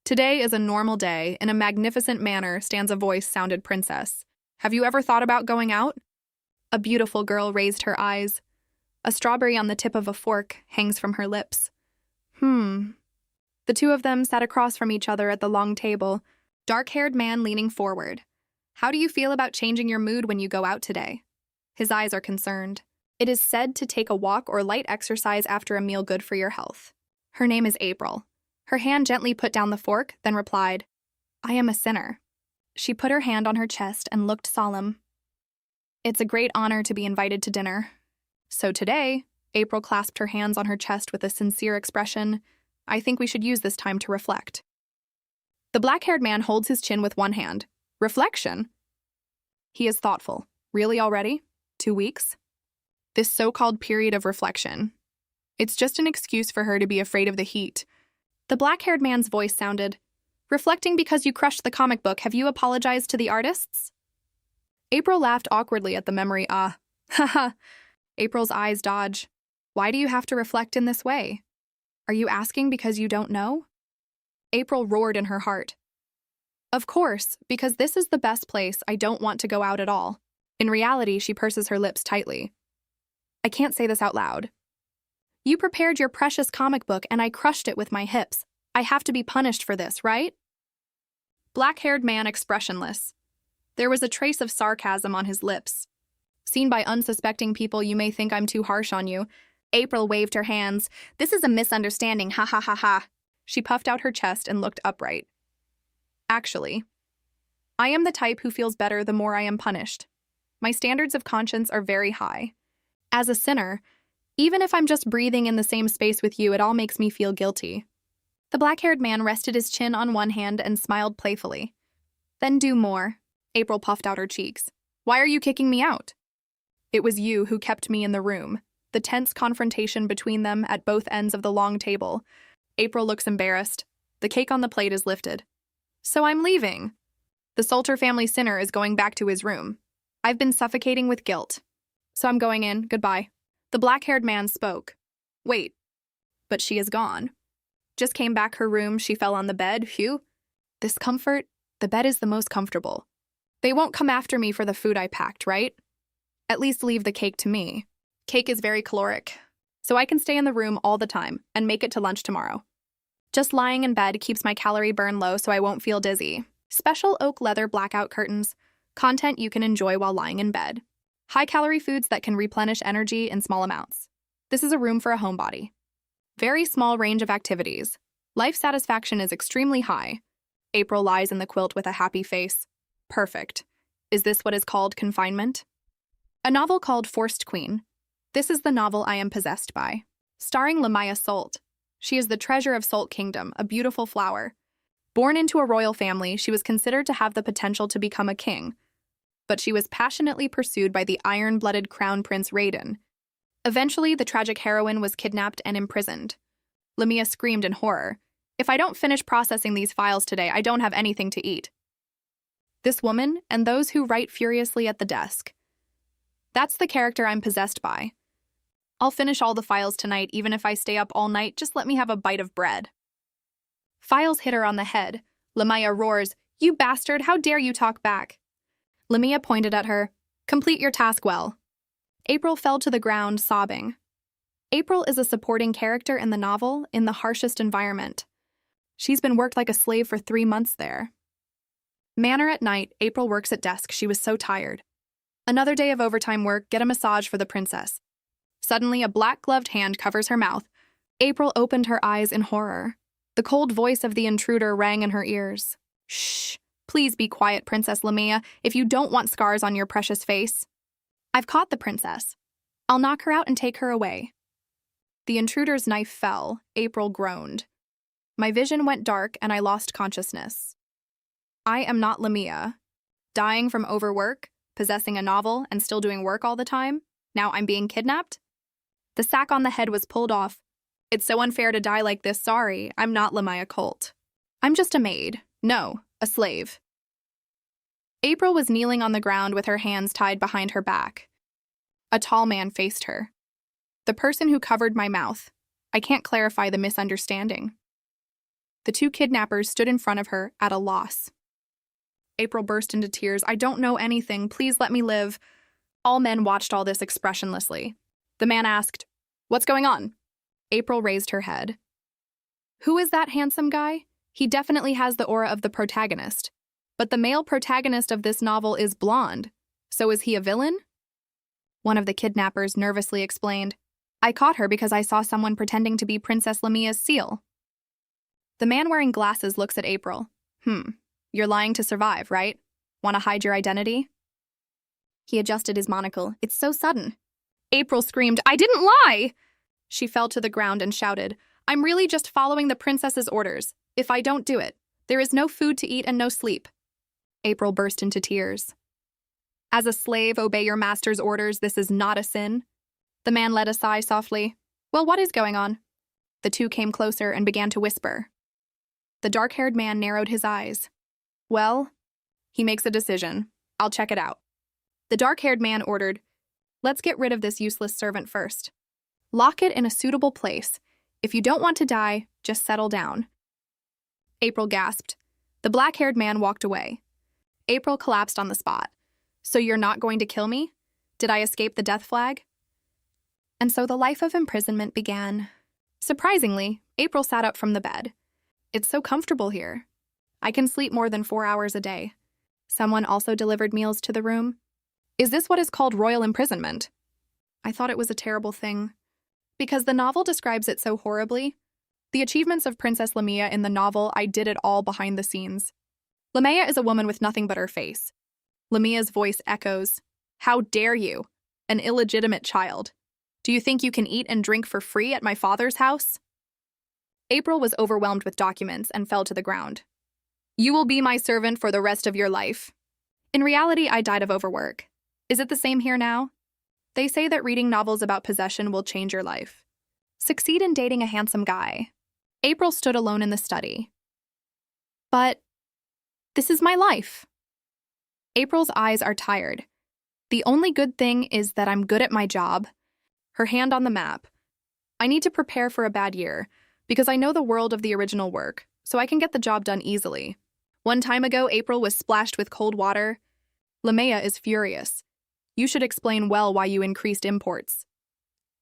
Today is a normal day. In a magnificent manner stands a voice-sounded princess. Have you ever thought about going out? A beautiful girl raised her eyes. A strawberry on the tip of a fork hangs from her lips. The two of them sat across from each other at the long table, dark-haired man leaning forward. How do you feel about changing your mood when you go out today? His eyes are concerned. It is said to take a walk or light exercise after a meal good for your health. Her name is April. Her hand gently put down the fork, then replied, I am a sinner. She put her hand on her chest and looked solemn. It's a great honor to be invited to dinner. So today, April clasped her hands on her chest with a sincere expression. I think we should use this time to reflect. The black-haired man holds his chin with one hand. Reflection? He is thoughtful. Really already? 2 weeks? This so-called period of reflection. It's just an excuse for her to be afraid of the heat. The black-haired man's voice sounded, reflecting because you crushed the comic book, have you apologized to the artists? April laughed awkwardly at the memory. Haha. April's eyes dodge. Why do you have to reflect in this way? Are you asking because you don't know? April roared in her heart. Of course, because this is the best place. I don't want to go out at all. In reality, she purses her lips tightly. I can't say this out loud. You prepared your precious comic book and I crushed it with my hips. I have to be punished for this, right? Black-haired man expressionless. There was a trace of sarcasm on his lips. Seen by unsuspecting people, you may think I'm too harsh on you. April waved her hands. This is a misunderstanding, ha ha ha ha. She puffed out her chest and looked upright. Actually, I am the type who feels better the more I am punished. My standards of conscience are very high. As a sinner, even if I'm just breathing in the same space with you, it all makes me feel guilty. The black-haired man rested his chin on one hand and smiled playfully. Then do more. April puffed out her cheeks. Why are you kicking me out? It was you who kept me in the room. The tense confrontation between them at both ends of the long table. April looks embarrassed. The cake on the plate is lifted. So I'm leaving. The Salter family sinner is going back to his room. I've been suffocating with guilt. So I'm going in. Goodbye. The black-haired man spoke. Wait. But she is gone. Just came back her room. She fell on the bed. Phew. This comfort. The bed is the most comfortable. They won't come after me for the food I packed, right? At least leave the cake to me. Cake is very caloric, so I can stay in the room all the time and make it to lunch tomorrow. Just lying in bed keeps my calorie burn low so I won't feel dizzy. Special oak leather blackout curtains. Content you can enjoy while lying in bed. High-calorie foods that can replenish energy in small amounts. This is a room for a homebody. Very small range of activities. Life satisfaction is extremely high. April lies in the quilt with a happy face. Perfect. Is this what is called confinement? A novel called Forced Queen. This is the novel I am possessed by. Starring Lamaya Salt. She is the treasure of Salt Kingdom, a beautiful flower. Born into a royal family, she was considered to have the potential to become a king. But she was passionately pursued by the iron-blooded Crown Prince Raiden. Eventually, the tragic heroine was kidnapped and imprisoned. Lamia screamed in horror. If I don't finish processing these files today, I don't have anything to eat. This woman and those who write furiously at the desk. That's the character I'm possessed by. I'll finish all the files tonight, even if I stay up all night. Just let me have a bite of bread. Files hit her on the head. Lamia roars, You bastard, how dare you talk back? Lamia pointed at her. Complete your task well. April fell to the ground, sobbing. April is a supporting character in the novel in the harshest environment. She's been worked like a slave for 3 months there. Manor at night, April works at desk. She was so tired. Another day of overtime work, get a massage for the princess. Suddenly, a black-gloved hand covers her mouth. April opened her eyes in horror. The cold voice of the intruder rang in her ears. Shh, please be quiet, Princess Lamia, if you don't want scars on your precious face. I've caught the princess. I'll knock her out and take her away. The intruder's knife fell. April groaned. My vision went dark and I lost consciousness. I am not Lamia. Dying from overwork, possessing a novel, and still doing work all the time? Now I'm being kidnapped? The sack on the head was pulled off. It's so unfair to die like this. Sorry, I'm not Lamia Colt. I'm just a maid. No, a slave. April was kneeling on the ground with her hands tied behind her back. A tall man faced her. The person who covered my mouth. I can't clarify the misunderstanding. The two kidnappers stood in front of her at a loss. April burst into tears. I don't know anything. Please let me live. All men watched all this expressionlessly. The man asked, "What's going on?" April raised her head. Who is that handsome guy? He definitely has the aura of the protagonist. But the male protagonist of this novel is blonde. So is he a villain? One of the kidnappers nervously explained, I caught her because I saw someone pretending to be Princess Lamia's seal. The man wearing glasses looks at April. You're lying to survive, right? Want to hide your identity? He adjusted his monocle. It's so sudden. April screamed, I didn't lie! She fell to the ground and shouted, I'm really just following the princess's orders. If I don't do it, there is no food to eat and no sleep. April burst into tears. As a slave, obey your master's orders. This is not a sin. The man let a sigh softly. Well, what is going on? The two came closer and began to whisper. The dark-haired man narrowed his eyes. Well, he makes a decision. I'll check it out. The dark-haired man ordered, Let's get rid of this useless servant first. Lock it in a suitable place. If you don't want to die, just settle down. April gasped. The black-haired man walked away. April collapsed on the spot. So you're not going to kill me? Did I escape the death flag? And so the life of imprisonment began. Surprisingly, April sat up from the bed. It's so comfortable here. I can sleep more than 4 hours a day. Someone also delivered meals to the room. Is this what is called royal imprisonment? I thought it was a terrible thing. Because the novel describes it so horribly. The achievements of Princess Lamia in the novel, I did it all behind the scenes. Lamia is a woman with nothing but her face. Lamia's voice echoes, How dare you? An illegitimate child. Do you think you can eat and drink for free at my father's house? April was overwhelmed with documents and fell to the ground. You will be my servant for the rest of your life. In reality, I died of overwork. Is it the same here now? They say that reading novels about possession will change your life. Succeed in dating a handsome guy. April stood alone in the study. But this is my life. April's eyes are tired. The only good thing is that I'm good at my job. Her hand on the map. I need to prepare for a bad year, because I know the world of the original work, so I can get the job done easily. One time ago, April was splashed with cold water. Lamia is furious. You should explain well why you increased imports.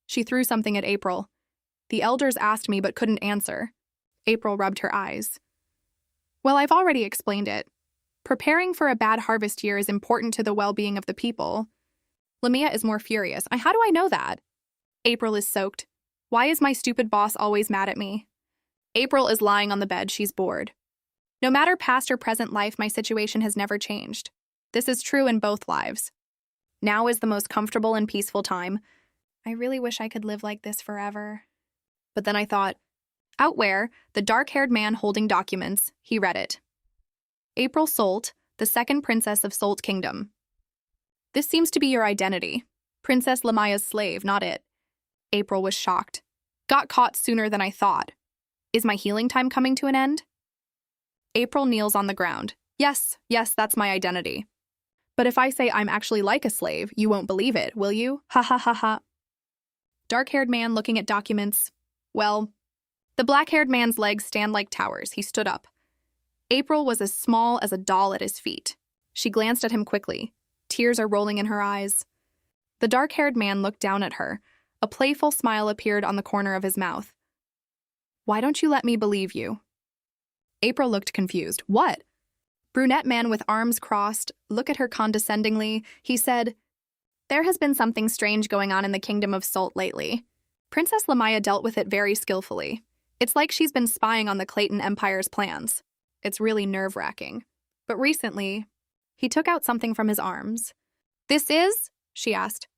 She threw something at April. The elders asked me but couldn't answer. April rubbed her eyes. Well, I've already explained it. Preparing for a bad harvest year is important to the well-being of the people. Lamia is more furious. How do I know that? April is soaked. Why is my stupid boss always mad at me? April is lying on the bed. She's bored. No matter past or present life, my situation has never changed. This is true in both lives. Now is the most comfortable and peaceful time. I really wish I could live like this forever. But then I thought, out where, the dark-haired man holding documents, he read it. April Solt, the second princess of Solt Kingdom. This seems to be your identity. Princess Lamia's slave, not it. April was shocked. Got caught sooner than I thought. Is my healing time coming to an end? April kneels on the ground. Yes, that's my identity. But if I say I'm actually like a slave, you won't believe it, will you? Ha ha ha ha. Dark-haired man looking at documents. Well, the black-haired man's legs stand like towers. He stood up. April was as small as a doll at his feet. She glanced at him quickly. Tears are rolling in her eyes. The dark-haired man looked down at her. A playful smile appeared on the corner of his mouth. Why don't you let me believe you? April looked confused. What? Brunette man with arms crossed, look at her condescendingly. He said, There has been something strange going on in the kingdom of Solt lately. Princess Lamia dealt with it very skillfully. It's like she's been spying on the Clayton Empire's plans. It's really nerve-wracking. But recently, he took out something from his arms. This is? She asked.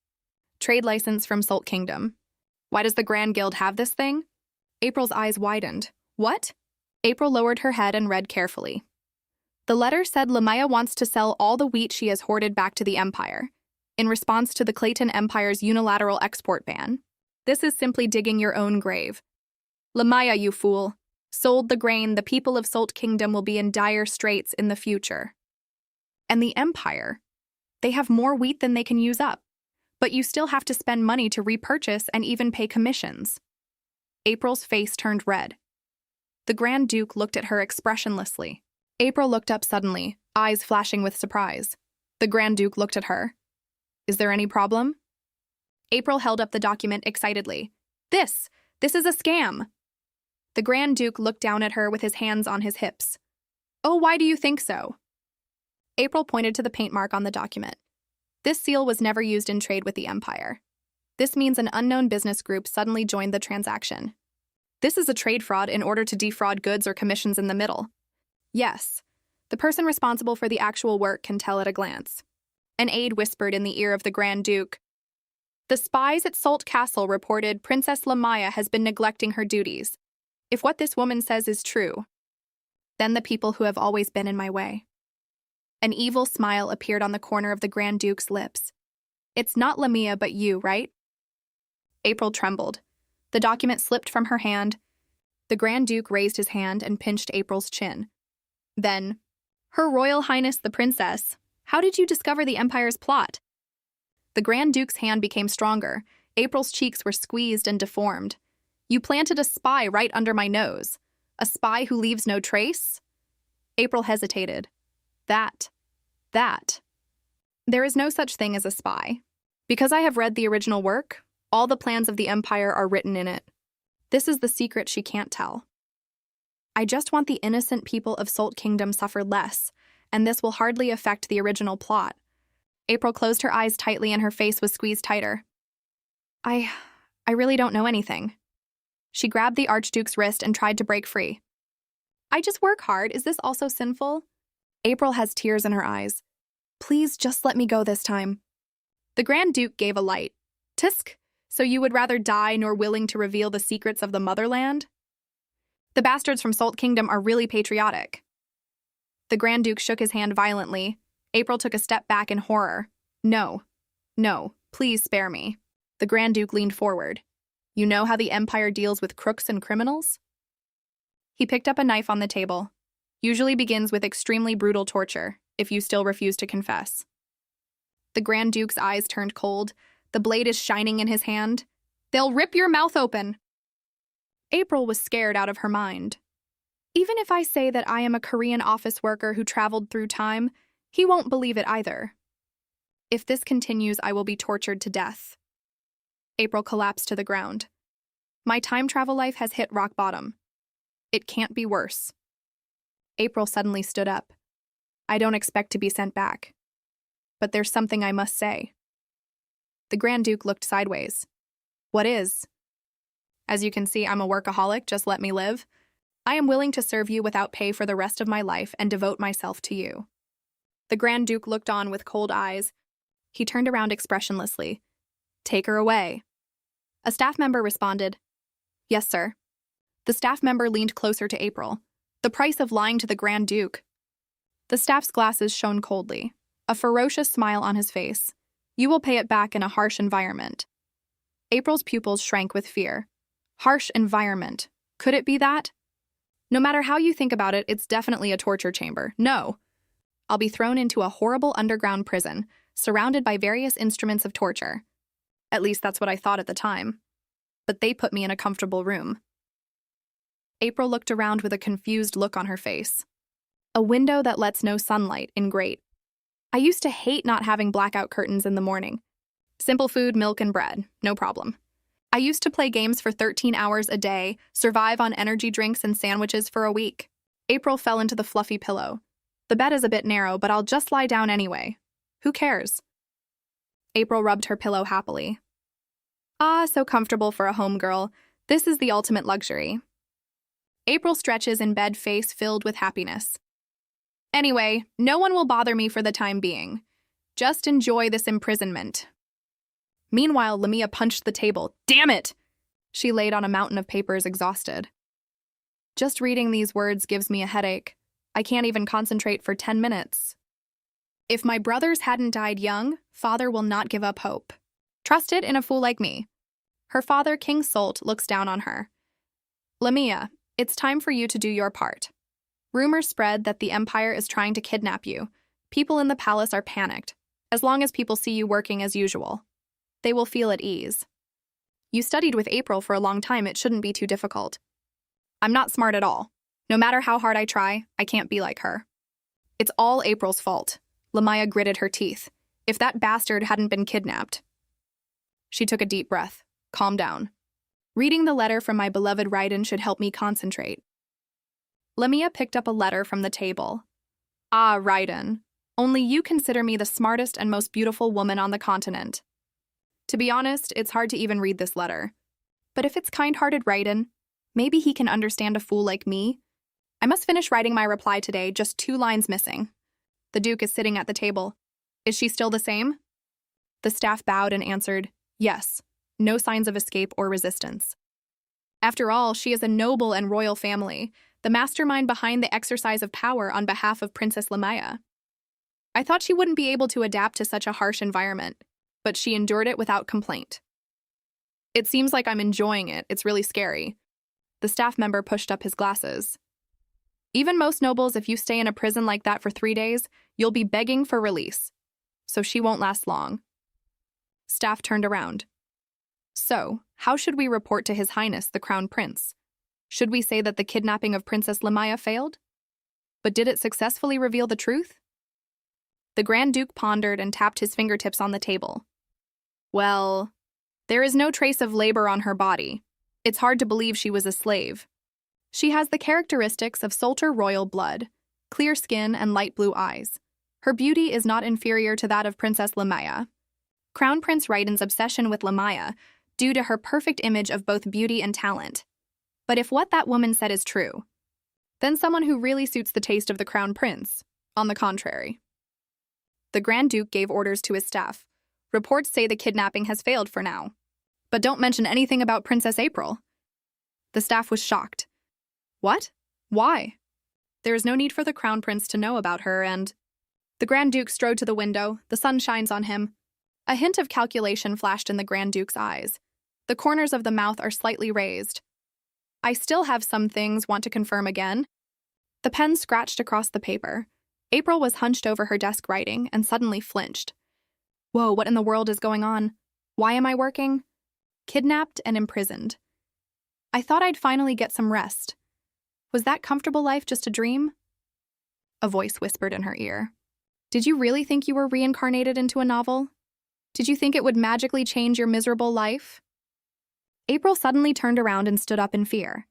Trade license from Solt Kingdom. Why does the Grand Guild have this thing? April's eyes widened. What? April lowered her head and read carefully. The letter said Lamia wants to sell all the wheat she has hoarded back to the Empire, in response to the Clayton Empire's unilateral export ban. This is simply digging your own grave. Lamia, you fool. Sold the grain, the people of Solt Kingdom will be in dire straits in the future. And the Empire? They have more wheat than they can use up. But you still have to spend money to repurchase and even pay commissions. April's face turned red. The Grand Duke looked at her expressionlessly. April looked up suddenly, eyes flashing with surprise. The Grand Duke looked at her. Is there any problem? April held up the document excitedly. This is a scam. The Grand Duke looked down at her with his hands on his hips. Oh, why do you think so? April pointed to the paint mark on the document. This seal was never used in trade with the Empire. This means an unknown business group suddenly joined the transaction. This is a trade fraud in order to defraud goods or commissions in the middle. Yes, the person responsible for the actual work can tell at a glance. An aide whispered in the ear of the Grand Duke. The spies at Salt Castle reported Princess Lamaya has been neglecting her duties. If what this woman says is true, then the people who have always been in my way. An evil smile appeared on the corner of the Grand Duke's lips. It's not Lamia but you, right? April trembled. The document slipped from her hand. The Grand Duke raised his hand and pinched April's chin. Then, Her Royal Highness the Princess, how did you discover the Empire's plot? The Grand Duke's hand became stronger. April's cheeks were squeezed and deformed. You planted a spy right under my nose. A spy who leaves no trace? April hesitated. That. There is no such thing as a spy. Because I have read the original work, all the plans of the Empire are written in it. This is the secret she can't tell. I just want the innocent people of Salt Kingdom suffer less, and this will hardly affect the original plot. April closed her eyes tightly and her face was squeezed tighter. I really don't know anything. She grabbed the Archduke's wrist and tried to break free. I just work hard. Is this also sinful? April has tears in her eyes. Please just let me go this time. The Grand Duke gave a light. Tisk, so you would rather die nor willing to reveal the secrets of the motherland? The bastards from Salt Kingdom are really patriotic. The Grand Duke shook his hand violently. April took a step back in horror. No, please spare me. The Grand Duke leaned forward. You know how the Empire deals with crooks and criminals? He picked up a knife on the table. Usually begins with extremely brutal torture, if you still refuse to confess. The Grand Duke's eyes turned cold. The blade is shining in his hand. They'll rip your mouth open. April was scared out of her mind. Even if I say that I am a Korean office worker who traveled through time, he won't believe it either. If this continues, I will be tortured to death. April collapsed to the ground. My time travel life has hit rock bottom. It can't be worse. April suddenly stood up. I don't expect to be sent back. But there's something I must say. The Grand Duke looked sideways. What is? As you can see, I'm a workaholic, just let me live. I am willing to serve you without pay for the rest of my life and devote myself to you. The Grand Duke looked on with cold eyes. He turned around expressionlessly. Take her away. A staff member responded. Yes, sir. The staff member leaned closer to April. The price of lying to the Grand Duke. The staff's glasses shone coldly, a ferocious smile on his face. You will pay it back in a harsh environment. April's pupils shrank with fear. Harsh environment. Could it be that? No matter how you think about it, it's definitely a torture chamber. No. I'll be thrown into a horrible underground prison, surrounded by various instruments of torture. At least that's what I thought at the time. But they put me in a comfortable room. April looked around with a confused look on her face. A window that lets no sunlight in grate. I used to hate not having blackout curtains in the morning. Simple food, milk, and bread, no problem. I used to play games for 13 hours a day, survive on energy drinks and sandwiches for a week. April fell into the fluffy pillow. The bed is a bit narrow, but I'll just lie down anyway. Who cares? April rubbed her pillow happily. Ah, so comfortable for a homegirl. This is the ultimate luxury. April stretches in bed, face filled with happiness. Anyway, no one will bother me for the time being. Just enjoy this imprisonment. Meanwhile, Lamia punched the table. Damn it! She laid on a mountain of papers, exhausted. Just reading these words gives me a headache. I can't even concentrate for 10 minutes. If my brothers hadn't died young, father will not give up hope. Trust it in a fool like me. Her father, King Salt, looks down on her. Lamia, it's time for you to do your part. Rumors spread that the Empire is trying to kidnap you. People in the palace are panicked. As long as people see you working as usual, they will feel at ease. You studied with April for a long time, it shouldn't be too difficult. I'm not smart at all. No matter how hard I try, I can't be like her. It's all April's fault. Lamaya gritted her teeth. If that bastard hadn't been kidnapped. She took a deep breath. Calm down. Reading the letter from my beloved Raiden should help me concentrate. Lamia picked up a letter from the table. Ah, Raiden. Only you consider me the smartest and most beautiful woman on the continent. To be honest, it's hard to even read this letter. But if it's kind-hearted Raiden, maybe he can understand a fool like me. I must finish writing my reply today, just 2 lines missing. The Duke is sitting at the table. Is she still the same? The staff bowed and answered, yes. No signs of escape or resistance. After all, she is a noble and royal family, the mastermind behind the exercise of power on behalf of Princess Lamaya. I thought she wouldn't be able to adapt to such a harsh environment, but she endured it without complaint. It seems like I'm enjoying it. It's really scary. The staff member pushed up his glasses. Even most nobles, if you stay in a prison like that for 3 days, you'll be begging for release. So she won't last long. Staff turned around. So, how should we report to His Highness, the Crown Prince? Should we say that the kidnapping of Princess Lamaya failed? But did it successfully reveal the truth? The Grand Duke pondered and tapped his fingertips on the table. Well, there is no trace of labor on her body. It's hard to believe she was a slave. She has the characteristics of Solter royal blood, clear skin and light blue eyes. Her beauty is not inferior to that of Princess Lamaya. Crown Prince Raiden's obsession with Lamaya due to her perfect image of both beauty and talent. But if what that woman said is true, then someone who really suits the taste of the Crown Prince, on the contrary. The Grand Duke gave orders to his staff. Reports say the kidnapping has failed for now. But don't mention anything about Princess April. The staff was shocked. What? Why? There is no need for the Crown Prince to know about her and... The Grand Duke strode to the window. The sun shines on him. A hint of calculation flashed in the Grand Duke's eyes. The corners of the mouth are slightly raised. I still have some things want to confirm again. The pen scratched across the paper. April was hunched over her desk writing and suddenly flinched. Whoa, what in the world is going on? Why am I working? Kidnapped and imprisoned. I thought I'd finally get some rest. Was that comfortable life just a dream? A voice whispered in her ear. Did you really think you were reincarnated into a novel? Did you think it would magically change your miserable life? April suddenly turned around and stood up in fear.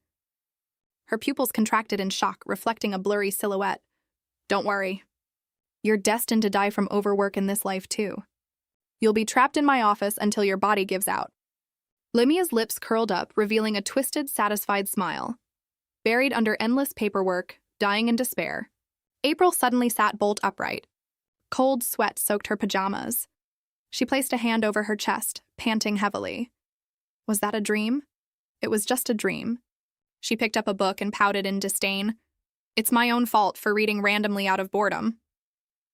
Her pupils contracted in shock, reflecting a blurry silhouette. Don't worry. You're destined to die from overwork in this life, too. You'll be trapped in my office until your body gives out. Lamia's lips curled up, revealing a twisted, satisfied smile. Buried under endless paperwork, dying in despair, April suddenly sat bolt upright. Cold sweat soaked her pajamas. She placed a hand over her chest, panting heavily. Was that a dream? It was just a dream. She picked up a book and pouted in disdain. It's my own fault for reading randomly out of boredom.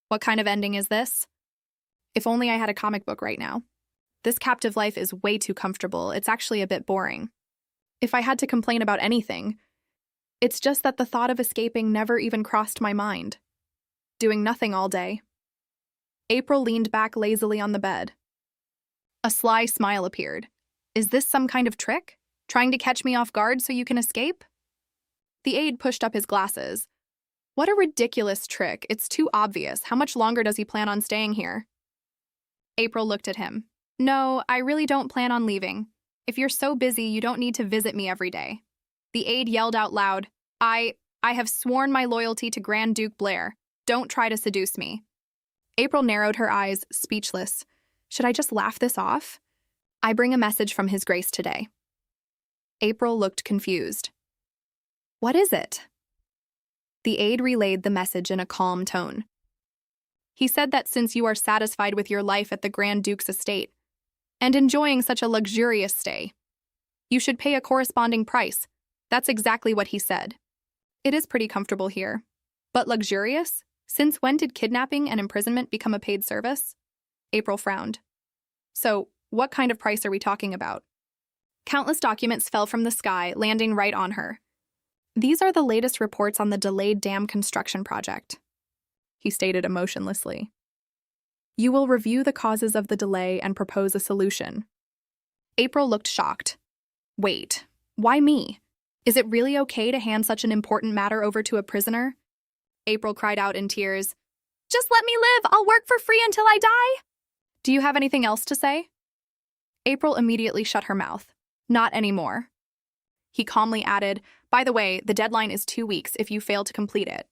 What kind of ending is this? If only I had a comic book right now. This captive life is way too comfortable. It's actually a bit boring. If I had to complain about anything, it's just that the thought of escaping never even crossed my mind. Doing nothing all day. April leaned back lazily on the bed. A sly smile appeared. Is this some kind of trick? Trying to catch me off guard so you can escape? The aide pushed up his glasses. What a ridiculous trick. It's too obvious. How much longer does he plan on staying here? April looked at him. No, I really don't plan on leaving. If you're so busy, you don't need to visit me every day. The aide yelled out loud, I have sworn my loyalty to Grand Duke Blair. Don't try to seduce me. April narrowed her eyes, speechless. Should I just laugh this off? I bring a message from His Grace today. April looked confused. What is it? The aide relayed the message in a calm tone. He said that since you are satisfied with your life at the Grand Duke's estate, and enjoying such a luxurious stay, you should pay a corresponding price. That's exactly what he said. It is pretty comfortable here. But luxurious? Since when did kidnapping and imprisonment become a paid service? April frowned. So, what kind of price are we talking about? Countless documents fell from the sky, landing right on her. These are the latest reports on the delayed dam construction project, he stated emotionlessly. You will review the causes of the delay and propose a solution. April looked shocked. Wait, why me? Is it really okay to hand such an important matter over to a prisoner? April cried out in tears. Just let me live! I'll work for free until I die! Do you have anything else to say? April immediately shut her mouth. Not anymore. He calmly added, by the way, the deadline is 2 weeks if you fail to complete it.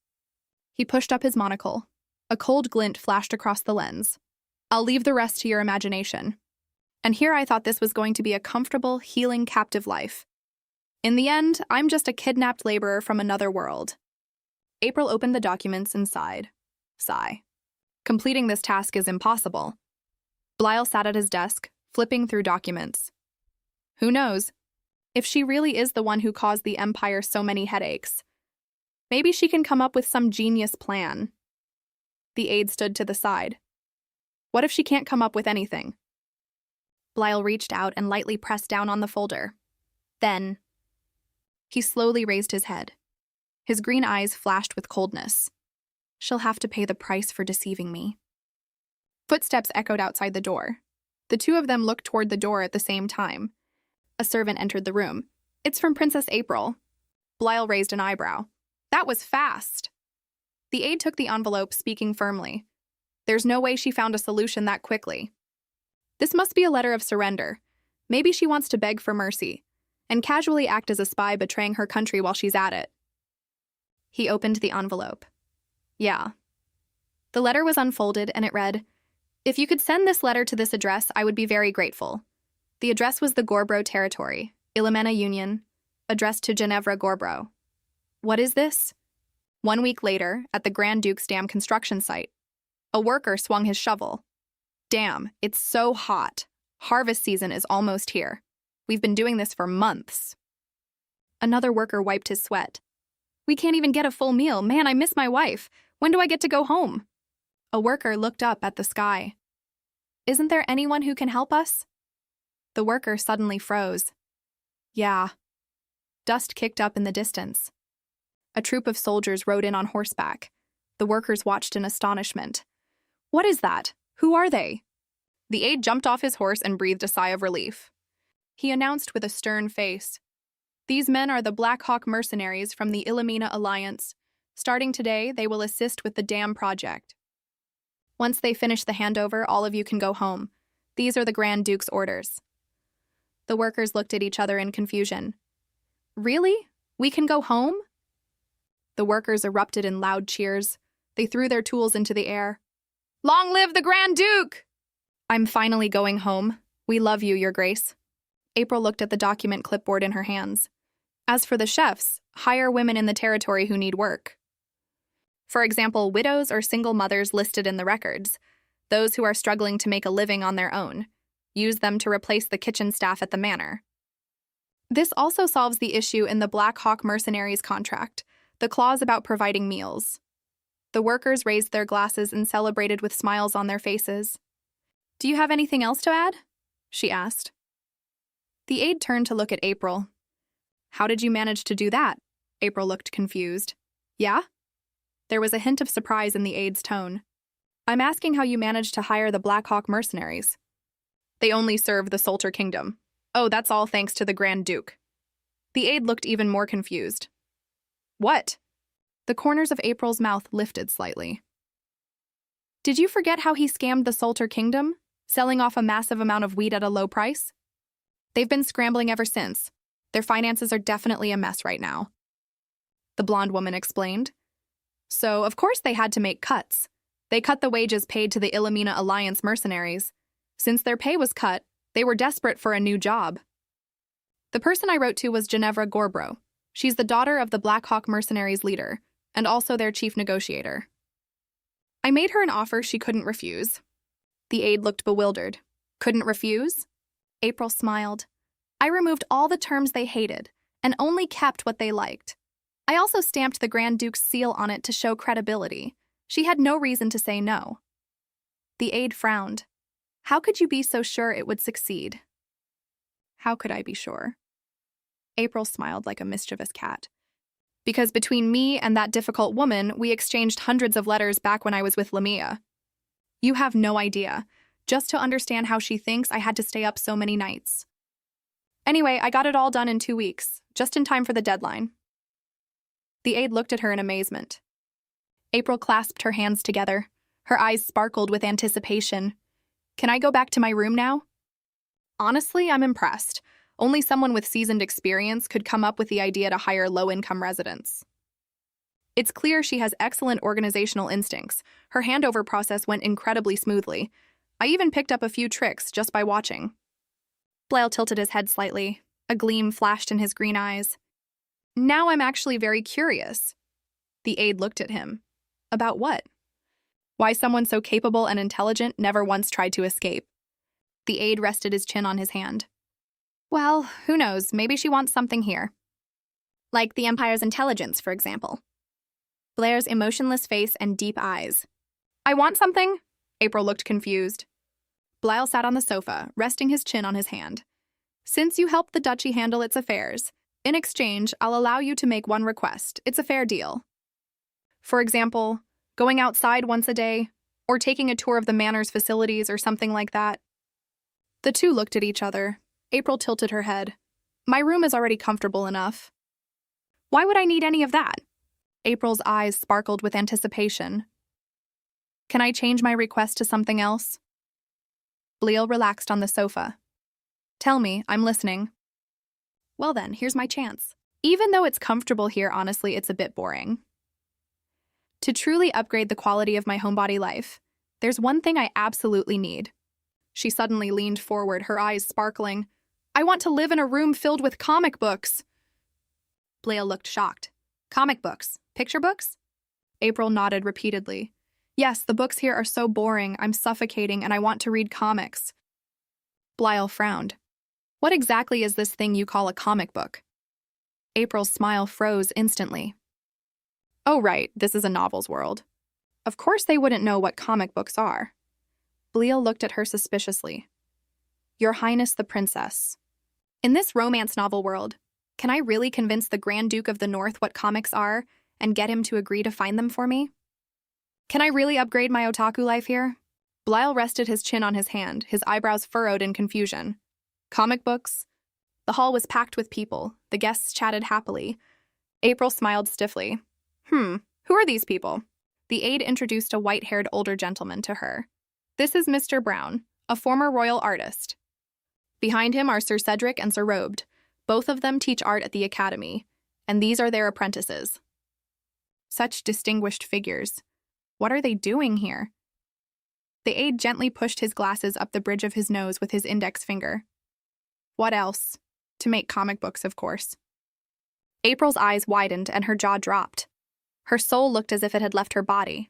He pushed up his monocle. A cold glint flashed across the lens. I'll leave the rest to your imagination. And here I thought this was going to be a comfortable, healing, captive life. In the end, I'm just a kidnapped laborer from another world. April opened the documents and sighed. Sigh. Completing this task is impossible. Blyle sat at his desk, flipping through documents. Who knows? If she really is the one who caused the Empire so many headaches, maybe she can come up with some genius plan. The aide stood to the side. What if she can't come up with anything? Blyle reached out and lightly pressed down on the folder. Then, he slowly raised his head. His green eyes flashed with coldness. She'll have to pay the price for deceiving me. Footsteps echoed outside the door. The two of them looked toward the door at the same time. A servant entered the room. It's from Princess April. Blyle raised an eyebrow. That was fast. The aide took the envelope, speaking firmly. There's no way she found a solution that quickly. This must be a letter of surrender. Maybe she wants to beg for mercy, and casually act as a spy betraying her country while she's at it. He opened the envelope. Yeah. The letter was unfolded, and it read, If you could send this letter to this address, I would be very grateful. The address was the Gorbro territory, Ilimena Union, addressed to Ginevra Gorbro. What is this? 1 week later, at the Grand Duke's Dam construction site, a worker swung his shovel. Damn, it's so hot. Harvest season is almost here. We've been doing this for months. Another worker wiped his sweat. We can't even get a full meal. Man, I miss my wife. When do I get to go home? A worker looked up at the sky. Isn't there anyone who can help us? The worker suddenly froze. Yeah. Dust kicked up in the distance. A troop of soldiers rode in on horseback. The workers watched in astonishment. What is that? Who are they? The aide jumped off his horse and breathed a sigh of relief. He announced with a stern face, These men are the Black Hawk mercenaries from the Ilimena Alliance. Starting today, they will assist with the dam project. Once they finish the handover, all of you can go home. These are the Grand Duke's orders. The workers looked at each other in confusion. Really? We can go home? The workers erupted in loud cheers. They threw their tools into the air. Long live the Grand Duke! I'm finally going home. We love you, Your Grace. April looked at the document clipboard in her hands. As for the chefs, hire women in the territory who need work. For example, widows or single mothers listed in the records, those who are struggling to make a living on their own. Use them to replace the kitchen staff at the manor. This also solves the issue in the Black Hawk mercenaries contract, the clause about providing meals. The workers raised their glasses and celebrated with smiles on their faces. Do you have anything else to add? She asked. The aide turned to look at April. How did you manage to do that? April looked confused. Yeah? There was a hint of surprise in the aide's tone. I'm asking how you managed to hire the Black Hawk mercenaries. They only serve the Solter Kingdom. Oh, that's all thanks to the Grand Duke. The aide looked even more confused. What? The corners of April's mouth lifted slightly. Did you forget how he scammed the Solter Kingdom, selling off a massive amount of wheat at a low price? They've been scrambling ever since. Their finances are definitely a mess right now. The blonde woman explained. So, of course they had to make cuts. They cut the wages paid to the Ilimena Alliance mercenaries. Since their pay was cut, they were desperate for a new job. The person I wrote to was Ginevra Gorbro. She's the daughter of the Black Hawk mercenaries leader, and also their chief negotiator. I made her an offer she couldn't refuse. The aide looked bewildered. Couldn't refuse? April smiled. I removed all the terms they hated, and only kept what they liked. I also stamped the Grand Duke's seal on it to show credibility. She had no reason to say no. The aide frowned. How could you be so sure it would succeed? How could I be sure? April smiled like a mischievous cat. Because between me and that difficult woman, we exchanged hundreds of letters back when I was with Lamia. You have no idea. Just to understand how she thinks, I had to stay up so many nights. Anyway, I got it all done in 2 weeks, just in time for the deadline. The aide looked at her in amazement. April clasped her hands together. Her eyes sparkled with anticipation. Can I go back to my room now? Honestly, I'm impressed. Only someone with seasoned experience could come up with the idea to hire low-income residents. It's clear she has excellent organizational instincts. Her handover process went incredibly smoothly. I even picked up a few tricks just by watching. Blyle tilted his head slightly. A gleam flashed in his green eyes. Now I'm actually very curious. The aide looked at him. About what? Why someone so capable and intelligent never once tried to escape. The aide rested his chin on his hand. Well, who knows, maybe she wants something here. Like the Empire's intelligence, for example. Blair's emotionless face and deep eyes. I want something? April looked confused. Blyle sat on the sofa, resting his chin on his hand. Since you helped the duchy handle its affairs, in exchange, I'll allow you to make one request. It's a fair deal. For example, going outside once a day, or taking a tour of the manor's facilities or something like that. The two looked at each other. April tilted her head. My room is already comfortable enough. Why would I need any of that? April's eyes sparkled with anticipation. Can I change my request to something else? Blyle relaxed on the sofa. Tell me, I'm listening. Well then, here's my chance. Even though it's comfortable here, honestly, it's a bit boring. To truly upgrade the quality of my homebody life, there's one thing I absolutely need. She suddenly leaned forward, her eyes sparkling. I want to live in a room filled with comic books. Blyle looked shocked. Comic books? Picture books? April nodded repeatedly. Yes, the books here are so boring, I'm suffocating, and I want to read comics. Blyle frowned. What exactly is this thing you call a comic book? April's smile froze instantly. Oh right, this is a novel's world. Of course they wouldn't know what comic books are. Blyle looked at her suspiciously. Your Highness the Princess. In this romance novel world, can I really convince the Grand Duke of the North what comics are and get him to agree to find them for me? Can I really upgrade my otaku life here? Blyle rested his chin on his hand, his eyebrows furrowed in confusion. Comic books? The hall was packed with people. The guests chatted happily. April smiled stiffly. Who are these people? The aide introduced a white-haired older gentleman to her. This is Mr. Brown, a former royal artist. Behind him are Sir Cedric and Sir Robed. Both of them teach art at the academy, and these are their apprentices. Such distinguished figures. What are they doing here? The aide gently pushed his glasses up the bridge of his nose with his index finger. What else? To make comic books, of course. April's eyes widened and her jaw dropped. Her soul looked as if it had left her body.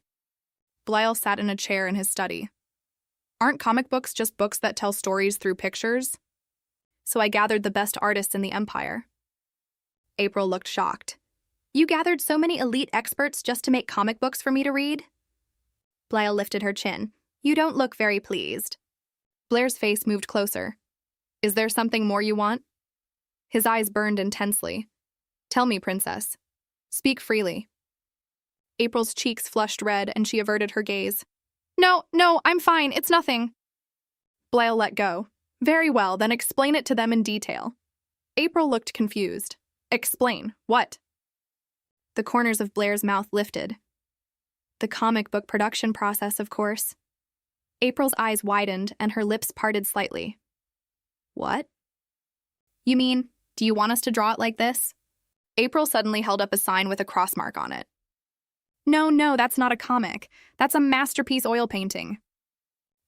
Blyle sat in a chair in his study. Aren't comic books just books that tell stories through pictures? So I gathered the best artists in the Empire. April looked shocked. You gathered so many elite experts just to make comic books for me to read? Blyle lifted her chin. You don't look very pleased. Blair's face moved closer. Is there something more you want? His eyes burned intensely. Tell me, princess. Speak freely. April's cheeks flushed red and she averted her gaze. No, I'm fine, it's nothing. Blyle let go. Very well, then explain it to them in detail. April looked confused. Explain, what? The corners of Blair's mouth lifted. The comic book production process, of course. April's eyes widened and her lips parted slightly. What? You mean, do you want us to draw it like this? April suddenly held up a sign with a cross mark on it. No, that's not a comic. That's a masterpiece oil painting.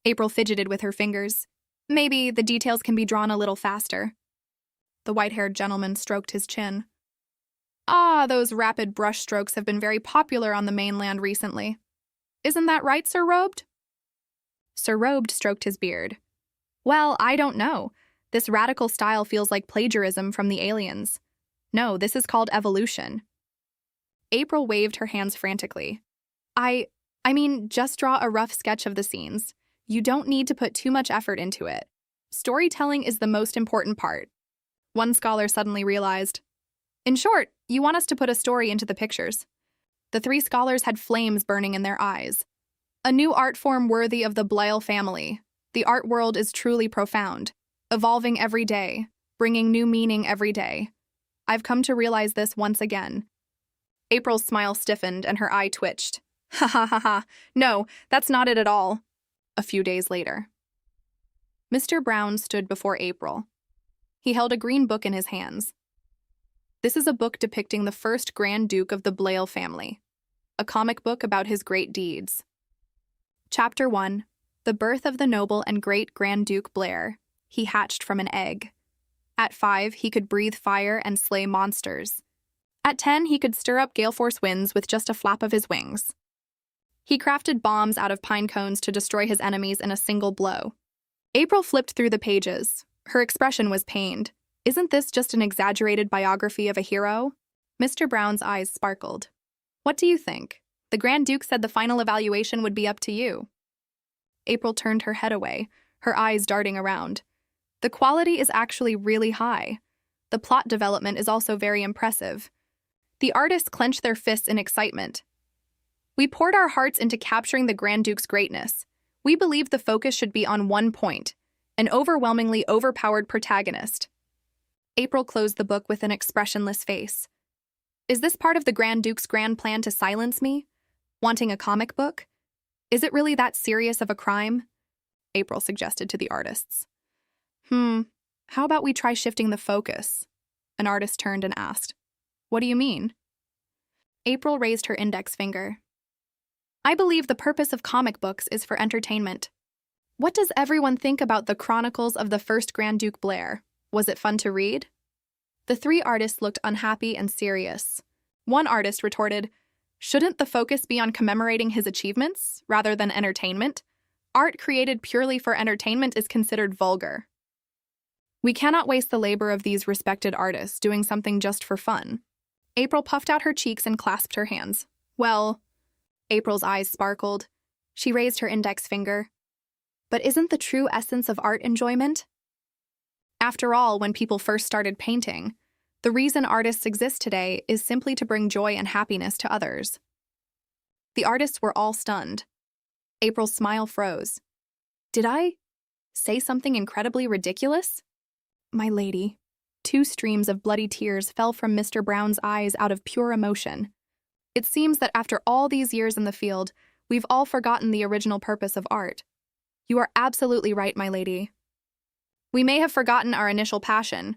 April fidgeted with her fingers. Maybe the details can be drawn a little faster. The white-haired gentleman stroked his chin. Ah, those rapid brush strokes have been very popular on the mainland recently. Isn't that right, Sir Robed? Sir Robed stroked his beard. Well, I don't know. This radical style feels like plagiarism from the aliens. No, this is called evolution. April waved her hands frantically. I mean, just draw a rough sketch of the scenes. You don't need to put too much effort into it. Storytelling is the most important part. One scholar suddenly realized. In short, you want us to put a story into the pictures. The three scholars had flames burning in their eyes. A new art form worthy of the Blyle family. The art world is truly profound, evolving every day. bringing new meaning every day. I've come to realize this once again. April's smile stiffened and her eye twitched. Ha ha ha ha. No, that's not it at all. A few days later. Mr. Brown stood before April. He held a green book in his hands. This is a book depicting the first Grand Duke of the Blayle family, a comic book about his great deeds. Chapter 1. The birth of the noble and great Grand Duke Blair. He hatched from an egg. At 5, he could breathe fire and slay monsters. At 10, he could stir up gale-force winds with just a flap of his wings. He crafted bombs out of pine cones to destroy his enemies in a single blow. April flipped through the pages. Her expression was pained. Isn't this just an exaggerated biography of a hero? Mr. Brown's eyes sparkled. What do you think? The Grand Duke said the final evaluation would be up to you. April turned her head away, her eyes darting around. The quality is actually really high. The plot development is also very impressive. The artists clenched their fists in excitement. We poured our hearts into capturing the Grand Duke's greatness. We believed the focus should be on one point, an overwhelmingly overpowered protagonist. April closed the book with an expressionless face. Is this part of the Grand Duke's grand plan to silence me? Wanting a comic book? Is it really that serious of a crime? April suggested to the artists. How about we try shifting the focus? An artist turned and asked. What do you mean? April raised her index finger. I believe the purpose of comic books is for entertainment. What does everyone think about the Chronicles of the First Grand Duke Blair? Was it fun to read? The 3 artists looked unhappy and serious. One artist retorted, shouldn't the focus be on commemorating his achievements rather than entertainment? Art created purely for entertainment is considered vulgar. We cannot waste the labor of these respected artists doing something just for fun. April puffed out her cheeks and clasped her hands. Well, April's eyes sparkled. She raised her index finger. But isn't the true essence of art enjoyment? After all, when people first started painting, the reason artists exist today is simply to bring joy and happiness to others. The artists were all stunned. April's smile froze. Did I say something incredibly ridiculous? My lady. 2 streams of bloody tears fell from Mr. Brown's eyes out of pure emotion. It seems that after all these years in the field, we've all forgotten the original purpose of art. You are absolutely right, my lady. We may have forgotten our initial passion.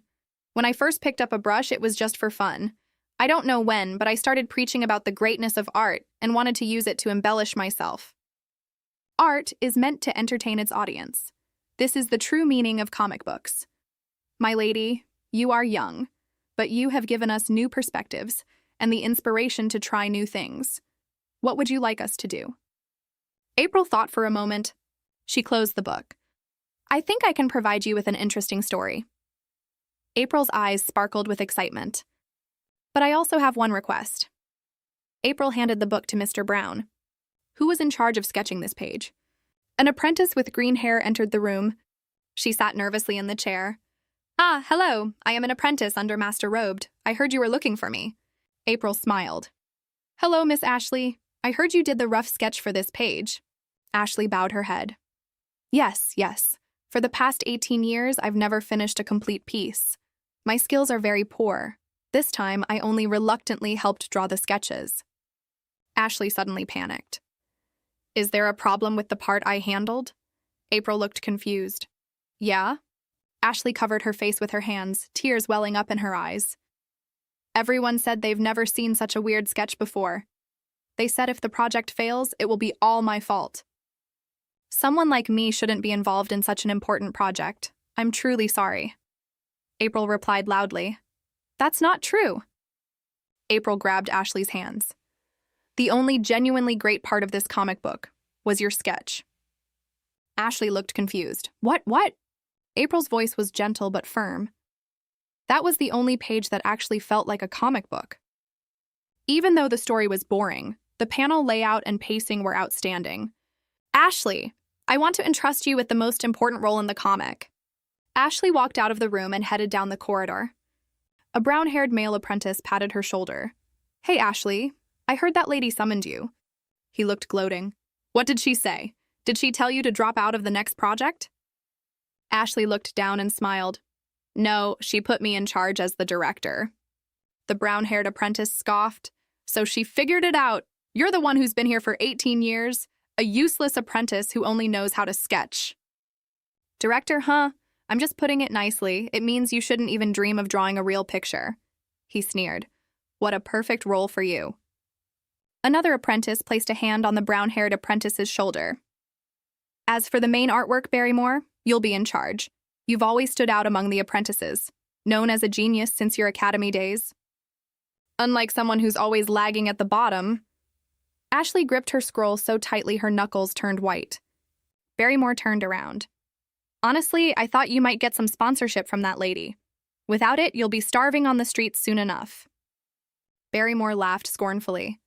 When I first picked up a brush, it was just for fun. I don't know when, but I started preaching about the greatness of art and wanted to use it to embellish myself. Art is meant to entertain its audience. This is the true meaning of comic books. My lady, you are young, but you have given us new perspectives and the inspiration to try new things. What would you like us to do? April thought for a moment. She closed the book. I think I can provide you with an interesting story. April's eyes sparkled with excitement. But I also have one request. April handed the book to Mr. Brown. Who was in charge of sketching this page? An apprentice with green hair entered the room. She sat nervously in the chair. Ah, hello. I am an apprentice under Master Robed. I heard you were looking for me. April smiled. Hello, Miss Ashley. I heard you did the rough sketch for this page. Ashley bowed her head. Yes. For the past 18 years, I've never finished a complete piece. My skills are very poor. This time, I only reluctantly helped draw the sketches. Ashley suddenly panicked. Is there a problem with the part I handled? April looked confused. Yeah? Ashley covered her face with her hands, tears welling up in her eyes. Everyone said they've never seen such a weird sketch before. They said if the project fails, it will be all my fault. Someone like me shouldn't be involved in such an important project. I'm truly sorry. April replied loudly. That's not true. April grabbed Ashley's hands. The only genuinely great part of this comic book was your sketch. Ashley looked confused. What? April's voice was gentle but firm. That was the only page that actually felt like a comic book. Even though the story was boring, the panel layout and pacing were outstanding. Ashley, I want to entrust you with the most important role in the comic. Ashley walked out of the room and headed down the corridor. A brown-haired male apprentice patted her shoulder. Hey, Ashley, I heard that lady summoned you. He looked gloating. What did she say? Did she tell you to drop out of the next project? Ashley looked down and smiled. No, she put me in charge as the director. The brown-haired apprentice scoffed. So she figured it out. You're the one who's been here for 18 years, a useless apprentice who only knows how to sketch. Director, huh? I'm just putting it nicely. It means you shouldn't even dream of drawing a real picture. He sneered. What a perfect role for you. Another apprentice placed a hand on the brown-haired apprentice's shoulder. As for the main artwork, Barrymore, you'll be in charge. You've always stood out among the apprentices, known as a genius since your academy days. Unlike someone who's always lagging at the bottom, Ashley gripped her scroll so tightly her knuckles turned white. Barrymore turned around. Honestly, I thought you might get some sponsorship from that lady. Without it, you'll be starving on the streets soon enough. Barrymore laughed scornfully.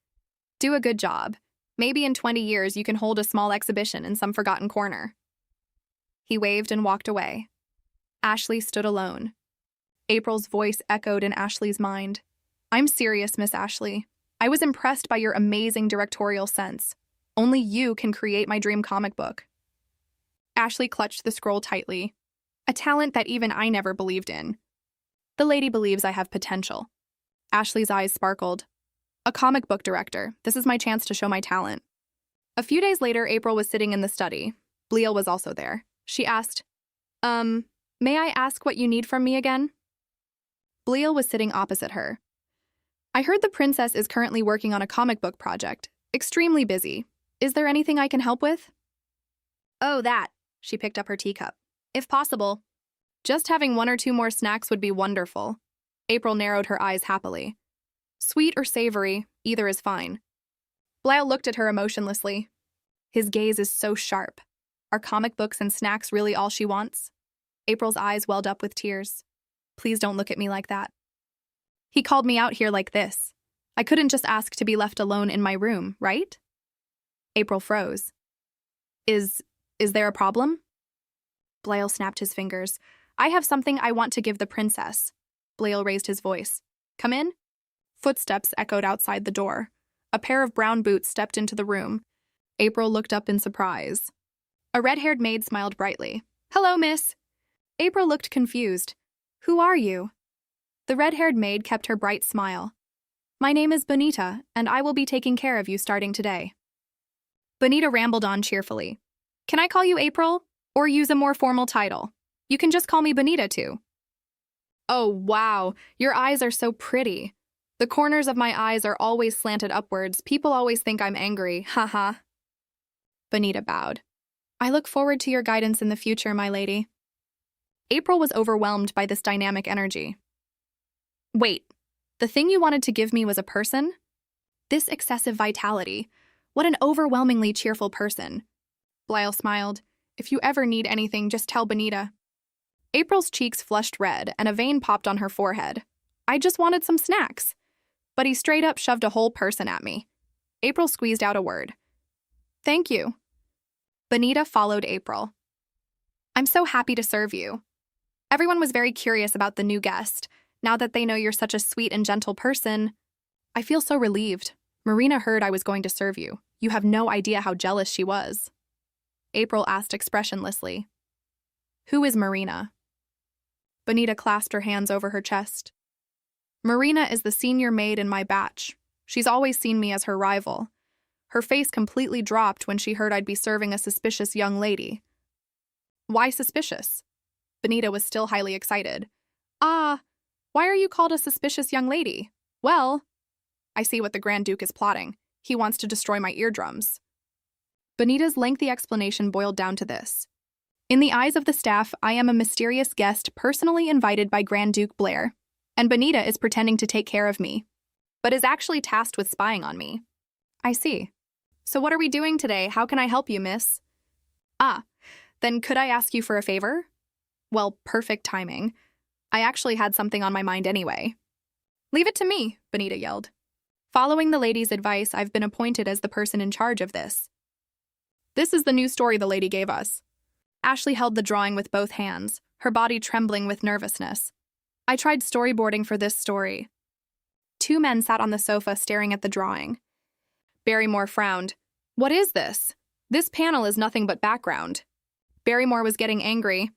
Do a good job. Maybe in 20 years you can hold a small exhibition in some forgotten corner. He waved and walked away. Ashley stood alone. April's voice echoed in Ashley's mind. I'm serious, Miss Ashley. I was impressed by your amazing directorial sense. Only you can create my dream comic book. Ashley clutched the scroll tightly. A talent that even I never believed in. The lady believes I have potential. Ashley's eyes sparkled. A comic book director. This is my chance to show my talent. A few days later, April was sitting in the study. Bleal was also there. She asked, may I ask what you need from me again? Bleal was sitting opposite her. I heard the princess is currently working on a comic book project. Extremely busy. Is there anything I can help with? Oh, that. She picked up her teacup. If possible. Just having 1 or 2 more snacks would be wonderful. April narrowed her eyes happily. Sweet or savory, either is fine. Bleal looked at her emotionlessly. His gaze is so sharp. Are comic books and snacks really all she wants? April's eyes welled up with tears. Please don't look at me like that. He called me out here like this. I couldn't just ask to be left alone in my room, right? April froze. Is there a problem? Bleal snapped his fingers. I have something I want to give the princess. Bleal raised his voice. Come in? Footsteps echoed outside the door. A pair of brown boots stepped into the room. April looked up in surprise. A red-haired maid smiled brightly. Hello, miss. April looked confused. Who are you? The red-haired maid kept her bright smile. My name is Bonita, and I will be taking care of you starting today. Bonita rambled on cheerfully. Can I call you April, or use a more formal title? You can just call me Bonita, too. Oh, wow, your eyes are so pretty. The corners of my eyes are always slanted upwards. People always think I'm angry, haha. Bonita bowed. I look forward to your guidance in the future, my lady. April was overwhelmed by this dynamic energy. Wait, the thing you wanted to give me was a person? This excessive vitality. What an overwhelmingly cheerful person. Bleal smiled. If you ever need anything, just tell Bonita. April's cheeks flushed red and a vein popped on her forehead. I just wanted some snacks. But he straight up shoved a whole person at me. April squeezed out a word. Thank you. Bonita followed April. I'm so happy to serve you. Everyone was very curious about the new guest. Now that they know you're such a sweet and gentle person, I feel so relieved. Marina heard I was going to serve you. You have no idea how jealous she was. April asked expressionlessly. Who is Marina? Bonita clasped her hands over her chest. Marina is the senior maid in my batch. She's always seen me as her rival. Her face completely dropped when she heard I'd be serving a suspicious young lady. Why suspicious? Bonita was still highly excited. Why are you called a suspicious young lady? Well, I see what the Grand Duke is plotting. He wants to destroy my eardrums. Bonita's lengthy explanation boiled down to this. In the eyes of the staff, I am a mysterious guest personally invited by Grand Duke Blair, and Bonita is pretending to take care of me, but is actually tasked with spying on me. I see. So what are we doing today? How can I help you, miss? Then could I ask you for a favor? Well, perfect timing. I actually had something on my mind anyway. Leave it to me, Bonita yelled. Following the lady's advice, I've been appointed as the person in charge of this. This is the new story the lady gave us. Ashley held the drawing with both hands, her body trembling with nervousness. I tried storyboarding for this story. 2 men sat on the sofa staring at the drawing. Barrymore frowned. What is this? This panel is nothing but background. Barrymore was getting angry.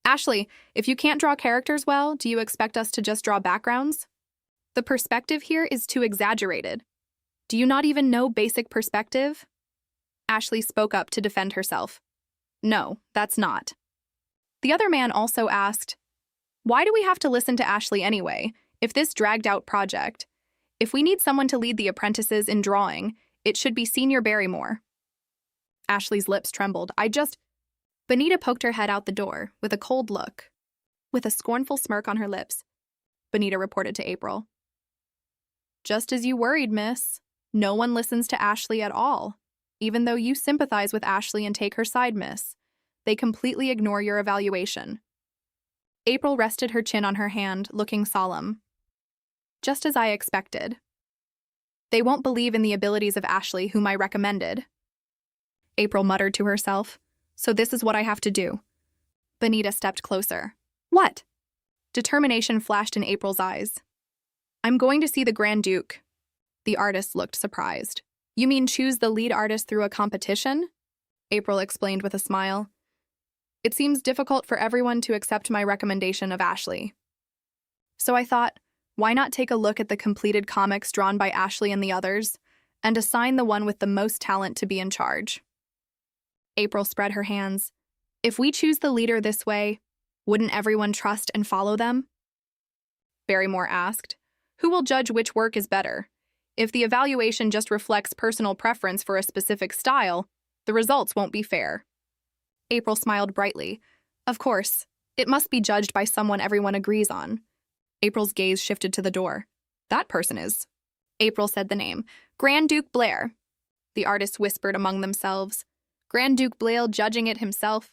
Ashley, if you can't draw characters well, do you expect us to just draw backgrounds? The perspective here is too exaggerated. Do you not even know basic perspective? Ashley spoke up to defend herself. No, that's not. The other man also asked, why do we have to listen to Ashley anyway, if this dragged-out project? If we need someone to lead the apprentices in drawing, it should be Senior Barrymore. Ashley's lips trembled. Benita poked her head out the door with a cold look. With a scornful smirk on her lips, Benita reported to April. Just as you worried, miss. No one listens to Ashley at all. Even though you sympathize with Ashley and take her side, miss, they completely ignore your evaluation. April rested her chin on her hand, looking solemn. Just as I expected. They won't believe in the abilities of Ashley, whom I recommended. April muttered to herself. So this is what I have to do. Benita stepped closer. What? Determination flashed in April's eyes. I'm going to see the Grand Duke. The artist looked surprised. You mean choose the lead artist through a competition? April explained with a smile. It seems difficult for everyone to accept my recommendation of Ashley. So I thought, why not take a look at the completed comics drawn by Ashley and the others, and assign the one with the most talent to be in charge? April spread her hands. If we choose the leader this way, wouldn't everyone trust and follow them? Barrymore asked. Who will judge which work is better? If the evaluation just reflects personal preference for a specific style, the results won't be fair. April smiled brightly. Of course, it must be judged by someone everyone agrees on. April's gaze shifted to the door. That person is. April said the name. Grand Duke Blair. The artists whispered among themselves. Grand Duke Blair judging it himself.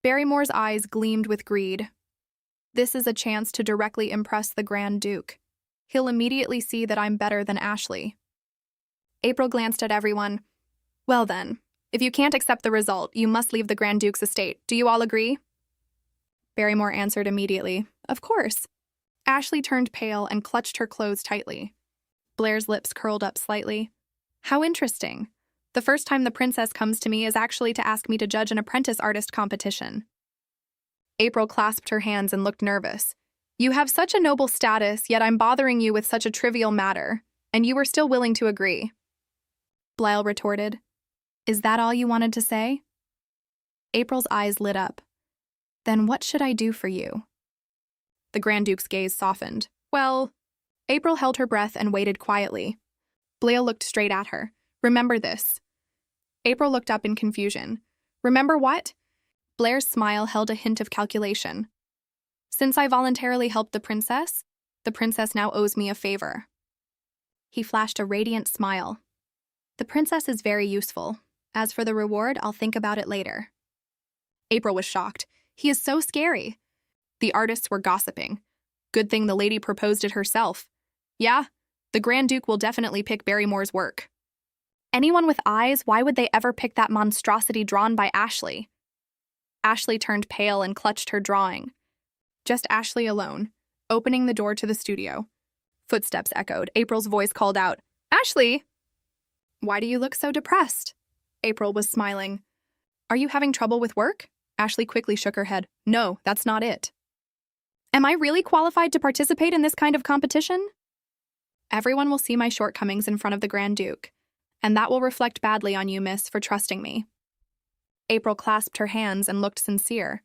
Barrymore's eyes gleamed with greed. This is a chance to directly impress the Grand Duke. He'll immediately see that I'm better than Ashley. April glanced at everyone. Well then, if you can't accept the result, you must leave the Grand Duke's estate. Do you all agree? Barrymore answered immediately. Of course. Ashley turned pale and clutched her clothes tightly. Blair's lips curled up slightly. How interesting. The first time the princess comes to me is actually to ask me to judge an apprentice artist competition. April clasped her hands and looked nervous. You have such a noble status, yet I'm bothering you with such a trivial matter, and you were still willing to agree. Blair retorted. Is that all you wanted to say? April's eyes lit up. Then what should I do for you? The Grand Duke's gaze softened. Well, April held her breath and waited quietly. Blair looked straight at her. Remember this. April looked up in confusion. Remember what? Blair's smile held a hint of calculation. Since I voluntarily helped the princess now owes me a favor. He flashed a radiant smile. The princess is very useful. As for the reward, I'll think about it later. April was shocked. He is so scary. The artists were gossiping. Good thing the lady proposed it herself. Yeah, the Grand Duke will definitely pick Barrymore's work. Anyone with eyes, why would they ever pick that monstrosity drawn by Ashley? Ashley turned pale and clutched her drawing. Just Ashley alone, opening the door to the studio. Footsteps echoed. April's voice called out, Ashley! Why do you look so depressed? April was smiling. Are you having trouble with work? Ashley quickly shook her head. No, that's not it. Am I really qualified to participate in this kind of competition? Everyone will see my shortcomings in front of the Grand Duke, and that will reflect badly on you, miss, for trusting me. April clasped her hands and looked sincere.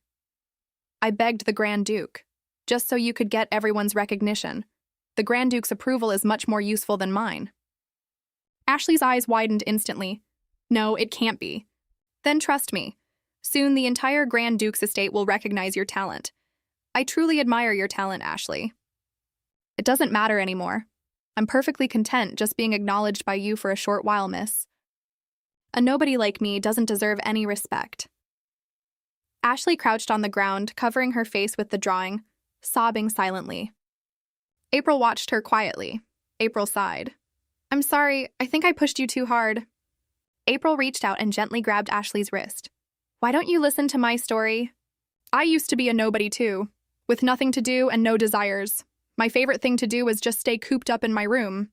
I begged the Grand Duke, just so you could get everyone's recognition. The Grand Duke's approval is much more useful than mine. Ashley's eyes widened instantly. No, it can't be. Then trust me. Soon the entire Grand Duke's estate will recognize your talent. I truly admire your talent, Ashley. It doesn't matter anymore. I'm perfectly content just being acknowledged by you for a short while, miss. A nobody like me doesn't deserve any respect. Ashley crouched on the ground, covering her face with the drawing, sobbing silently. April watched her quietly. April sighed. I'm sorry, I think I pushed you too hard. April reached out and gently grabbed Ashley's wrist. Why don't you listen to my story? I used to be a nobody too, with nothing to do and no desires. My favorite thing to do was just stay cooped up in my room.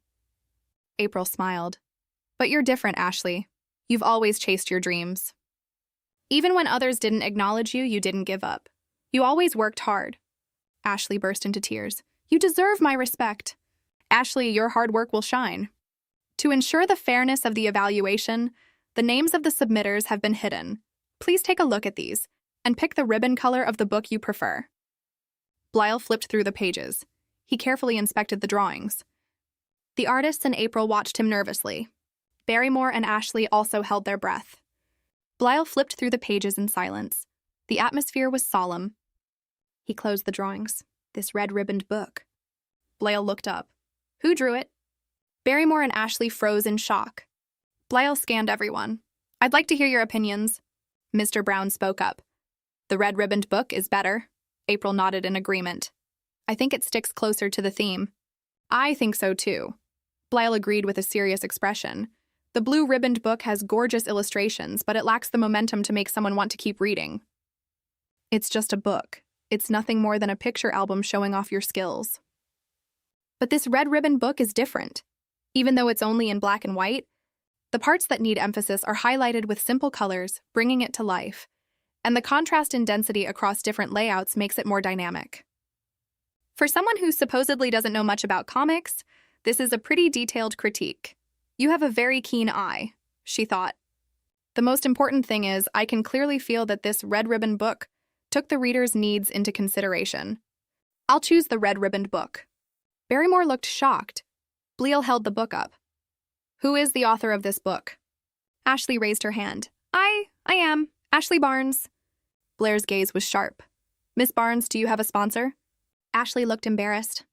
April smiled. But you're different, Ashley. You've always chased your dreams. Even when others didn't acknowledge you, you didn't give up. You always worked hard. Ashley burst into tears. You deserve my respect. Ashley, your hard work will shine. To ensure the fairness of the evaluation, the names of the submitters have been hidden. Please take a look at these and pick the ribbon color of the book you prefer. Blyle flipped through the pages. He carefully inspected the drawings. The artists and April watched him nervously. Barrymore and Ashley also held their breath. Blyle flipped through the pages in silence. The atmosphere was solemn. He closed the drawings. This red-ribboned book. Blyle looked up. Who drew it? Barrymore and Ashley froze in shock. Blyle scanned everyone. I'd like to hear your opinions. Mr. Brown spoke up. The red-ribboned book is better. April nodded in agreement. I think it sticks closer to the theme. I think so too. Blyle agreed with a serious expression. The blue-ribboned book has gorgeous illustrations, but it lacks the momentum to make someone want to keep reading. It's just a book. It's nothing more than a picture album showing off your skills. But this red-ribbon book is different. Even though it's only in black and white, the parts that need emphasis are highlighted with simple colors, bringing it to life. And the contrast in density across different layouts makes it more dynamic. For someone who supposedly doesn't know much about comics, this is a pretty detailed critique. You have a very keen eye, she thought. The most important thing is, I can clearly feel that this red-ribbon book took the reader's needs into consideration. I'll choose the red-ribboned book. Barrymore looked shocked. Blyle held the book up. Who is the author of this book? Ashley raised her hand. I am. Ashley Barnes. Blair's gaze was sharp. Miss Barnes, do you have a sponsor? Ashley looked embarrassed.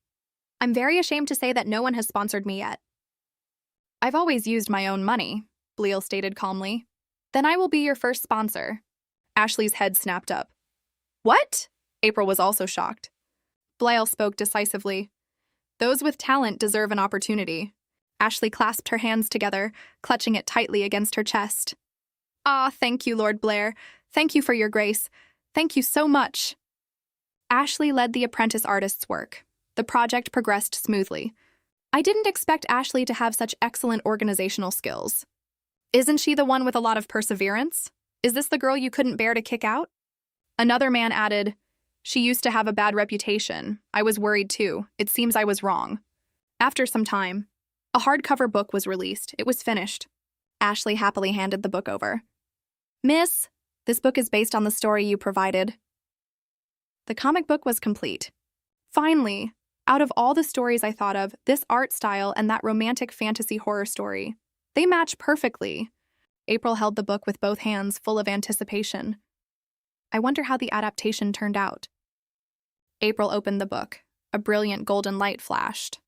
I'm very ashamed to say that no one has sponsored me yet. I've always used my own money, Blyle stated calmly. Then I will be your first sponsor. Ashley's head snapped up. What? April was also shocked. Blyle spoke decisively. Those with talent deserve an opportunity. Ashley clasped her hands together, clutching it tightly against her chest. Ah, thank you, Lord Blair. Thank you for your grace. Thank you so much. Ashley led the apprentice artist's work. The project progressed smoothly. I didn't expect Ashley to have such excellent organizational skills. Isn't she the one with a lot of perseverance? Is this the girl you couldn't bear to kick out? Another man added, She used to have a bad reputation. I was worried too. It seems I was wrong. After some time, a hardcover book was released. It was finished. Ashley happily handed the book over. Miss, this book is based on the story you provided. The comic book was complete. Finally, out of all the stories I thought of, this art style and that romantic fantasy horror story, they match perfectly. April held the book with both hands, full of anticipation. I wonder how the adaptation turned out. April opened the book. A brilliant golden light flashed.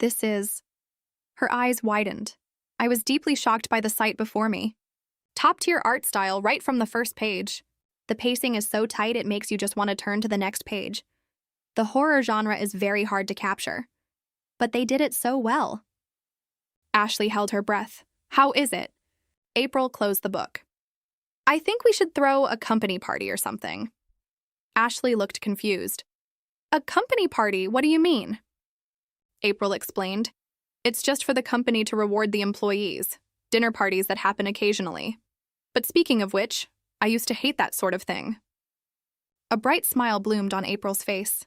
This is... Her eyes widened. I was deeply shocked by the sight before me. Top-tier art style right from the first page. The pacing is so tight it makes you just want to turn to the next page. The horror genre is very hard to capture. But they did it so well. Ashley held her breath. How is it? April closed the book. I think we should throw a company party or something. Ashley looked confused. A company party? What do you mean? April explained. It's just for the company to reward the employees. Dinner parties that happen occasionally. But speaking of which, I used to hate that sort of thing. A bright smile bloomed on April's face.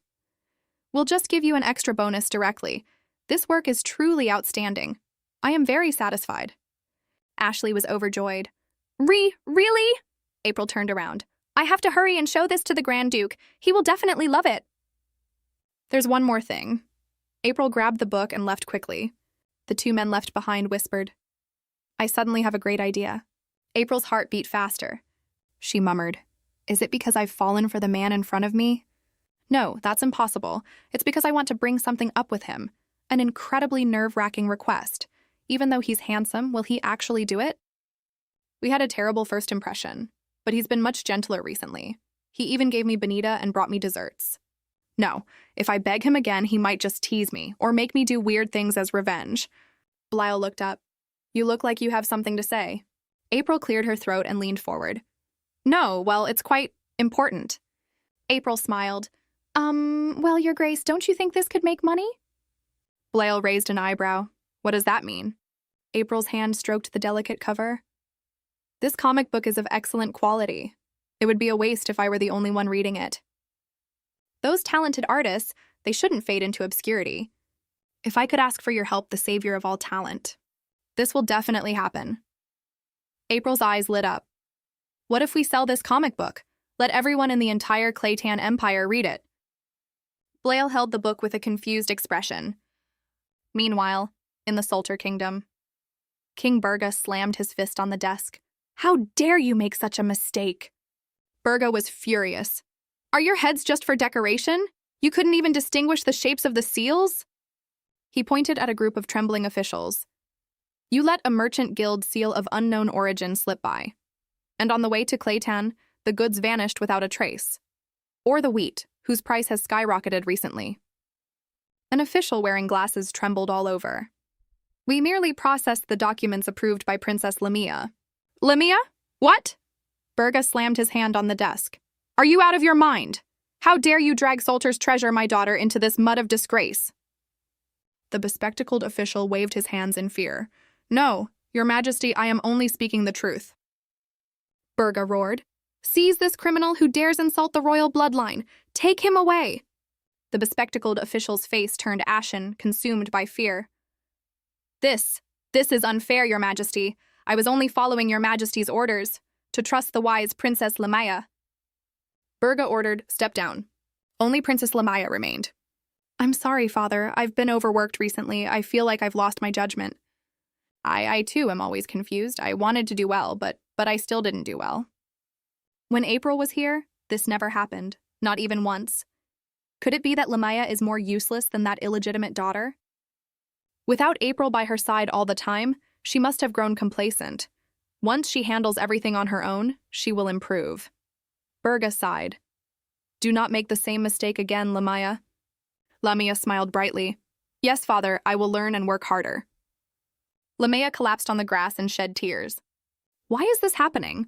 We'll just give you an extra bonus directly. This work is truly outstanding. I am very satisfied. Ashley was overjoyed. Really? April turned around. I have to hurry and show this to the Grand Duke. He will definitely love it. There's one more thing. April grabbed the book and left quickly. The two men left behind whispered. I suddenly have a great idea. April's heart beat faster. She murmured, Is it because I've fallen for the man in front of me? No, that's impossible. It's because I want to bring something up with him. An incredibly nerve-wracking request. Even though he's handsome, will he actually do it? We had a terrible first impression, but he's been much gentler recently. He even gave me bonita and brought me desserts. No, if I beg him again, he might just tease me or make me do weird things as revenge. Blyle looked up. You look like you have something to say. April cleared her throat and leaned forward. No, well, it's quite important. April smiled. Well, Your Grace, don't you think this could make money? Blyle raised an eyebrow. What does that mean? April's hand stroked the delicate cover. This comic book is of excellent quality. It would be a waste if I were the only one reading it. Those talented artists, they shouldn't fade into obscurity. If I could ask for your help, the savior of all talent. This will definitely happen. April's eyes lit up. What if we sell this comic book? Let everyone in the entire Claytan Empire read it. Blail held the book with a confused expression. Meanwhile, in the Salter Kingdom, King Burga slammed his fist on the desk. How dare you make such a mistake? Burga was furious. Are your heads just for decoration? You couldn't even distinguish the shapes of the seals? He pointed at a group of trembling officials. You let a merchant guild seal of unknown origin slip by. And on the way to Claytan, the goods vanished without a trace. Or the wheat, whose price has skyrocketed recently. An official wearing glasses trembled all over. We merely processed the documents approved by Princess Lamia. Lamia? What? Burga slammed his hand on the desk. Are you out of your mind? How dare you drag Salter's treasure, my daughter, into this mud of disgrace? The bespectacled official waved his hands in fear. No, Your Majesty, I am only speaking the truth. Burga roared. Seize this criminal who dares insult the royal bloodline. Take him away. The bespectacled official's face turned ashen, consumed by fear. This is unfair, Your Majesty. I was only following Your Majesty's orders, to trust the wise Princess Lamaya. Burga ordered, step down. Only Princess Lamaya remained. I'm sorry, Father. I've been overworked recently. I feel like I've lost my judgment. I too am always confused. I wanted to do well, but I still didn't do well. When April was here, this never happened, not even once. Could it be that Lamaya is more useless than that illegitimate daughter? Without April by her side all the time, she must have grown complacent. Once she handles everything on her own, she will improve. Burga sighed. Do not make the same mistake again, Lamaya. Lamia smiled brightly. Yes, Father, I will learn and work harder. Lamaya collapsed on the grass and shed tears. Why is this happening?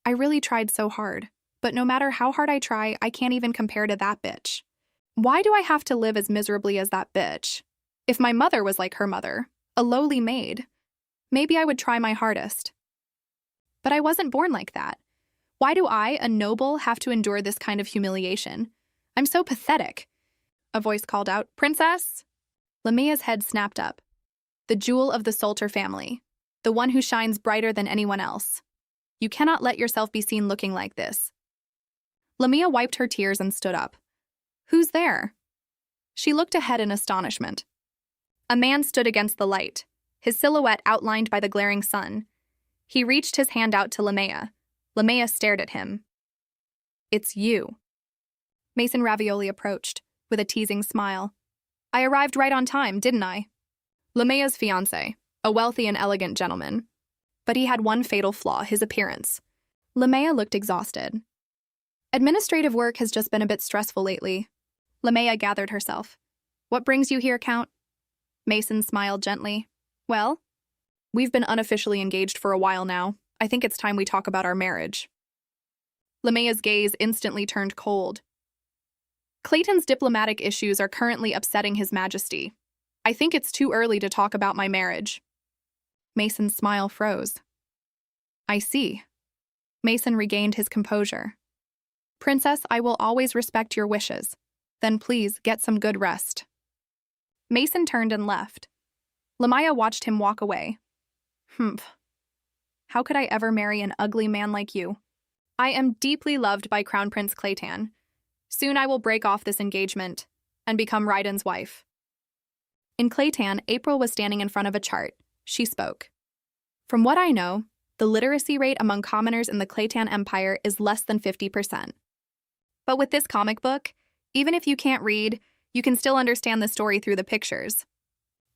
I really tried so hard, but no matter how hard I try, I can't even compare to that bitch. Why do I have to live as miserably as that bitch? If my mother was like her mother, a lowly maid, maybe I would try my hardest. But I wasn't born like that. Why do I, a noble, have to endure this kind of humiliation? I'm so pathetic. A voice called out, Princess? Lamia's head snapped up. The jewel of the Salter family, the one who shines brighter than anyone else. You cannot let yourself be seen looking like this. Lamia wiped her tears and stood up. Who's there? She looked ahead in astonishment. A man stood against the light, his silhouette outlined by the glaring sun. He reached his hand out to Lamia. Lamia stared at him. It's you. Mason Ravioli approached, with a teasing smile. I arrived right on time, didn't I? Lamia's fiancé, a wealthy and elegant gentleman. But he had one fatal flaw, his appearance. Lamia looked exhausted. Administrative work has just been a bit stressful lately. Lamia gathered herself. What brings you here, Count? Mason smiled gently. Well, we've been unofficially engaged for a while now. I think it's time we talk about our marriage. Lamia's gaze instantly turned cold. Clayton's diplomatic issues are currently upsetting His Majesty. I think it's too early to talk about my marriage. Mason's smile froze. I see. Mason regained his composure. Princess, I will always respect your wishes. Then please get some good rest. Mason turned and left. Lamia watched him walk away. Humph. How could I ever marry an ugly man like you? I am deeply loved by Crown Prince Claytan. Soon I will break off this engagement and become Raiden's wife. In Claytan, April was standing in front of a chart. She spoke. From what I know, the literacy rate among commoners in the Claytan Empire is less than 50%. But with this comic book, even if you can't read, you can still understand the story through the pictures.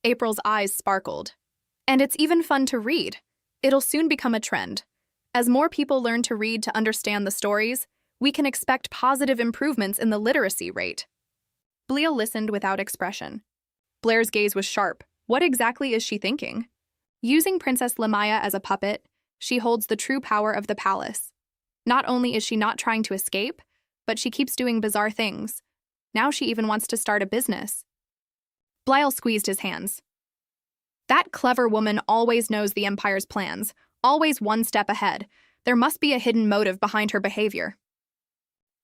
April's eyes sparkled. And it's even fun to read. It'll soon become a trend. As more people learn to read to understand the stories, we can expect positive improvements in the literacy rate. Blair listened without expression. Blair's gaze was sharp. What exactly is she thinking? Using Princess Lamaya as a puppet, she holds the true power of the palace. Not only is she not trying to escape, but she keeps doing bizarre things. Now she even wants to start a business. Blyle squeezed his hands. That clever woman always knows the Empire's plans, always one step ahead. There must be a hidden motive behind her behavior.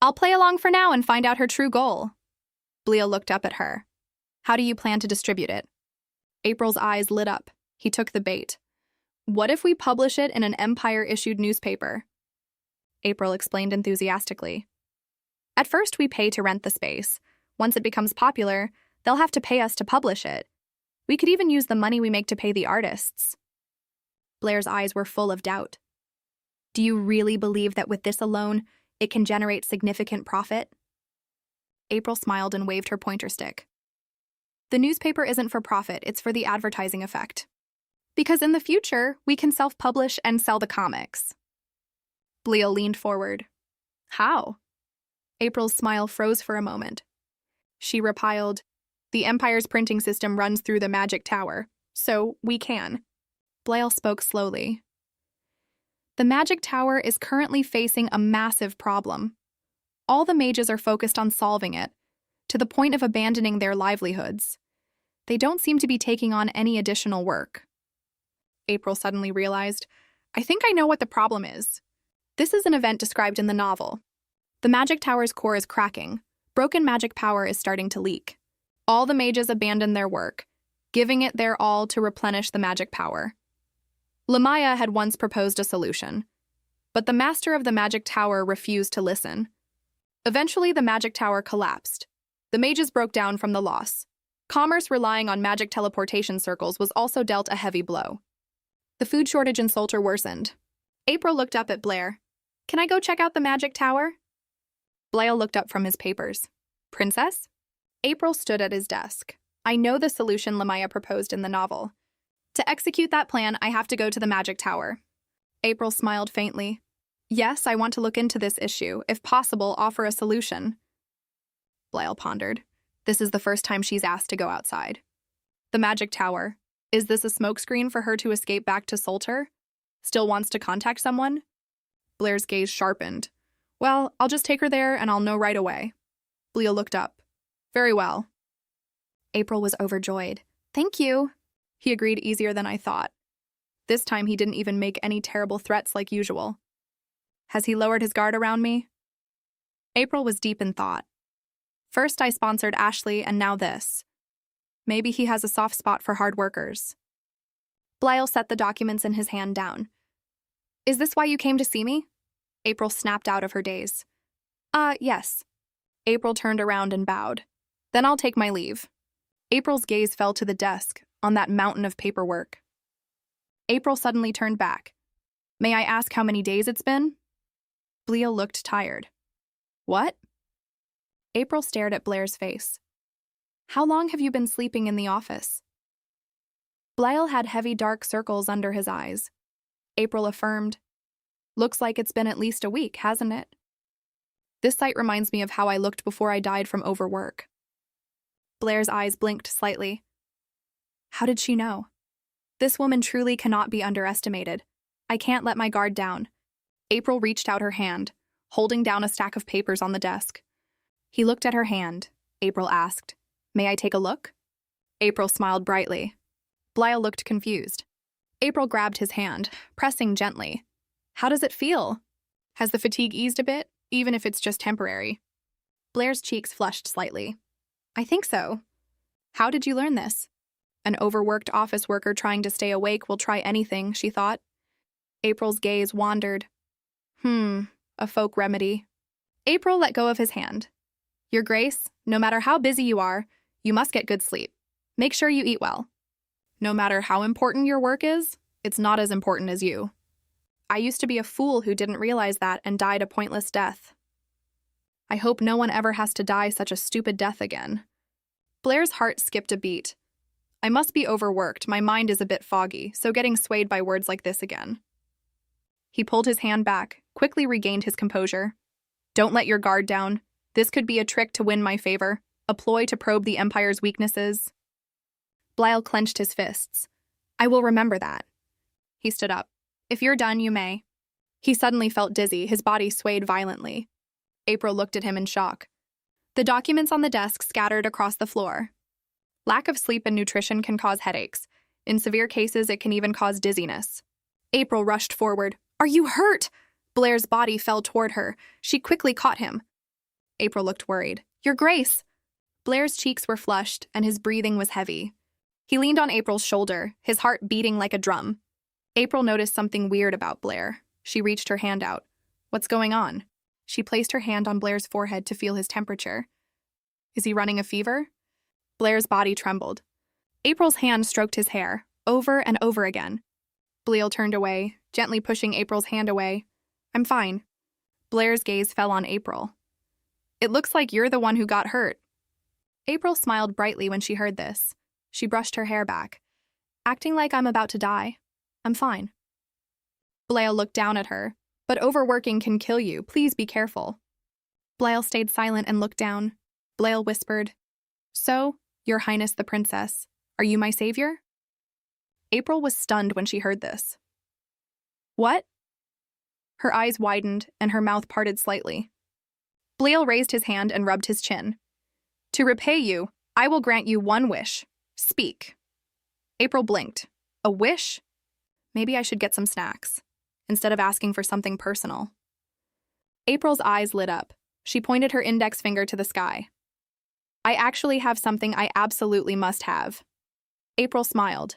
I'll play along for now and find out her true goal. Blair looked up at her. How do you plan to distribute it? April's eyes lit up. He took the bait. What if we publish it in an Empire-issued newspaper? April explained enthusiastically. At first, we pay to rent the space. Once it becomes popular, they'll have to pay us to publish it. We could even use the money we make to pay the artists. Blair's eyes were full of doubt. Do you really believe that with this alone, it can generate significant profit? April smiled and waved her pointer stick. The newspaper isn't for profit, it's for the advertising effect. Because in the future, we can self-publish and sell the comics. Blair leaned forward. How? April's smile froze for a moment. She replied, the Empire's printing system runs through the Magic Tower, so we can. Blair spoke slowly. The Magic Tower is currently facing a massive problem. All the mages are focused on solving it, to the point of abandoning their livelihoods. They don't seem to be taking on any additional work. April suddenly realized, I think I know what the problem is. This is an event described in the novel. The Magic Tower's core is cracking. Broken magic power is starting to leak. All the mages abandon their work, giving it their all to replenish the magic power. Lamaya had once proposed a solution, but the master of the Magic Tower refused to listen. Eventually, the Magic Tower collapsed. The mages broke down from the loss. Commerce relying on magic teleportation circles was also dealt a heavy blow. The food shortage in Solter worsened. April looked up at Blair. Can I go check out the Magic Tower? Blair looked up from his papers. Princess? April stood at his desk. I know the solution Lamaya proposed in the novel. To execute that plan, I have to go to the Magic Tower. April smiled faintly. Yes, I want to look into this issue. If possible, offer a solution. Blair pondered. This is the first time she's asked to go outside. The Magic Tower. Is this a smokescreen for her to escape back to Solter? Still wants to contact someone? Blair's gaze sharpened. Well, I'll just take her there and I'll know right away. Blair looked up. Very well. April was overjoyed. Thank you. He agreed easier than I thought. This time he didn't even make any terrible threats like usual. Has he lowered his guard around me? April was deep in thought. First I sponsored Ashley and now this. Maybe he has a soft spot for hard workers. Blair set the documents in his hand down. Is this why you came to see me? April snapped out of her daze. Yes. April turned around and bowed. Then I'll take my leave. April's gaze fell to the desk, on that mountain of paperwork. April suddenly turned back. May I ask how many days it's been? Blair looked tired. What? April stared at Blair's face. How long have you been sleeping in the office? Blair had heavy dark circles under his eyes. April affirmed. Looks like it's been at least a week, hasn't it? This sight reminds me of how I looked before I died from overwork. Blair's eyes blinked slightly. How did she know? This woman truly cannot be underestimated. I can't let my guard down. April reached out her hand, holding down a stack of papers on the desk. He looked at her hand. April asked, May I take a look? April smiled brightly. Blair looked confused. April grabbed his hand, pressing gently. How does it feel? Has the fatigue eased a bit, even if it's just temporary? Blair's cheeks flushed slightly. I think so. How did you learn this? An overworked office worker trying to stay awake will try anything, she thought. April's gaze wandered. A folk remedy. April let go of his hand. Your Grace, no matter how busy you are, you must get good sleep. Make sure you eat well. No matter how important your work is, it's not as important as you. I used to be a fool who didn't realize that and died a pointless death. I hope no one ever has to die such a stupid death again. Blair's heart skipped a beat. I must be overworked, my mind is a bit foggy, so getting swayed by words like this again. He pulled his hand back, quickly regained his composure. Don't let your guard down. This could be a trick to win my favor, a ploy to probe the Empire's weaknesses. Blair clenched his fists. I will remember that. He stood up. If you're done, you may. He suddenly felt dizzy, his body swayed violently. April looked at him in shock. The documents on the desk scattered across the floor. Lack of sleep and nutrition can cause headaches. In severe cases, it can even cause dizziness. April rushed forward. Are you hurt? Blair's body fell toward her. She quickly caught him. April looked worried. Your Grace! Blair's cheeks were flushed and his breathing was heavy. He leaned on April's shoulder, his heart beating like a drum. April noticed something weird about Blair. She reached her hand out. What's going on? She placed her hand on Blair's forehead to feel his temperature. Is he running a fever? Blair's body trembled. April's hand stroked his hair, over and over again. Blair turned away, gently pushing April's hand away. I'm fine. Blair's gaze fell on April. It looks like you're the one who got hurt. April smiled brightly when she heard this. She brushed her hair back. Acting like I'm about to die. I'm fine. Blair looked down at her. But overworking can kill you. Please be careful. Blair stayed silent and looked down. Blair whispered, So, Your Highness the Princess, are you my savior? April was stunned when she heard this. What? Her eyes widened and her mouth parted slightly. Blair raised his hand and rubbed his chin. To repay you, I will grant you one wish. Speak. April blinked. A wish? Maybe I should get some snacks, instead of asking for something personal. April's eyes lit up. She pointed her index finger to the sky. I actually have something I absolutely must have. April smiled.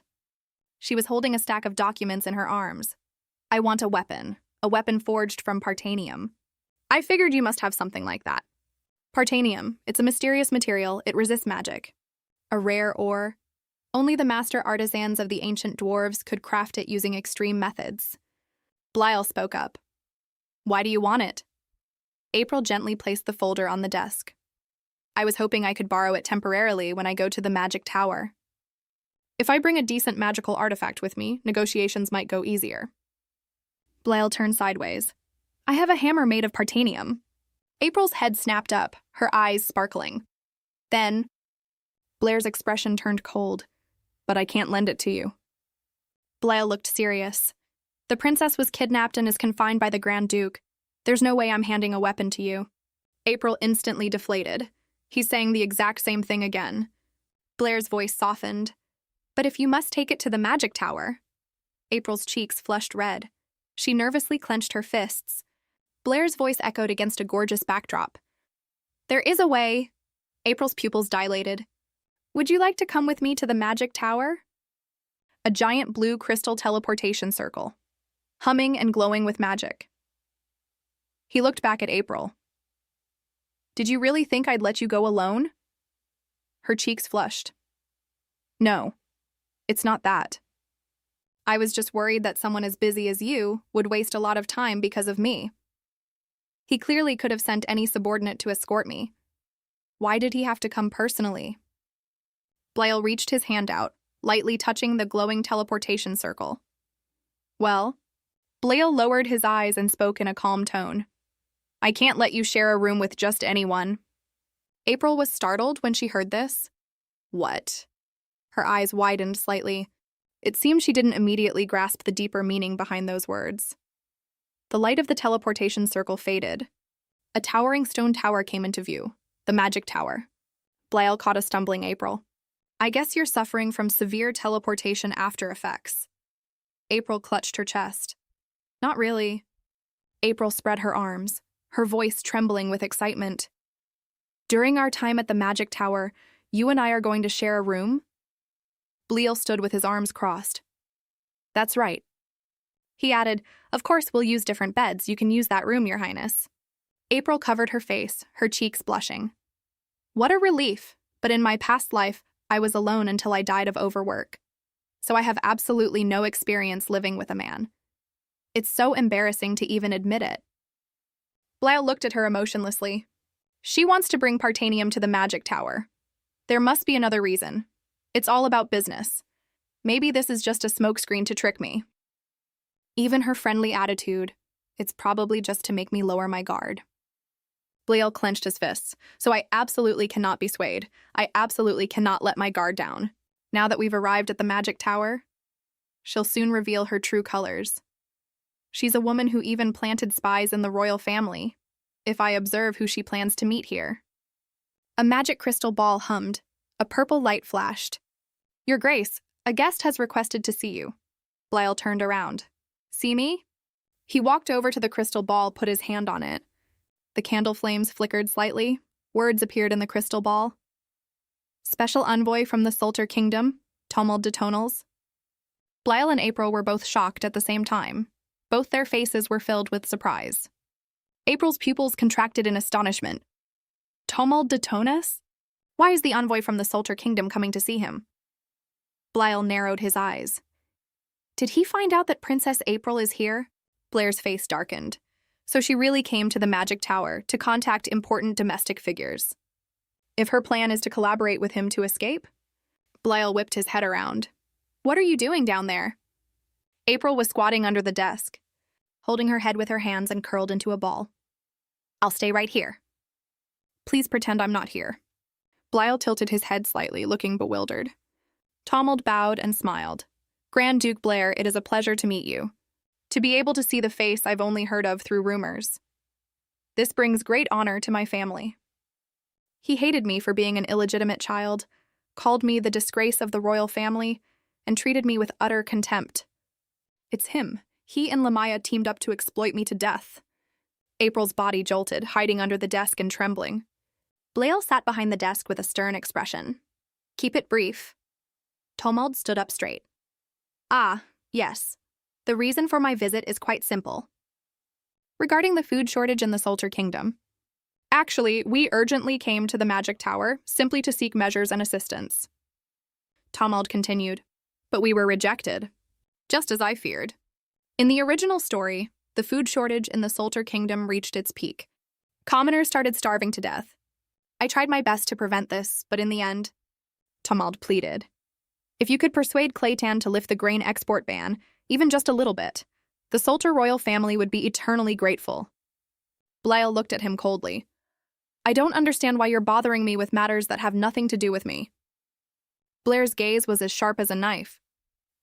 She was holding a stack of documents in her arms. I want a weapon forged from partanium. I figured you must have something like that. Partanium, it's a mysterious material, it resists magic. A rare ore. Only the master artisans of the ancient dwarves could craft it using extreme methods. Blair spoke up. Why do you want it? April gently placed the folder on the desk. I was hoping I could borrow it temporarily when I go to the magic tower. If I bring a decent magical artifact with me, negotiations might go easier. Blair turned sideways. I have a hammer made of partanium. April's head snapped up, her eyes sparkling. Then, Blair's expression turned cold. But I can't lend it to you. Blair looked serious. The princess was kidnapped and is confined by the Grand Duke. There's no way I'm handing a weapon to you. April instantly deflated. He's saying the exact same thing again. Blair's voice softened. But if you must take it to the magic tower. April's cheeks flushed red. She nervously clenched her fists. Blair's voice echoed against a gorgeous backdrop. There is a way. April's pupils dilated. Would you like to come with me to the magic tower? A giant blue crystal teleportation circle, humming and glowing with magic. He looked back at April. Did you really think I'd let you go alone? Her cheeks flushed. No, it's not that. I was just worried that someone as busy as you would waste a lot of time because of me. He clearly could have sent any subordinate to escort me. Why did he have to come personally? Blair reached his hand out, lightly touching the glowing teleportation circle. Well, Blair lowered his eyes and spoke in a calm tone. I can't let you share a room with just anyone. April was startled when she heard this. What? Her eyes widened slightly. It seemed she didn't immediately grasp the deeper meaning behind those words. The light of the teleportation circle faded. A towering stone tower came into view, the magic tower. Blair caught a stumbling April. I guess you're suffering from severe teleportation after effects. April clutched her chest. Not really. April spread her arms, her voice trembling with excitement. During our time at the magic tower, you and I are going to share a room? Blair stood with his arms crossed. That's right. He added, Of course we'll use different beds. You can use that room, Your Highness. April covered her face, her cheeks blushing. What a relief, but in my past life, I was alone until I died of overwork. So I have absolutely no experience living with a man. It's so embarrassing to even admit it. Blair looked at her emotionlessly. She wants to bring partanium to the magic tower. There must be another reason. It's all about business. Maybe this is just a smokescreen to trick me. Even her friendly attitude, it's probably just to make me lower my guard. Blair clenched his fists. So I absolutely cannot be swayed. I absolutely cannot let my guard down. Now that we've arrived at the magic tower, she'll soon reveal her true colors. She's a woman who even planted spies in the royal family, if I observe who she plans to meet here. A magic crystal ball hummed. A purple light flashed. Your Grace, a guest has requested to see you. Blair turned around. See me? He walked over to the crystal ball, put his hand on it. The candle flames flickered slightly. Words appeared in the crystal ball. Special envoy from the Sultan Kingdom, Tomald de Tonals. Blyle and April were both shocked at the same time. Both their faces were filled with surprise. April's pupils contracted in astonishment. Tomald de Tonas? Why is the envoy from the Sultan Kingdom coming to see him? Blyle narrowed his eyes. Did he find out that Princess April is here? Blair's face darkened. So she really came to the Magic Tower to contact important domestic figures. If her plan is to collaborate with him to escape? Blyle whipped his head around. What are you doing down there? April was squatting under the desk, holding her head with her hands and curled into a ball. I'll stay right here. Please pretend I'm not here. Blyle tilted his head slightly, looking bewildered. Tomald bowed and smiled. Grand Duke Blair, it is a pleasure to meet you. To be able to see the face I've only heard of through rumors. This brings great honor to my family. He hated me for being an illegitimate child, called me the disgrace of the royal family, and treated me with utter contempt. It's him. He and Lamaya teamed up to exploit me to death. April's body jolted, hiding under the desk and trembling. Blyle sat behind the desk with a stern expression. Keep it brief. Tomald stood up straight. Ah, yes. The reason for my visit is quite simple. Regarding the food shortage in the Sultan Kingdom. Actually, we urgently came to the Magic Tower simply to seek measures and assistance. Tomald continued. But we were rejected. Just as I feared. In the original story, the food shortage in the Sultan Kingdom reached its peak. Commoners started starving to death. I tried my best to prevent this, but in the end, Tomald pleaded. If you could persuade Claytan to lift the grain export ban, even just a little bit, the Sultan royal family would be eternally grateful. Blyle looked at him coldly. I don't understand why you're bothering me with matters that have nothing to do with me. Blair's gaze was as sharp as a knife.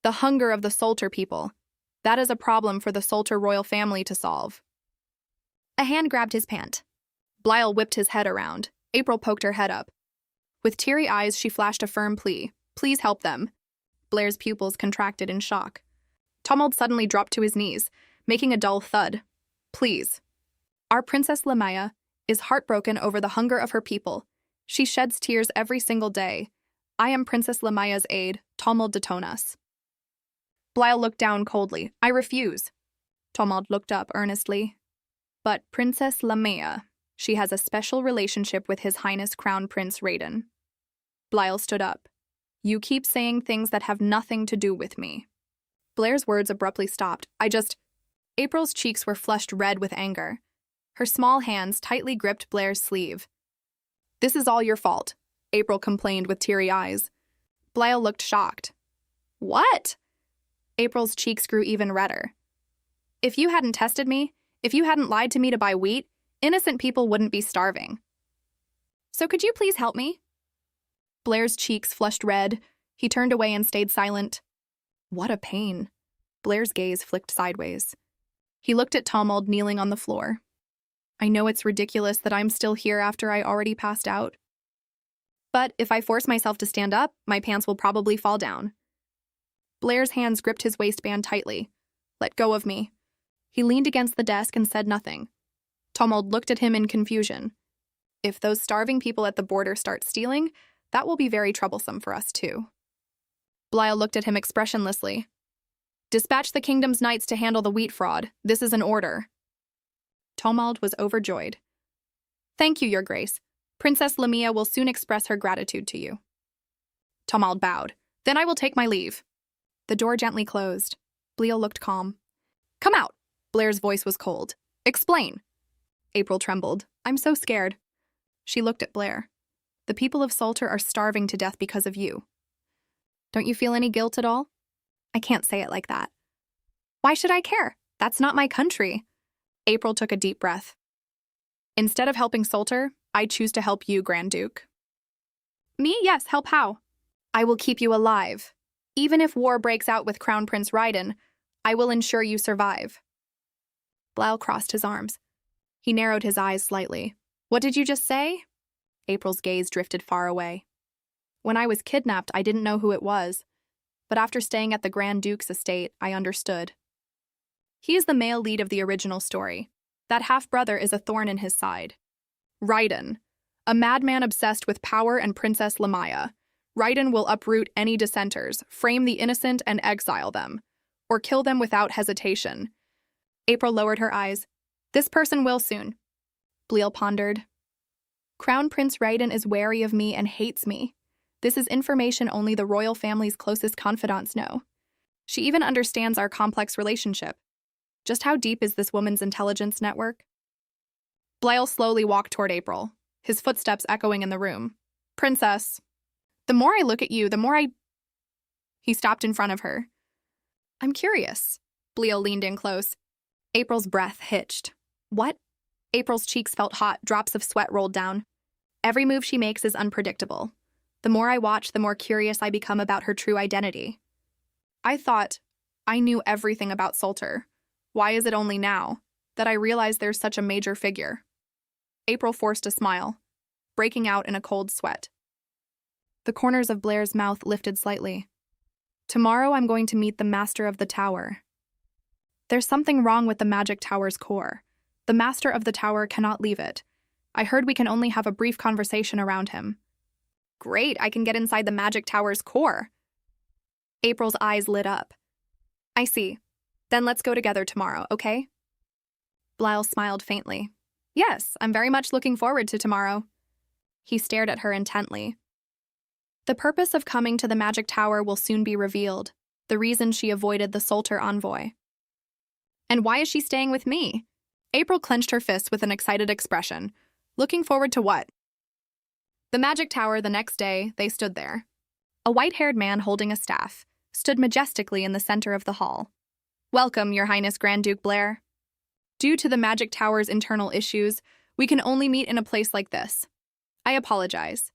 The hunger of the Sultan people. That is a problem for the Sultan royal family to solve. A hand grabbed his pant. Blyle whipped his head around. April poked her head up. With teary eyes, she flashed a firm plea. Please help them. Blair's pupils contracted in shock. Tomald suddenly dropped to his knees, making a dull thud. Please. Our Princess Lamaya is heartbroken over the hunger of her people. She sheds tears every single day. I am Princess Lamaya's aide, Tomald de Tonas. Blyle looked down coldly. I refuse. Tomald looked up earnestly. But Princess Lamaya, she has a special relationship with His Highness Crown Prince Raiden. Blyle stood up. You keep saying things that have nothing to do with me. Blair's words abruptly stopped. April's cheeks were flushed red with anger. Her small hands tightly gripped Blair's sleeve. This is all your fault, April complained with teary eyes. Blyle looked shocked. What? April's cheeks grew even redder. If you hadn't tested me, if you hadn't lied to me to buy wheat, innocent people wouldn't be starving. So could you please help me? Blair's cheeks flushed red. He turned away and stayed silent. What a pain. Blair's gaze flicked sideways. He looked at Tomald kneeling on the floor. I know it's ridiculous that I'm still here after I already passed out. But if I force myself to stand up, my pants will probably fall down. Blair's hands gripped his waistband tightly. Let go of me. He leaned against the desk and said nothing. Tomald looked at him in confusion. If those starving people at the border start stealing, that will be very troublesome for us too. Blyle looked at him expressionlessly. Dispatch the kingdom's knights to handle the wheat fraud. This is an order. Tomald was overjoyed. Thank you, Your Grace. Princess Lamia will soon express her gratitude to you. Tomald bowed. Then I will take my leave. The door gently closed. Blyle looked calm. Come out. Blair's voice was cold. Explain. April trembled. I'm so scared. She looked at Blair. The people of Sultan are starving to death because of you. Don't you feel any guilt at all? I can't say it like that. Why should I care? That's not my country. April took a deep breath. Instead of helping Sultan, I choose to help you, Grand Duke. Me? Yes, help how? I will keep you alive. Even if war breaks out with Crown Prince Raiden, I will ensure you survive. Blyle crossed his arms. He narrowed his eyes slightly. What did you just say? April's gaze drifted far away. When I was kidnapped, I didn't know who it was. But after staying at the Grand Duke's estate, I understood. He is the male lead of the original story. That half-brother is a thorn in his side. Raiden, a madman obsessed with power and Princess Lamaya. Raiden will uproot any dissenters, frame the innocent and exile them, or kill them without hesitation. April lowered her eyes. This person will soon. Bleal pondered. Crown Prince Raiden is wary of me and hates me. This is information only the royal family's closest confidants know. She even understands our complex relationship. Just how deep is this woman's intelligence network? Bleal slowly walked toward April, his footsteps echoing in the room. Princess, the more I look at you, the more I... He stopped in front of her. I'm curious. Bleal leaned in close. April's breath hitched. What? April's cheeks felt hot, drops of sweat rolled down. Every move she makes is unpredictable. The more I watch, the more curious I become about her true identity. I thought I knew everything about Salter. Why is it only now that I realize there's such a major figure? April forced a smile, breaking out in a cold sweat. The corners of Blair's mouth lifted slightly. Tomorrow I'm going to meet the master of the tower. There's something wrong with the magic tower's core. The master of the tower cannot leave it. I heard we can only have a brief conversation around him. Great, I can get inside the magic tower's core. April's eyes lit up. I see. Then let's go together tomorrow, okay? Bleal smiled faintly. Yes, I'm very much looking forward to tomorrow. He stared at her intently. The purpose of coming to the magic tower will soon be revealed, the reason she avoided the Salter envoy. And why is she staying with me? April clenched her fists with an excited expression. Looking forward to what? The magic tower. The next day, they stood there. A white-haired man holding a staff stood majestically in the center of the hall. Welcome, Your Highness Grand Duke Blair. Due to the magic tower's internal issues, we can only meet in a place like this. I apologize.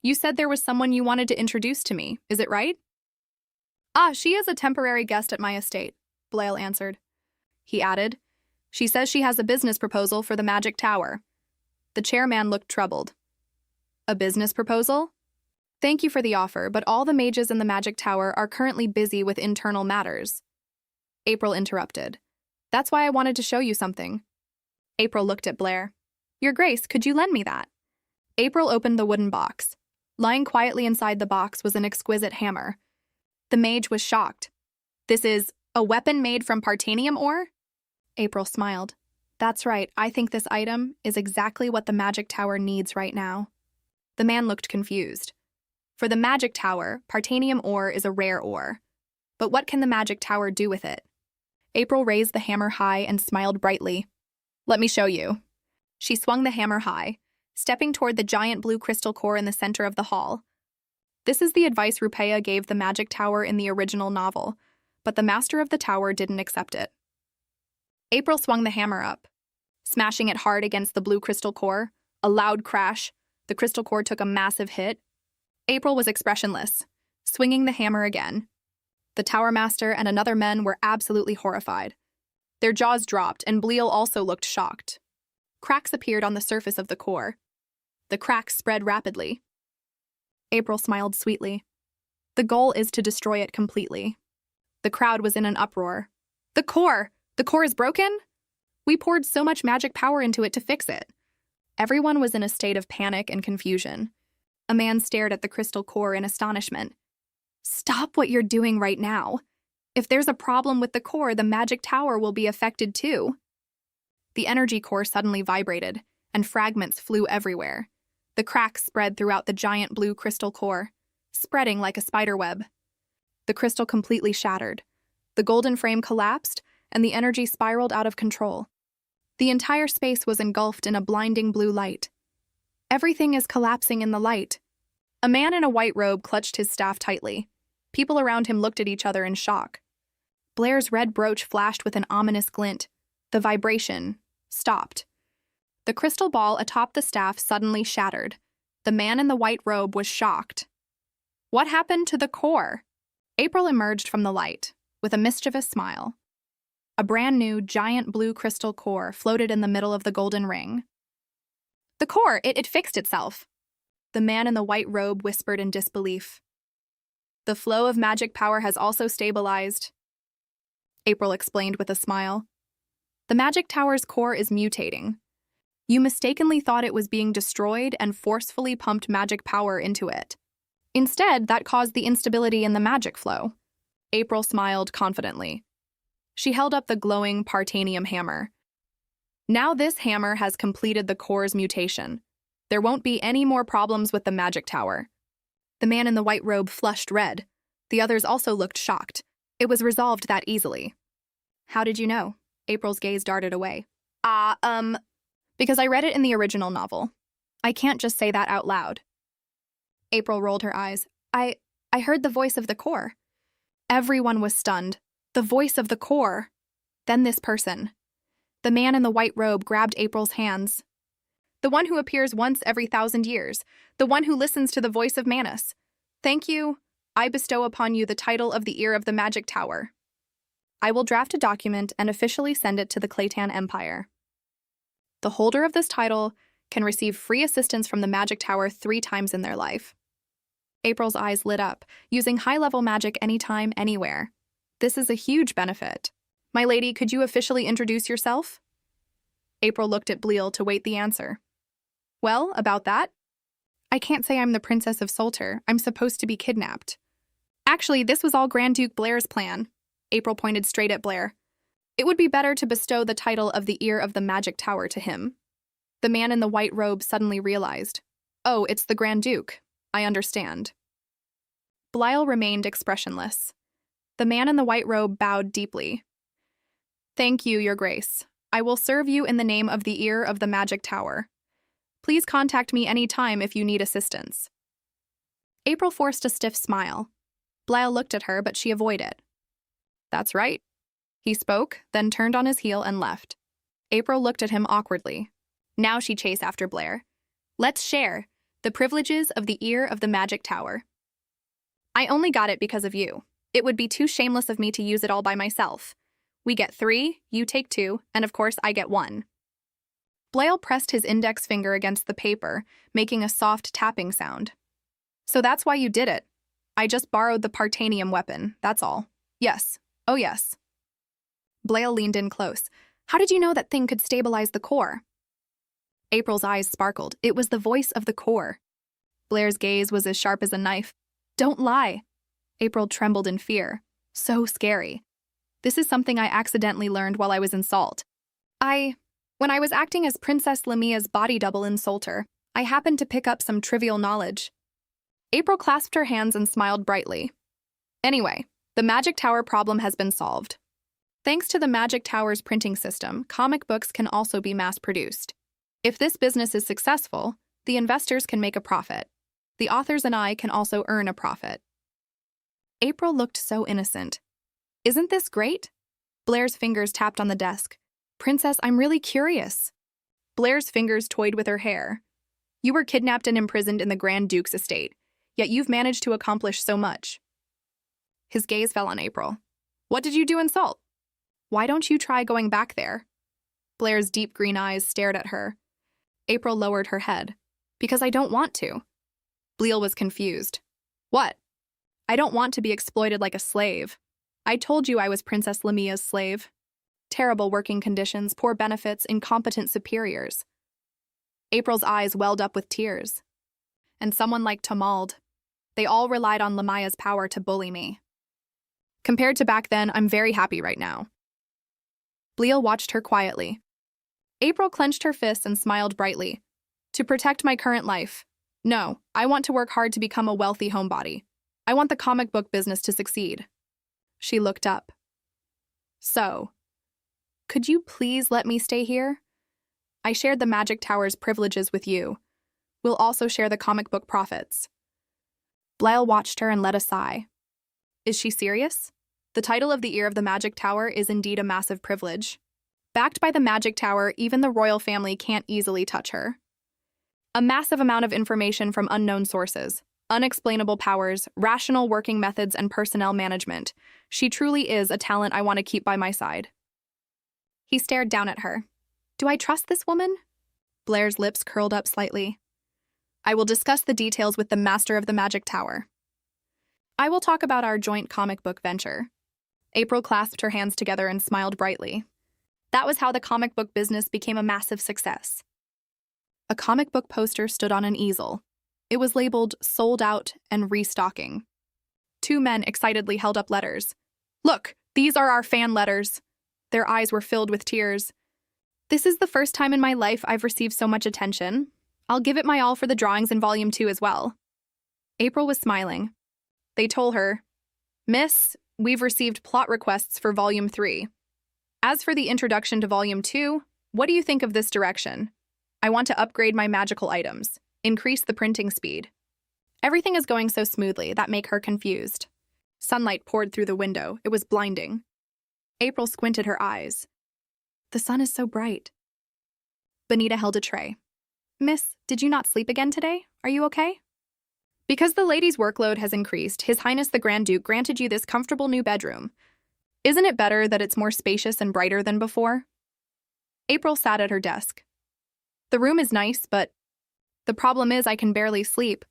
You said there was someone you wanted to introduce to me, is it right? She is a temporary guest at my estate, Bleal answered. He added, she says she has a business proposal for the magic tower. The chairman looked troubled. A business proposal? Thank you for the offer, but all the mages in the magic tower are currently busy with internal matters. April interrupted. That's why I wanted to show you something. April looked at Blair. Your Grace, could you lend me that? April opened the wooden box. Lying quietly inside the box was an exquisite hammer. The mage was shocked. This is a weapon made from partanium ore? April smiled. That's right, I think this item is exactly what the magic tower needs right now. The man looked confused. For the magic tower, partanium ore is a rare ore. But what can the magic tower do with it? April raised the hammer high and smiled brightly. Let me show you. She swung the hammer high, stepping toward the giant blue crystal core in the center of the hall. This is the advice Rupeia gave the magic tower in the original novel, but the master of the tower didn't accept it. April swung the hammer up, smashing it hard against the blue crystal core. A loud crash. The crystal core took a massive hit. April was expressionless, swinging the hammer again. The tower master and another men were absolutely horrified. Their jaws dropped, and Bleal also looked shocked. Cracks appeared on the surface of the core. The cracks spread rapidly. April smiled sweetly. The goal is to destroy it completely. The crowd was in an uproar. The core! The core is broken? We poured so much magic power into it to fix it. Everyone was in a state of panic and confusion. A man stared at the crystal core in astonishment. Stop what you're doing right now. If there's a problem with the core, the magic tower will be affected too. The energy core suddenly vibrated, and fragments flew everywhere. The cracks spread throughout the giant blue crystal core, spreading like a spider web. The crystal completely shattered. The golden frame collapsed, and the energy spiraled out of control. The entire space was engulfed in a blinding blue light. Everything is collapsing in the light. A man in a white robe clutched his staff tightly. People around him looked at each other in shock. Blair's red brooch flashed with an ominous glint. The vibration stopped. The crystal ball atop the staff suddenly shattered. The man in the white robe was shocked. What happened to the core? April emerged from the light, with a mischievous smile. A brand new, giant blue crystal core floated in the middle of the golden ring. The core, it fixed itself. The man in the white robe whispered in disbelief. The flow of magic power has also stabilized, April explained with a smile. The magic tower's core is mutating. You mistakenly thought it was being destroyed and forcefully pumped magic power into it. Instead, that caused the instability in the magic flow. April smiled confidently. She held up the glowing partanium hammer. Now this hammer has completed the core's mutation. There won't be any more problems with the magic tower. The man in the white robe flushed red. The others also looked shocked. It was resolved that easily. How did you know? April's gaze darted away. Because I read it in the original novel. I can't just say that out loud. April rolled her eyes. I heard the voice of the core. Everyone was stunned. The voice of the core. Then this person. The man in the white robe grabbed April's hands. The one who appears once every 1,000 years. The one who listens to the voice of Manus. Thank you. I bestow upon you the title of the Ear of the Magic Tower. I will draft a document and officially send it to the Claytan Empire. The holder of this title can receive free assistance from the Magic Tower 3 times in their life. April's eyes lit up, using high-level magic anytime, anywhere. This is a huge benefit. My lady, could you officially introduce yourself? April looked at Bleal to wait the answer. Well, about that? I can't say I'm the Princess of Solter. I'm supposed to be kidnapped. Actually, this was all Grand Duke Blair's plan. April pointed straight at Blair. It would be better to bestow the title of the Ear of the Magic Tower to him. The man in the white robe suddenly realized. Oh, it's the Grand Duke. I understand. Bleal remained expressionless. The man in the white robe bowed deeply. Thank you, Your Grace. I will serve you in the name of the Ear of the Magic Tower. Please contact me any time if you need assistance. April forced a stiff smile. Bleal looked at her, but she avoided it. That's right. He spoke, then turned on his heel and left. April looked at him awkwardly. Now she chased after Blair. Let's share the privileges of the Ear of the Magic Tower. I only got it because of you. It would be too shameless of me to use it all by myself. We get 3, you take 2, and of course I get 1. Bleal pressed his index finger against the paper, making a soft tapping sound. So that's why you did it. I just borrowed the partanium weapon, that's all. Yes. Oh yes. Bleal leaned in close. How did you know that thing could stabilize the core? April's eyes sparkled. It was the voice of the core. Blair's gaze was as sharp as a knife. Don't lie. April trembled in fear. So scary. This is something I accidentally learned while I was in Salt. When I was acting as Princess Lamia's body double in Solter, I happened to pick up some trivial knowledge. April clasped her hands and smiled brightly. Anyway, the Magic Tower problem has been solved. Thanks to the Magic Tower's printing system, comic books can also be mass-produced. If this business is successful, the investors can make a profit. The authors and I can also earn a profit. April looked so innocent. Isn't this great? Blair's fingers tapped on the desk. Princess, I'm really curious. Blair's fingers toyed with her hair. You were kidnapped and imprisoned in the Grand Duke's estate, yet you've managed to accomplish so much. His gaze fell on April. What did you do in Salt? Why don't you try going back there? Blair's deep green eyes stared at her. April lowered her head. Because I don't want to. Bleal was confused. What? I don't want to be exploited like a slave. I told you I was Princess Lamia's slave. Terrible working conditions, poor benefits, incompetent superiors. April's eyes welled up with tears. And someone like Tamald. They all relied on Lamia's power to bully me. Compared to back then, I'm very happy right now. Bleal watched her quietly. April clenched her fists and smiled brightly. To protect my current life. No, I want to work hard to become a wealthy homebody. I want the comic book business to succeed. She looked up. So, could you please let me stay here? I shared the Magic Tower's privileges with you. We'll also share the comic book profits. Bleal watched her and let a sigh. Is she serious? The title of the Ear of the Magic Tower is indeed a massive privilege. Backed by the Magic Tower, even the royal family can't easily touch her. A massive amount of information from unknown sources, unexplainable powers, rational working methods, and personnel management. She truly is a talent I want to keep by my side. He stared down at her. Do I trust this woman? Blair's lips curled up slightly. I will discuss the details with the Master of the Magic Tower. I will talk about our joint comic book venture. April clasped her hands together and smiled brightly. That was how the comic book business became a massive success. A comic book poster stood on an easel. It was labeled "Sold Out" and "Restocking." Two men excitedly held up letters. "Look, these are our fan letters." Their eyes were filled with tears. "This is the first time in my life I've received so much attention. I'll give it my all for the drawings in Volume 2 as well." April was smiling. They told her, "Miss, we've received plot requests for Volume 3. As for the introduction to Volume 2, what do you think of this direction? I want to upgrade my magical items, increase the printing speed." Everything is going so smoothly that make her confused. Sunlight poured through the window. It was blinding. April squinted her eyes. The sun is so bright. Bonita held a tray. "Miss, did you not sleep again today? Are you okay?" "Because the lady's workload has increased, His Highness the Grand Duke granted you this comfortable new bedroom. Isn't it better that it's more spacious and brighter than before?" April sat at her desk. "The room is nice, but the problem is I can barely sleep.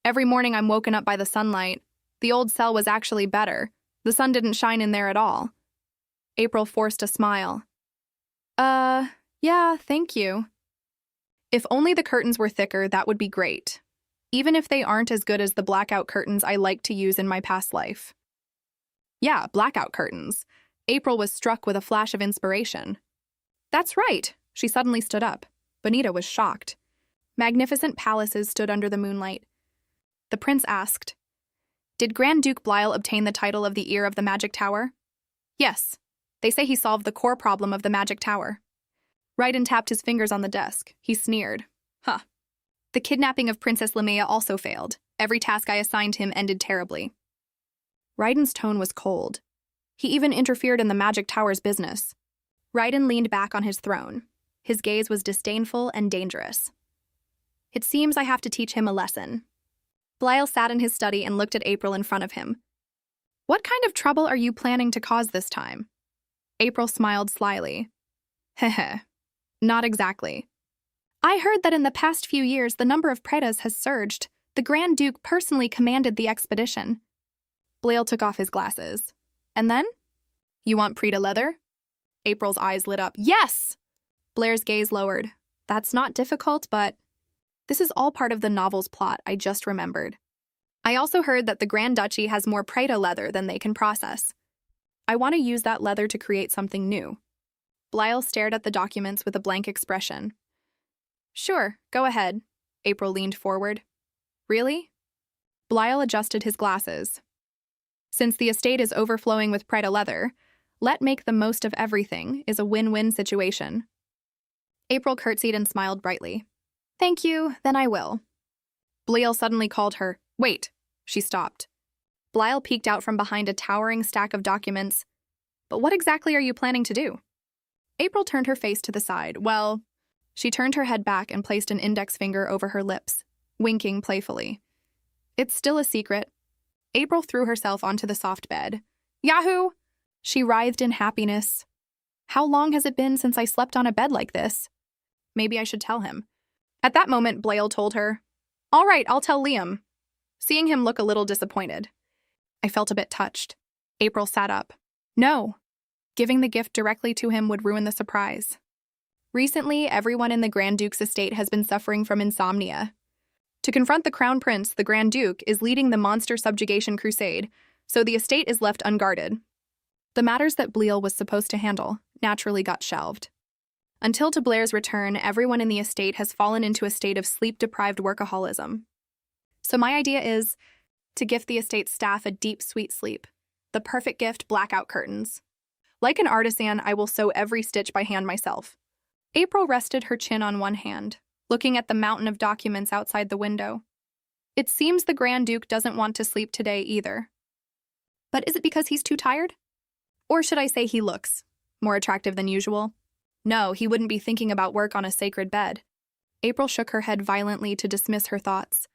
Every morning I'm woken up by the sunlight. The old cell was actually better. The sun didn't shine in there at all." April forced a smile. Yeah, thank you. If only the curtains were thicker, that would be great. Even if they aren't as good as the blackout curtains I liked to use in my past life." Yeah, blackout curtains. April was struck with a flash of inspiration. "That's right." She suddenly stood up. Bonita was shocked. Magnificent palaces stood under the moonlight. The prince asked, "Did Grand Duke Blyle obtain the title of the Ear of the Magic Tower?" "Yes. They say he solved the core problem of the Magic Tower." Raiden tapped his fingers on the desk. He sneered. "Huh. The kidnapping of Princess Lamea also failed. Every task I assigned him ended terribly." Raiden's tone was cold. He even interfered in the Magic Tower's business. Raiden leaned back on his throne. His gaze was disdainful and dangerous. "It seems I have to teach him a lesson." Blyle sat in his study and looked at April in front of him. "What kind of trouble are you planning to cause this time?" April smiled slyly. "Heh. Not exactly. I heard that in the past few years the number of pretas has surged. The Grand Duke personally commanded the expedition." Blyle took off his glasses. "And then? You want preta leather?" April's eyes lit up. "Yes!" Blair's gaze lowered. "That's not difficult, but this is all part of the novel's plot, I just remembered. I also heard that the Grand Duchy has more preta leather than they can process. I want to use that leather to create something new." Blyle stared at the documents with a blank expression. "Sure, go ahead." April leaned forward. "Really?" Blyle adjusted his glasses. "Since the estate is overflowing with preta leather, let make the most of everything is a win-win situation." April curtsied and smiled brightly. "Thank you, then I will." Blyle suddenly called her. "Wait." She stopped. Blyle peeked out from behind a towering stack of documents. "But what exactly are you planning to do?" April turned her face to the side. "Well," she turned her head back and placed an index finger over her lips, winking playfully. "It's still a secret." April threw herself onto the soft bed. "Yahoo!" She writhed in happiness. "How long has it been since I slept on a bed like this? Maybe I should tell him." At that moment, Blyle told her, "All right, I'll tell Liam," seeing him look a little disappointed. I felt a bit touched. April sat up. "No. Giving the gift directly to him would ruin the surprise. Recently, everyone in the Grand Duke's estate has been suffering from insomnia. To confront the Crown Prince, the Grand Duke is leading the monster subjugation crusade, so the estate is left unguarded." The matters that Blyle was supposed to handle naturally got shelved. Until to Blair's return, everyone in the estate has fallen into a state of sleep-deprived workaholism. So my idea is to gift the estate's staff a deep, sweet sleep. The perfect gift, blackout curtains. Like an artisan, I will sew every stitch by hand myself. April rested her chin on one hand, looking at the mountain of documents outside the window. It seems the Grand Duke doesn't want to sleep today either. But is it because he's too tired? Or should I say he looks more attractive than usual? No, he wouldn't be thinking about work on a sacred bed. April shook her head violently to dismiss her thoughts.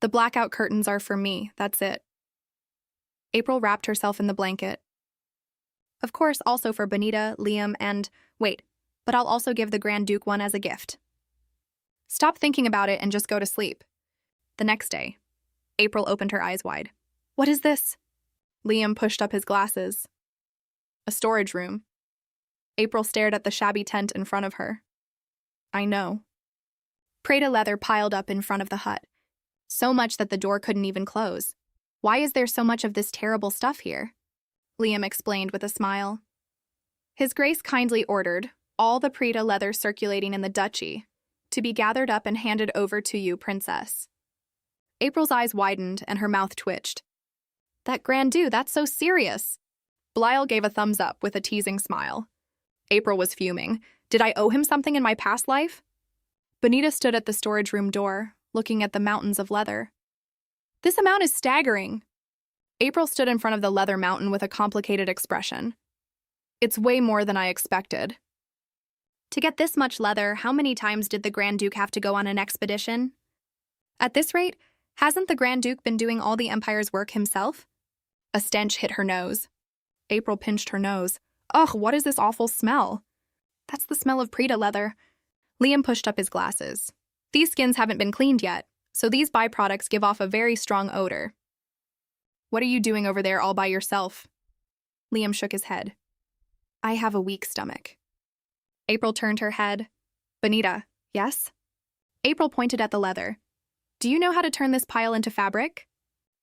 The blackout curtains are for me, that's it. April wrapped herself in the blanket. Of course, also for Bonita, Liam, and... Wait, but I'll also give the Grand Duke one as a gift. Stop thinking about it and just go to sleep. The next day, April opened her eyes wide. What is this? Liam pushed up his glasses. A storage room. April stared at the shabby tent in front of her. I know. Prada leather piled up in front of the hut, so much that the door couldn't even close. Why is there so much of this terrible stuff here? Liam explained with a smile. His Grace kindly ordered all the Prada leather circulating in the duchy to be gathered up and handed over to you, Princess. April's eyes widened and her mouth twitched. That Grand Duke, that's so serious. Belial gave a thumbs up with a teasing smile. April was fuming. Did I owe him something in my past life? Benita stood at the storage room door, looking at the mountains of leather. This amount is staggering. April stood in front of the leather mountain with a complicated expression. It's way more than I expected. To get this much leather, how many times did the Grand Duke have to go on an expedition? At this rate, hasn't the Grand Duke been doing all the Empire's work himself? A stench hit her nose. April pinched her nose. Ugh, what is this awful smell? That's the smell of Prada leather. Liam pushed up his glasses. These skins haven't been cleaned yet, so these byproducts give off a very strong odor. What are you doing over there all by yourself? Liam shook his head. I have a weak stomach. April turned her head. Benita, yes? April pointed at the leather. Do you know how to turn this pile into fabric?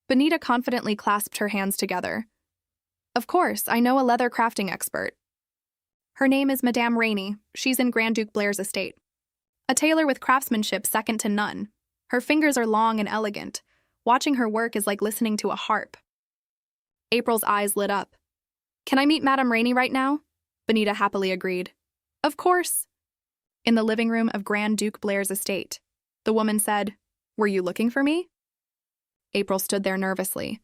Benita confidently clasped her hands together. Of course, I know a leather crafting expert. Her name is Madame Rainey. She's in Grand Duke Blair's estate. A tailor with craftsmanship second to none. Her fingers are long and elegant. Watching her work is like listening to a harp. April's eyes lit up. Can I meet Madame Rainey right now? Benita happily agreed. Of course. In the living room of Grand Duke Blair's estate, the woman said, Were you looking for me? April stood there nervously.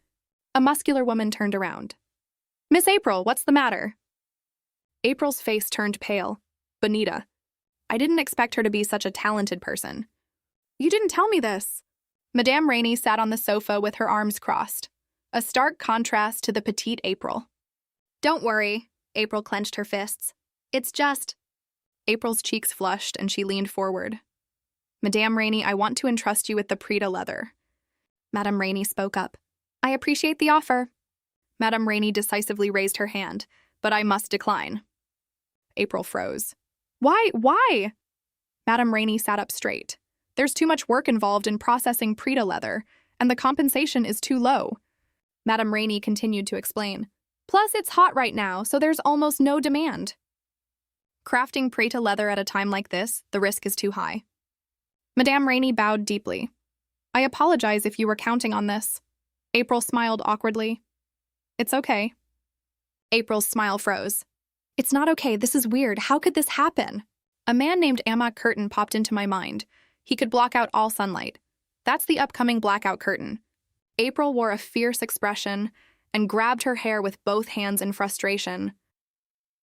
A muscular woman turned around. Miss April, what's the matter? April's face turned pale. Benita. I didn't expect her to be such a talented person. You didn't tell me this. Madame Rainey sat on the sofa with her arms crossed, a stark contrast to the petite April. Don't worry, April clenched her fists. It's just... April's cheeks flushed and she leaned forward. Madame Rainey, I want to entrust you with the Prada leather. Madame Rainey spoke up. I appreciate the offer. Madame Rainey decisively raised her hand, but I must decline. April froze. Why? Madame Rainey sat up straight. There's too much work involved in processing Prada leather, and the compensation is too low. Madame Rainey continued to explain. Plus, it's hot right now, so there's almost no demand. Crafting Prada leather at a time like this, the risk is too high. Madame Rainey bowed deeply. I apologize if you were counting on this. April smiled awkwardly. It's okay. April's smile froze. It's not okay, this is weird, how could this happen? A man named Amma Curtain popped into my mind. He could block out all sunlight. That's the upcoming blackout curtain. April wore a fierce expression and grabbed her hair with both hands in frustration.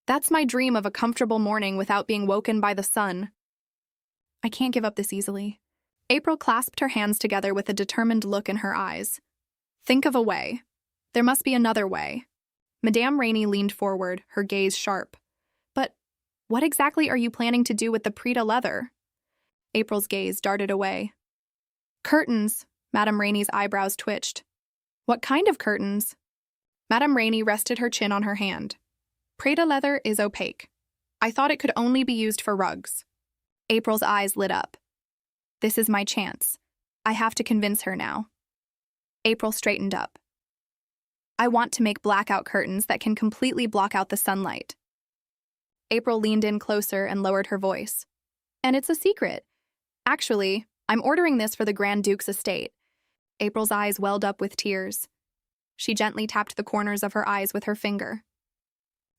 That's my dream of a comfortable morning without being woken by the sun. I can't give up this easily. April clasped her hands together with a determined look in her eyes. Think of a way. There must be another way. Madame Rainey leaned forward, her gaze sharp. But what exactly are you planning to do with the Prada leather? April's gaze darted away. Curtains. Madame Rainey's eyebrows twitched. What kind of curtains? Madame Rainey rested her chin on her hand. Prada leather is opaque. I thought it could only be used for rugs. April's eyes lit up. This is my chance. I have to convince her now. April straightened up. I want to make blackout curtains that can completely block out the sunlight. April leaned in closer and lowered her voice. And it's a secret. Actually, I'm ordering this for the Grand Duke's estate. April's eyes welled up with tears. She gently tapped the corners of her eyes with her finger.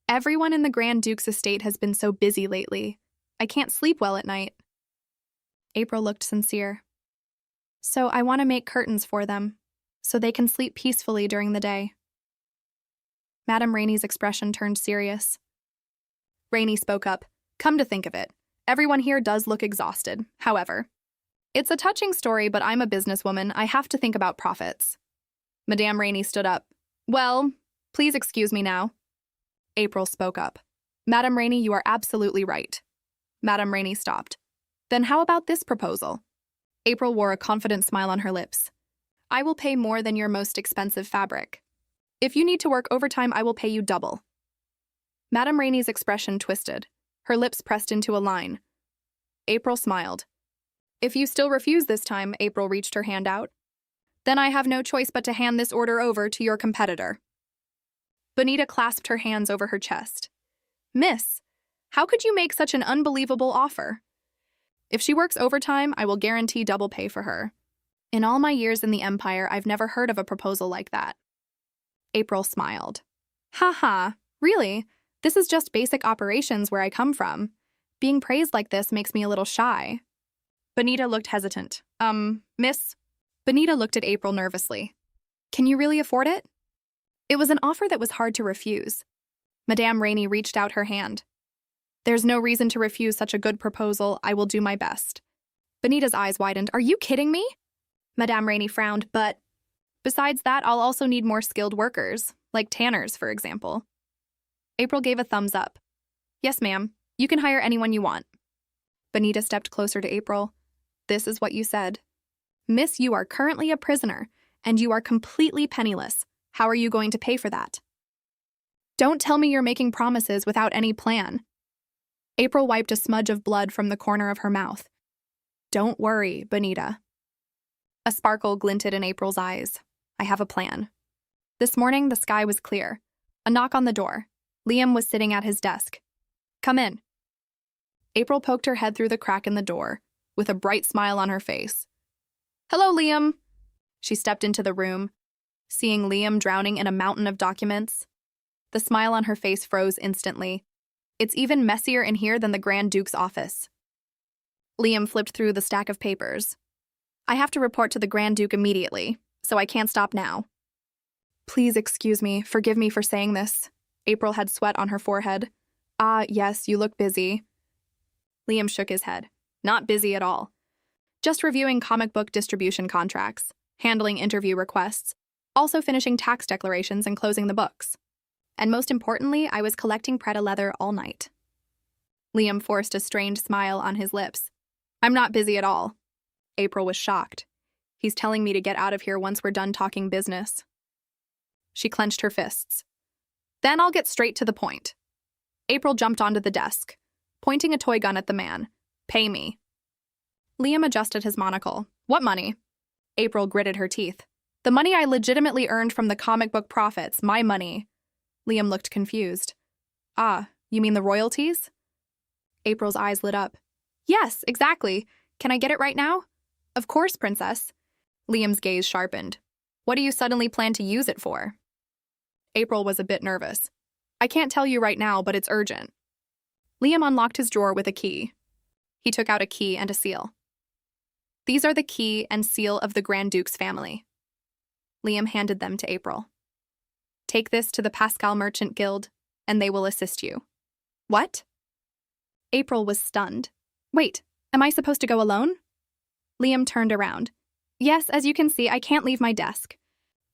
Everyone in the Grand Duke's estate has been so busy lately. I can't sleep well at night. April looked sincere. So I want to make curtains for them, so they can sleep peacefully during the day. Madame Rainey's expression turned serious. Rainey spoke up. Come to think of it, everyone here does look exhausted, however. It's a touching story, but I'm a businesswoman. I have to think about profits. Madame Rainey stood up. Well, please excuse me now. April spoke up. Madame Rainey, you are absolutely right. Madame Rainey stopped. Then how about this proposal? April wore a confident smile on her lips. I will pay more than your most expensive fabric. If you need to work overtime, I will pay you double. Madame Rainey's expression twisted. Her lips pressed into a line. April smiled. If you still refuse this time, April reached her hand out. Then I have no choice but to hand this order over to your competitor. Bonita clasped her hands over her chest. Miss, how could you make such an unbelievable offer? If she works overtime, I will guarantee double pay for her. In all my years in the Empire, I've never heard of a proposal like that. April smiled. Ha, really? This is just basic operations where I come from. Being praised like this makes me a little shy. Bonita looked hesitant. Miss? Bonita looked at April nervously. Can you really afford it? It was an offer that was hard to refuse. Madame Rainey reached out her hand. There's no reason to refuse such a good proposal. I will do my best. Bonita's eyes widened. Are you kidding me? Madame Rainey frowned, but besides that, I'll also need more skilled workers, like tanners, for example. April gave a thumbs up. Yes, ma'am. You can hire anyone you want. Bonita stepped closer to April. This is what you said. Miss, you are currently a prisoner, and you are completely penniless. How are you going to pay for that? Don't tell me you're making promises without any plan. April wiped a smudge of blood from the corner of her mouth. Don't worry, Bonita. A sparkle glinted in April's eyes. I have a plan. This morning, the sky was clear. A knock on the door. Liam was sitting at his desk. Come in. April poked her head through the crack in the door, with a bright smile on her face. Hello, Liam. She stepped into the room, seeing Liam drowning in a mountain of documents. The smile on her face froze instantly. It's even messier in here than the Grand Duke's office. Liam flipped through the stack of papers. I have to report to the Grand Duke immediately, so I can't stop now. Please excuse me, forgive me for saying this. April had sweat on her forehead. Yes, you look busy. Liam shook his head. Not busy at all. Just reviewing comic book distribution contracts, handling interview requests, also finishing tax declarations and closing the books. And most importantly, I was collecting Preda leather all night. Liam forced a strained smile on his lips. I'm not busy at all. April was shocked. He's telling me to get out of here once we're done talking business. She clenched her fists. Then I'll get straight to the point. April jumped onto the desk, pointing a toy gun at the man. Pay me. Liam adjusted his monocle. What money? April gritted her teeth. The money I legitimately earned from the comic book profits, my money. Liam looked confused. You mean the royalties? April's eyes lit up. Yes, exactly. Can I get it right now? Of course, Princess. Liam's gaze sharpened. What do you suddenly plan to use it for? April was a bit nervous. I can't tell you right now, but it's urgent. Liam unlocked his drawer with a key. He took out a key and a seal. These are the key and seal of the Grand Duke's family. Liam handed them to April. Take this to the Pascal Merchant Guild, and they will assist you. What? April was stunned. Wait, am I supposed to go alone? Liam turned around. Yes, as you can see, I can't leave my desk.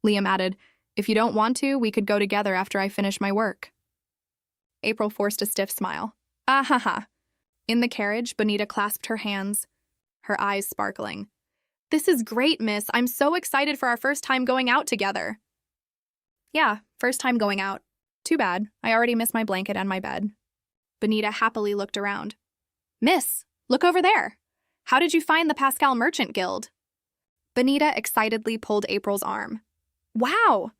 Liam added, if you don't want to, we could go together after I finish my work. April forced a stiff smile. Ha. In the carriage, Bonita clasped her hands, her eyes sparkling. This is great, miss. I'm so excited for our first time going out together. Yeah, first time going out. Too bad. I already miss my blanket and my bed. Bonita happily looked around. Miss, look over there. How did you find the Pascal Merchant Guild? Bonita excitedly pulled April's arm. Wow!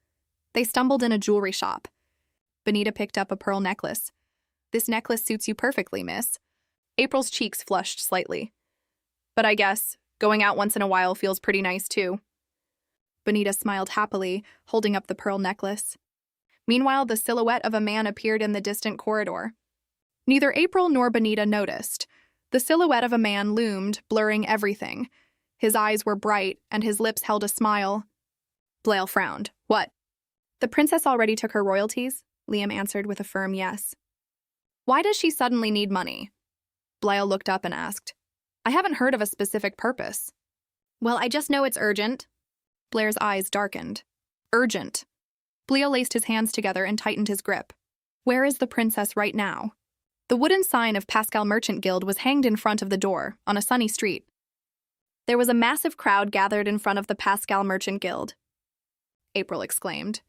They stumbled in a jewelry shop. Bonita picked up a pearl necklace. This necklace suits you perfectly, miss. April's cheeks flushed slightly. But I guess going out once in a while feels pretty nice, too. Bonita smiled happily, holding up the pearl necklace. Meanwhile, the silhouette of a man appeared in the distant corridor. Neither April nor Bonita noticed. The silhouette of a man loomed, blurring everything. His eyes were bright, and his lips held a smile. Blaile frowned. What? The princess already took her royalties, Liam answered with a firm yes. Why does she suddenly need money? Blaile looked up and asked. I haven't heard of a specific purpose. Well, I just know it's urgent. Blaire's eyes darkened. Urgent. Blaile laced his hands together and tightened his grip. Where is the princess right now? The wooden sign of Pascal Merchant Guild was hanged in front of the door, on a sunny street. There was a massive crowd gathered in front of the Pascal Merchant Guild. April exclaimed.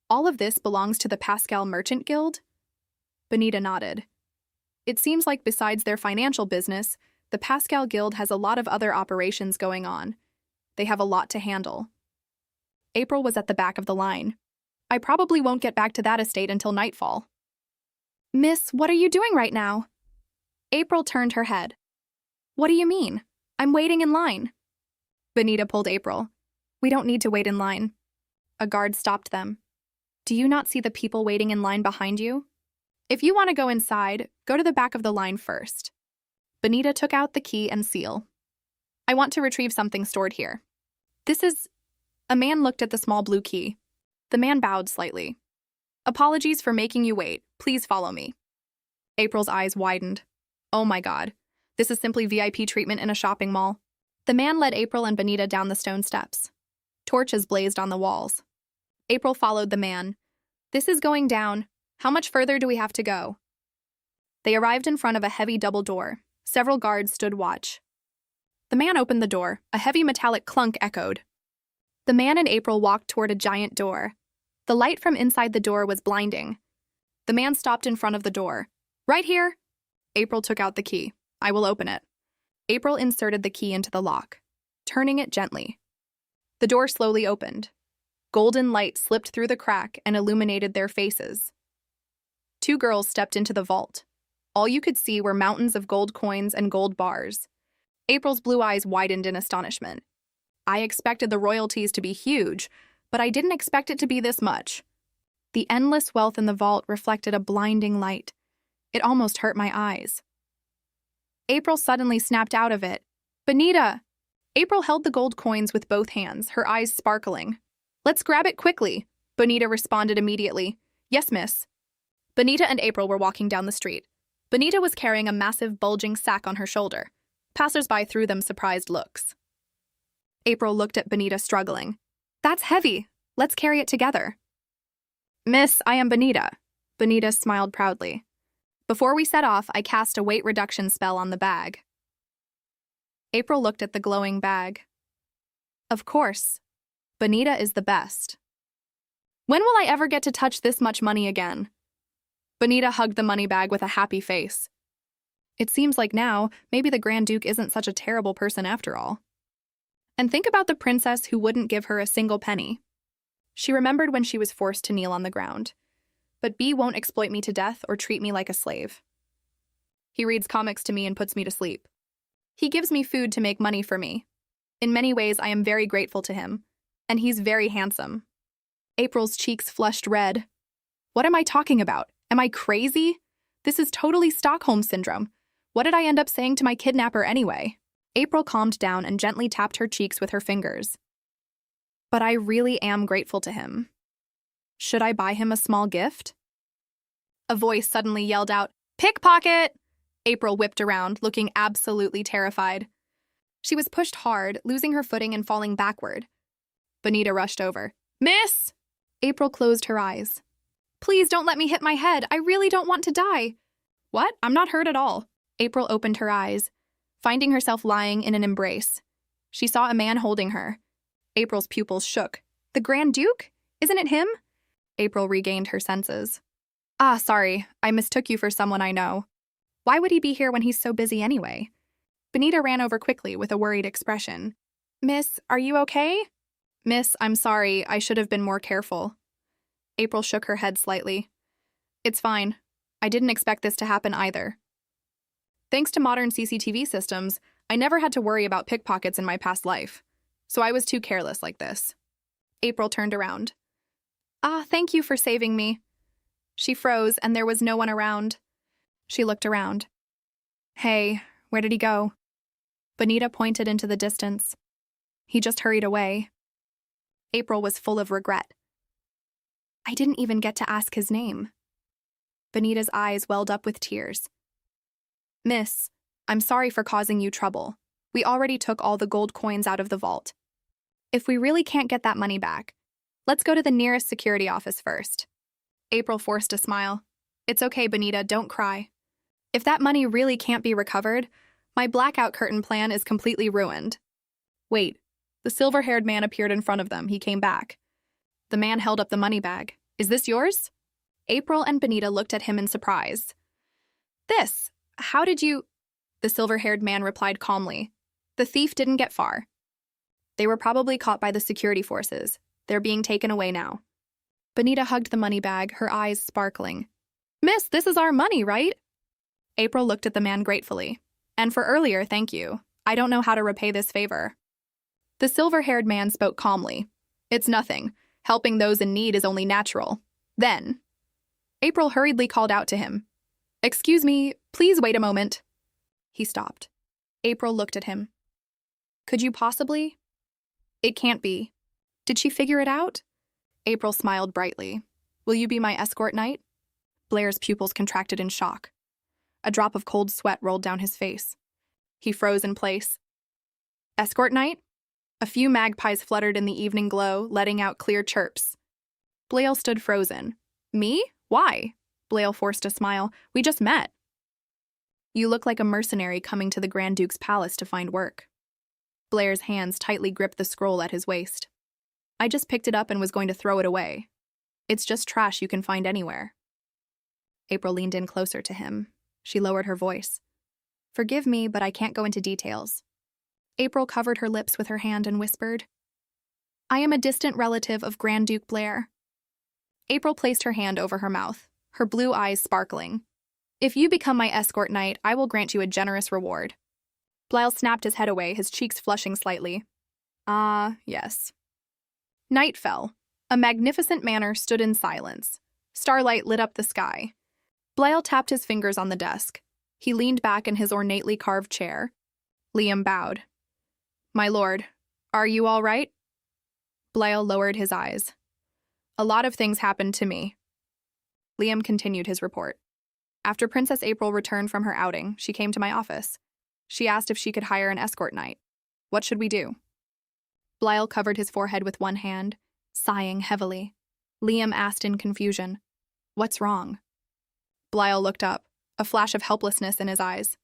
All of this belongs to the Pascal Merchant Guild? Benita nodded. It seems like besides their financial business, the Pascal Guild has a lot of other operations going on. They have a lot to handle. April was at the back of the line. I probably won't get back to that estate until nightfall. Miss, what are you doing right now? April turned her head. What do you mean? I'm waiting in line. Benita pulled April. We don't need to wait in line. A guard stopped them. Do you not see the people waiting in line behind you? If you want to go inside, go to the back of the line first. Benita took out the key and seal. I want to retrieve something stored here. This is... A man looked at the small blue key. The man bowed slightly. Apologies for making you wait. Please follow me. April's eyes widened. Oh my God. This is simply VIP treatment in a shopping mall. The man led April and Benita down the stone steps. Torches blazed on the walls. April followed the man. This is going down. How much further do we have to go? They arrived in front of a heavy double door. Several guards stood watch. The man opened the door. A heavy metallic clunk echoed. The man and April walked toward a giant door. The light from inside the door was blinding. The man stopped in front of the door. Right here. April took out the key. I will open it. April inserted the key into the lock, turning it gently. The door slowly opened. Golden light slipped through the crack and illuminated their faces. Two girls stepped into the vault. All you could see were mountains of gold coins and gold bars. April's blue eyes widened in astonishment. I expected the royalties to be huge, but I didn't expect it to be this much. The endless wealth in the vault reflected a blinding light. It almost hurt my eyes. April suddenly snapped out of it. Benita! April held the gold coins with both hands, her eyes sparkling. Let's grab it quickly, Benita responded immediately. Yes, miss. Benita and April were walking down the street. Benita was carrying a massive, bulging sack on her shoulder. Passers-by threw them surprised looks. April looked at Benita struggling. That's heavy. Let's carry it together. Miss, I am Benita. Benita smiled proudly. Before we set off, I cast a weight reduction spell on the bag. April looked at the glowing bag. Of course. Benita is the best. When will I ever get to touch this much money again? Benita hugged the money bag with a happy face. It seems like now, maybe the Grand Duke isn't such a terrible person after all. And think about the princess who wouldn't give her a single penny. She remembered when she was forced to kneel on the ground. But B won't exploit me to death or treat me like a slave. He reads comics to me and puts me to sleep. He gives me food to make money for me. In many ways, I am very grateful to him. And he's very handsome. April's cheeks flushed red. What am I talking about? Am I crazy? This is totally Stockholm Syndrome. What did I end up saying to my kidnapper anyway? April calmed down and gently tapped her cheeks with her fingers. But I really am grateful to him. Should I buy him a small gift? A voice suddenly yelled out, "Pickpocket!" April whipped around, looking absolutely terrified. She was pushed hard, losing her footing and falling backward. Benita rushed over. Miss! April closed her eyes. Please don't let me hit my head. I really don't want to die. What? I'm not hurt at all. April opened her eyes, finding herself lying in an embrace. She saw a man holding her. April's pupils shook. The Grand Duke? Isn't it him? April regained her senses. Ah, sorry. I mistook you for someone I know. Why would he be here when he's so busy anyway? Benita ran over quickly with a worried expression. Miss, are you okay? Miss, I'm sorry. I should have been more careful. April shook her head slightly. It's fine. I didn't expect this to happen either. Thanks to modern CCTV systems, I never had to worry about pickpockets in my past life, so I was too careless like this. April turned around. Ah, thank you for saving me. She froze, and there was no one around. She looked around. Hey, where did he go? Benita pointed into the distance. He just hurried away. April was full of regret. I didn't even get to ask his name. Benita's eyes welled up with tears. Miss, I'm sorry for causing you trouble. We already took all the gold coins out of the vault. If we really can't get that money back, let's go to the nearest security office first. April forced a smile. It's okay, Benita, don't cry. If that money really can't be recovered, my blackout curtain plan is completely ruined. Wait, the silver-haired man appeared in front of them. He came back. The man held up the money bag. Is this yours? April and Benita looked at him in surprise. How did you? The silver-haired man replied calmly. The thief didn't get far. They were probably caught by the security forces. They're being taken away now. Benita hugged the money bag, her eyes sparkling. Miss, this is our money, right? April looked at the man gratefully. And for earlier, thank you. I don't know how to repay this favor. The silver-haired man spoke calmly. It's nothing. Helping those in need is only natural. Then, April hurriedly called out to him. Excuse me, please wait a moment. He stopped. April looked at him. Could you possibly? It can't be. Did she figure it out? April smiled brightly. Will you be my escort knight? Blair's pupils contracted in shock. A drop of cold sweat rolled down his face. He froze in place. Escort knight? A few magpies fluttered in the evening glow, letting out clear chirps. Blair stood frozen. Me? Why? Blair forced a smile. We just met. You look like a mercenary coming to the Grand Duke's palace to find work. Blair's hands tightly gripped the scroll at his waist. I just picked it up and was going to throw it away. It's just trash you can find anywhere. April leaned in closer to him. She lowered her voice. Forgive me, but I can't go into details. April covered her lips with her hand and whispered, I am a distant relative of Grand Duke Blair. April placed her hand over her mouth, her blue eyes sparkling. If you become my escort knight, I will grant you a generous reward. Blair snapped his head away, his cheeks flushing slightly. Yes. Night fell. A magnificent manor stood in silence. Starlight lit up the sky. Blair tapped his fingers on the desk. He leaned back in his ornately carved chair. Liam bowed. My lord, are you all right? Blair lowered his eyes. A lot of things happened to me. Liam continued his report. After Princess April returned from her outing, she came to my office. She asked if she could hire an escort knight. What should we do? Blair covered his forehead with one hand, sighing heavily. Liam asked in confusion, What's wrong? Blair looked up, a flash of helplessness in his eyes.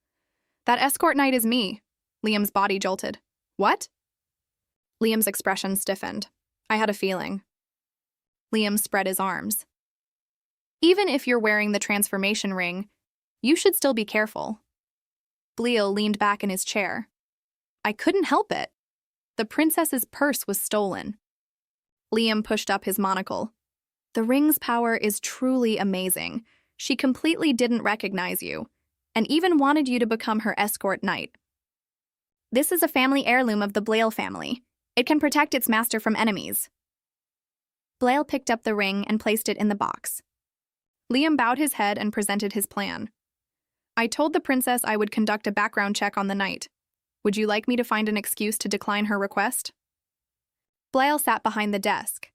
That escort knight is me. Liam's body jolted. What? Liam's expression stiffened. I had a feeling. Liam spread his arms. Even if you're wearing the transformation ring, you should still be careful. Blair leaned back in his chair. I couldn't help it. The princess's purse was stolen. Liam pushed up his monocle. The ring's power is truly amazing. She completely didn't recognize you, and even wanted you to become her escort knight. This is a family heirloom of the Blair family. It can protect its master from enemies. Blair picked up the ring and placed it in the box. Liam bowed his head and presented his plan. I told the princess I would conduct a background check on the knight. Would you like me to find an excuse to decline her request? Blair sat behind the desk.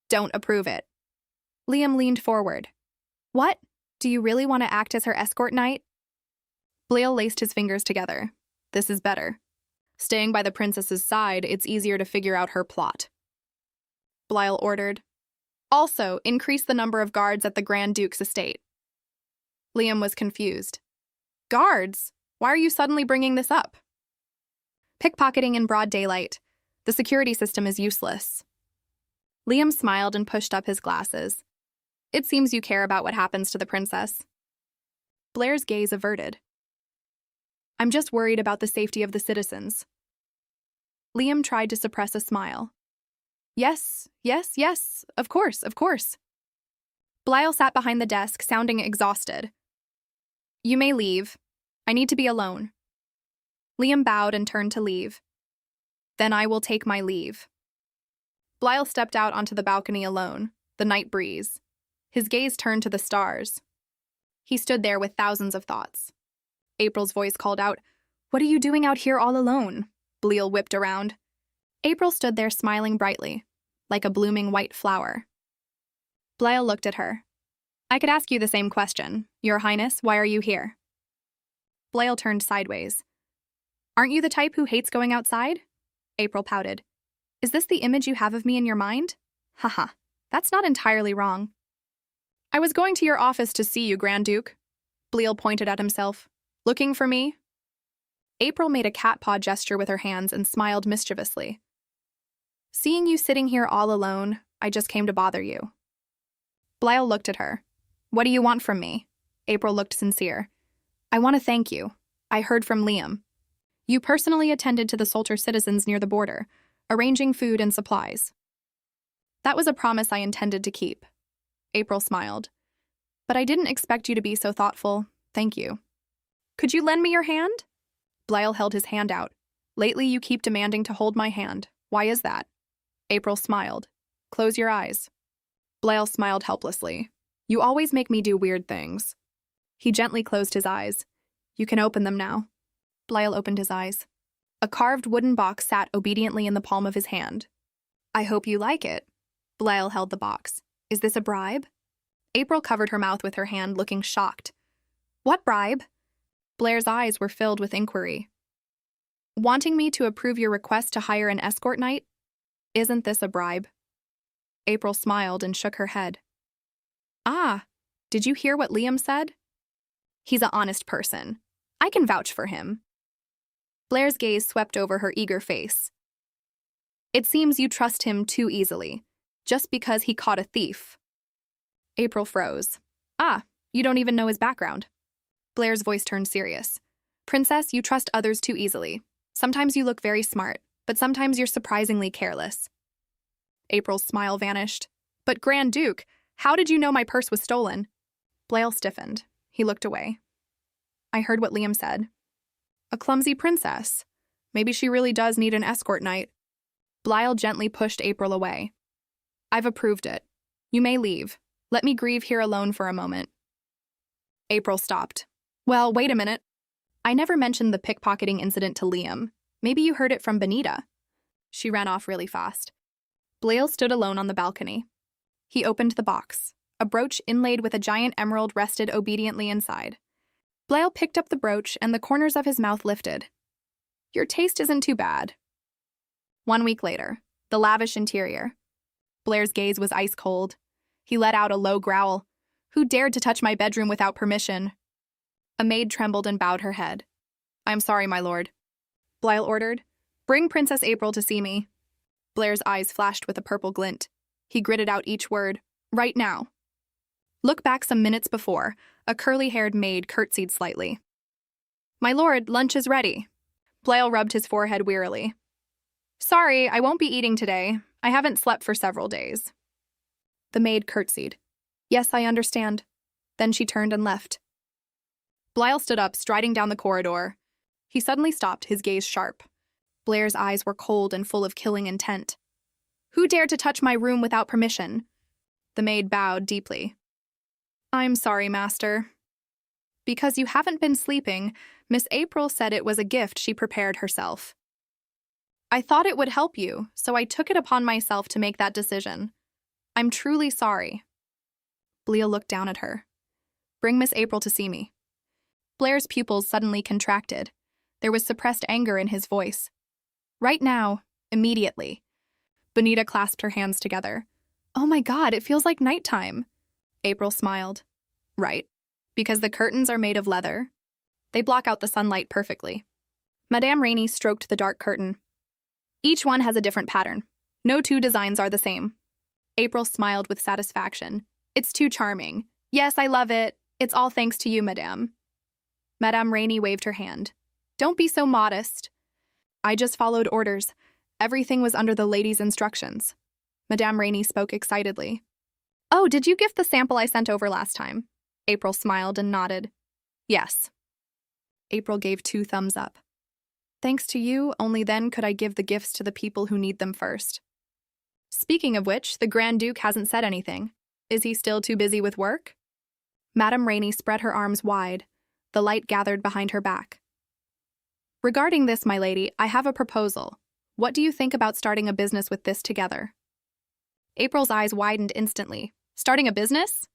Don't approve it. Liam leaned forward. What? Do you really want to act as her escort knight? Blair laced his fingers together. This is better. Staying by the princess's side, it's easier to figure out her plot. Blair ordered. Also, increase the number of guards at the Grand Duke's estate. Liam was confused. Guards? Why are you suddenly bringing this up? Pickpocketing in broad daylight. The security system is useless. Liam smiled and pushed up his glasses. It seems you care about what happens to the princess. Blair's gaze averted. I'm just worried about the safety of the citizens. Liam tried to suppress a smile. Yes, of course. Blair sat behind the desk, sounding exhausted. You may leave. I need to be alone. Liam bowed and turned to leave. Then I will take my leave. Blair stepped out onto the balcony alone, the night breeze. His gaze turned to the stars. He stood there with thousands of thoughts. April's voice called out, What are you doing out here all alone? Blair whipped around. April stood there smiling brightly, like a blooming white flower. Blair looked at her. I could ask you the same question. Your Highness, why are you here? Blair turned sideways. Aren't you the type who hates going outside? April pouted. Is this the image you have of me in your mind? Haha, that's not entirely wrong. I was going to your office to see you, Grand Duke. Blair pointed at himself. Looking for me? April made a cat paw gesture with her hands and smiled mischievously. Seeing you sitting here all alone, I just came to bother you. Blair looked at her. What do you want from me? April looked sincere. I want to thank you. I heard from Liam. You personally attended to the Soldier citizens near the border, arranging food and supplies. That was a promise I intended to keep. April smiled. But I didn't expect you to be so thoughtful. Thank you. Could you lend me your hand? Blyle held his hand out. Lately, you keep demanding to hold my hand. Why is that? April smiled. Close your eyes. Blyle smiled helplessly. You always make me do weird things. He gently closed his eyes. You can open them now. Blyle opened his eyes. A carved wooden box sat obediently in the palm of his hand. I hope you like it. Blyle held the box. Is this a bribe? April covered her mouth with her hand, looking shocked. What bribe? Blair's eyes were filled with inquiry. Wanting me to approve your request to hire an escort knight? Isn't this a bribe? April smiled and shook her head. Ah, did you hear what Liam said? He's an honest person. I can vouch for him. Blair's gaze swept over her eager face. It seems you trust him too easily, just because he caught a thief. April froze. Ah, you don't even know his background. Blair's voice turned serious. Princess, you trust others too easily. Sometimes you look very smart, but sometimes you're surprisingly careless. April's smile vanished. But Grand Duke, how did you know my purse was stolen? Blyle stiffened. He looked away. I heard what Liam said. A clumsy princess. Maybe she really does need an escort knight. Blyle gently pushed April away. I've approved it. You may leave. Let me grieve here alone for a moment. April stopped. Well, wait a minute. I never mentioned the pickpocketing incident to Liam. Maybe you heard it from Benita. She ran off really fast. Blyle stood alone on the balcony. He opened the box. A brooch inlaid with a giant emerald rested obediently inside. Blyle picked up the brooch and the corners of his mouth lifted. Your taste isn't too bad. 1 week later, the lavish interior. Blair's gaze was ice cold. He let out a low growl. Who dared to touch my bedroom without permission? A maid trembled and bowed her head. I'm sorry, my lord. Blyle ordered. Bring Princess April to see me. Blair's eyes flashed with a purple glint. He gritted out each word. Right now. Look back some minutes before. A curly-haired maid curtsied slightly. My lord, lunch is ready. Blyle rubbed his forehead wearily. Sorry, I won't be eating today. I haven't slept for several days. The maid curtsied. Yes, I understand. Then she turned and left. Blyle stood up, striding down the corridor. He suddenly stopped, his gaze sharp. Blair's eyes were cold and full of killing intent. Who dared to touch my room without permission? The maid bowed deeply. I'm sorry, master. Because you haven't been sleeping, Miss April said it was a gift she prepared herself. I thought it would help you, so I took it upon myself to make that decision. I'm truly sorry. Blyle looked down at her. Bring Miss April to see me. Blair's pupils suddenly contracted. There was suppressed anger in his voice. Right now, immediately. Benita clasped her hands together. Oh my God, it feels like nighttime. April smiled. Right, because the curtains are made of leather. They block out the sunlight perfectly. Madame Rainey stroked the dark curtain. Each one has a different pattern. No two designs are the same. April smiled with satisfaction. It's too charming. Yes, I love it. It's all thanks to you, madame. Madame Rainey waved her hand. Don't be so modest. I just followed orders. Everything was under the lady's instructions. Madame Rainey spoke excitedly. Oh, did you gift the sample I sent over last time? April smiled and nodded. Yes. April gave 2 thumbs up. Thanks to you, only then could I give the gifts to the people who need them first. Speaking of which, the Grand Duke hasn't said anything. Is he still too busy with work? Madame Rainey spread her arms wide. The light gathered behind her back. Regarding this, my lady, I have a proposal. What do you think about starting a business with this together? April's eyes widened instantly. Starting a business?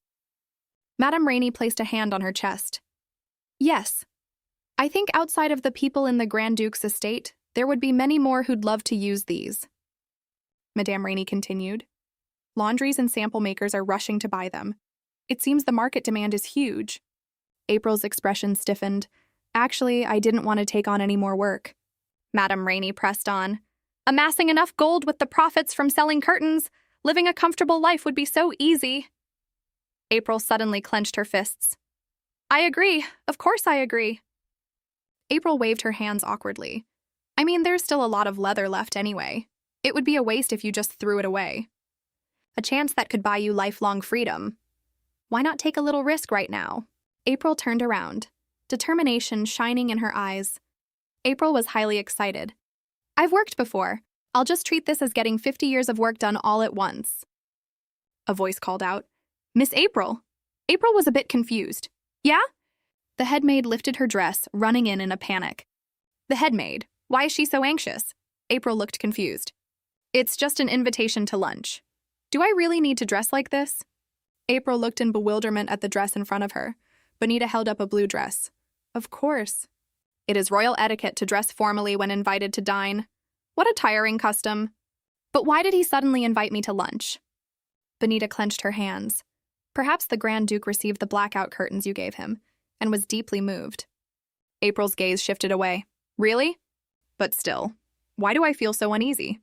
Madame Rainey placed a hand on her chest. Yes. I think outside of the people in the Grand Duke's estate, there would be many more who'd love to use these. Madame Rainey continued. Laundries and sample makers are rushing to buy them. It seems the market demand is huge. April's expression stiffened. Actually, I didn't want to take on any more work. Madame Rainey pressed on. Amassing enough gold with the profits from selling curtains, living a comfortable life would be so easy. April suddenly clenched her fists. I agree. Of course I agree. April waved her hands awkwardly. I mean, there's still a lot of leather left anyway. It would be a waste if you just threw it away. A chance that could buy you lifelong freedom. Why not take a little risk right now? April turned around, determination shining in her eyes. April was highly excited. I've worked before. I'll just treat this as getting 50 years of work done all at once. A voice called out, Miss April. April was a bit confused. Yeah? The headmaid lifted her dress, running in a panic. The headmaid? Why is she so anxious? April looked confused. It's just an invitation to lunch. Do I really need to dress like this? April looked in bewilderment at the dress in front of her. Bonita held up a blue dress. Of course. It is royal etiquette to dress formally when invited to dine. What a tiring custom. But why did he suddenly invite me to lunch? Bonita clenched her hands. Perhaps the Grand Duke received the blackout curtains you gave him, and was deeply moved. April's gaze shifted away. Really? But still, why do I feel so uneasy?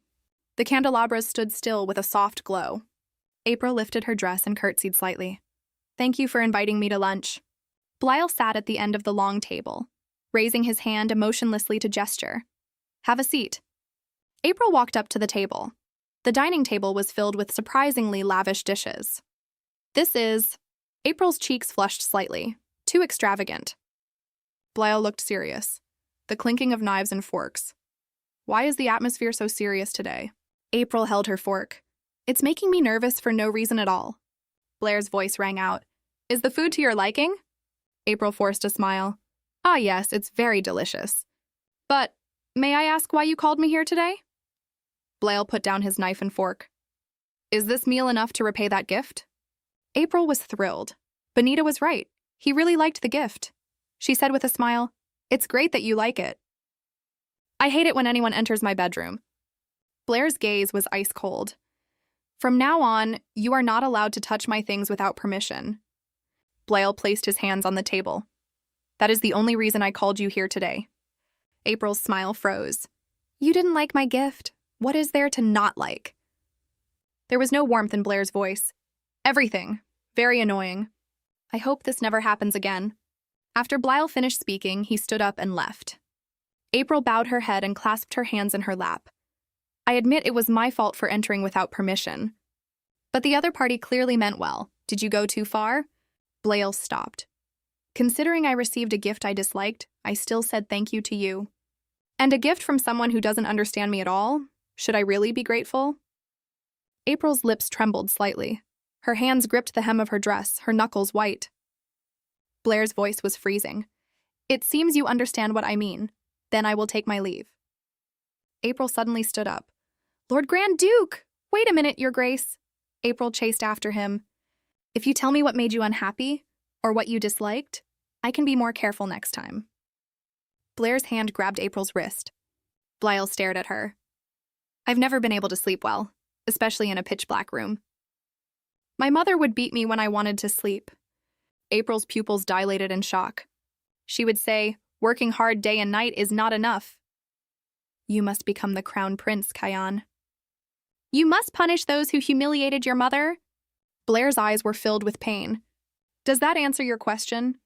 The candelabras stood still with a soft glow. April lifted her dress and curtsied slightly. Thank you for inviting me to lunch. Blyle sat at the end of the long table, raising his hand emotionlessly to gesture. Have a seat. April walked up to the table. The dining table was filled with surprisingly lavish dishes. This is... April's cheeks flushed slightly. Too extravagant. Blyle looked serious. The clinking of knives and forks. Why is the atmosphere so serious today? April held her fork. It's making me nervous for no reason at all. Blair's voice rang out. Is the food to your liking? April forced a smile. Ah, yes, it's very delicious. But, may I ask why you called me here today? Blyle put down his knife and fork. Is this meal enough to repay that gift? April was thrilled. Bonita was right. He really liked the gift. She said with a smile, It's great that you like it. I hate it when anyone enters my bedroom. Blair's gaze was ice cold. From now on, you are not allowed to touch my things without permission. Blyle placed his hands on the table. That is the only reason I called you here today. April's smile froze. You didn't like my gift. What is there to not like? There was no warmth in Blair's voice. Everything. Very annoying. I hope this never happens again. After Blyle finished speaking, he stood up and left. April bowed her head and clasped her hands in her lap. I admit it was my fault for entering without permission. But the other party clearly meant well. Did you go too far? Blyle stopped. Considering I received a gift I disliked, I still said thank you to you. And a gift from someone who doesn't understand me at all? Should I really be grateful? April's lips trembled slightly. Her hands gripped the hem of her dress, her knuckles white. Blair's voice was freezing. It seems you understand what I mean. Then I will take my leave. April suddenly stood up. Lord Grand Duke! Wait a minute, Your Grace. April chased after him. If you tell me what made you unhappy, or what you disliked, I can be more careful next time. Blair's hand grabbed April's wrist. Blyle stared at her. I've never been able to sleep well, especially in a pitch-black room. My mother would beat me when I wanted to sleep. April's pupils dilated in shock. She would say, working hard day and night is not enough. You must become the crown prince, Kyan. You must punish those who humiliated your mother. Blair's eyes were filled with pain. Does that answer your question?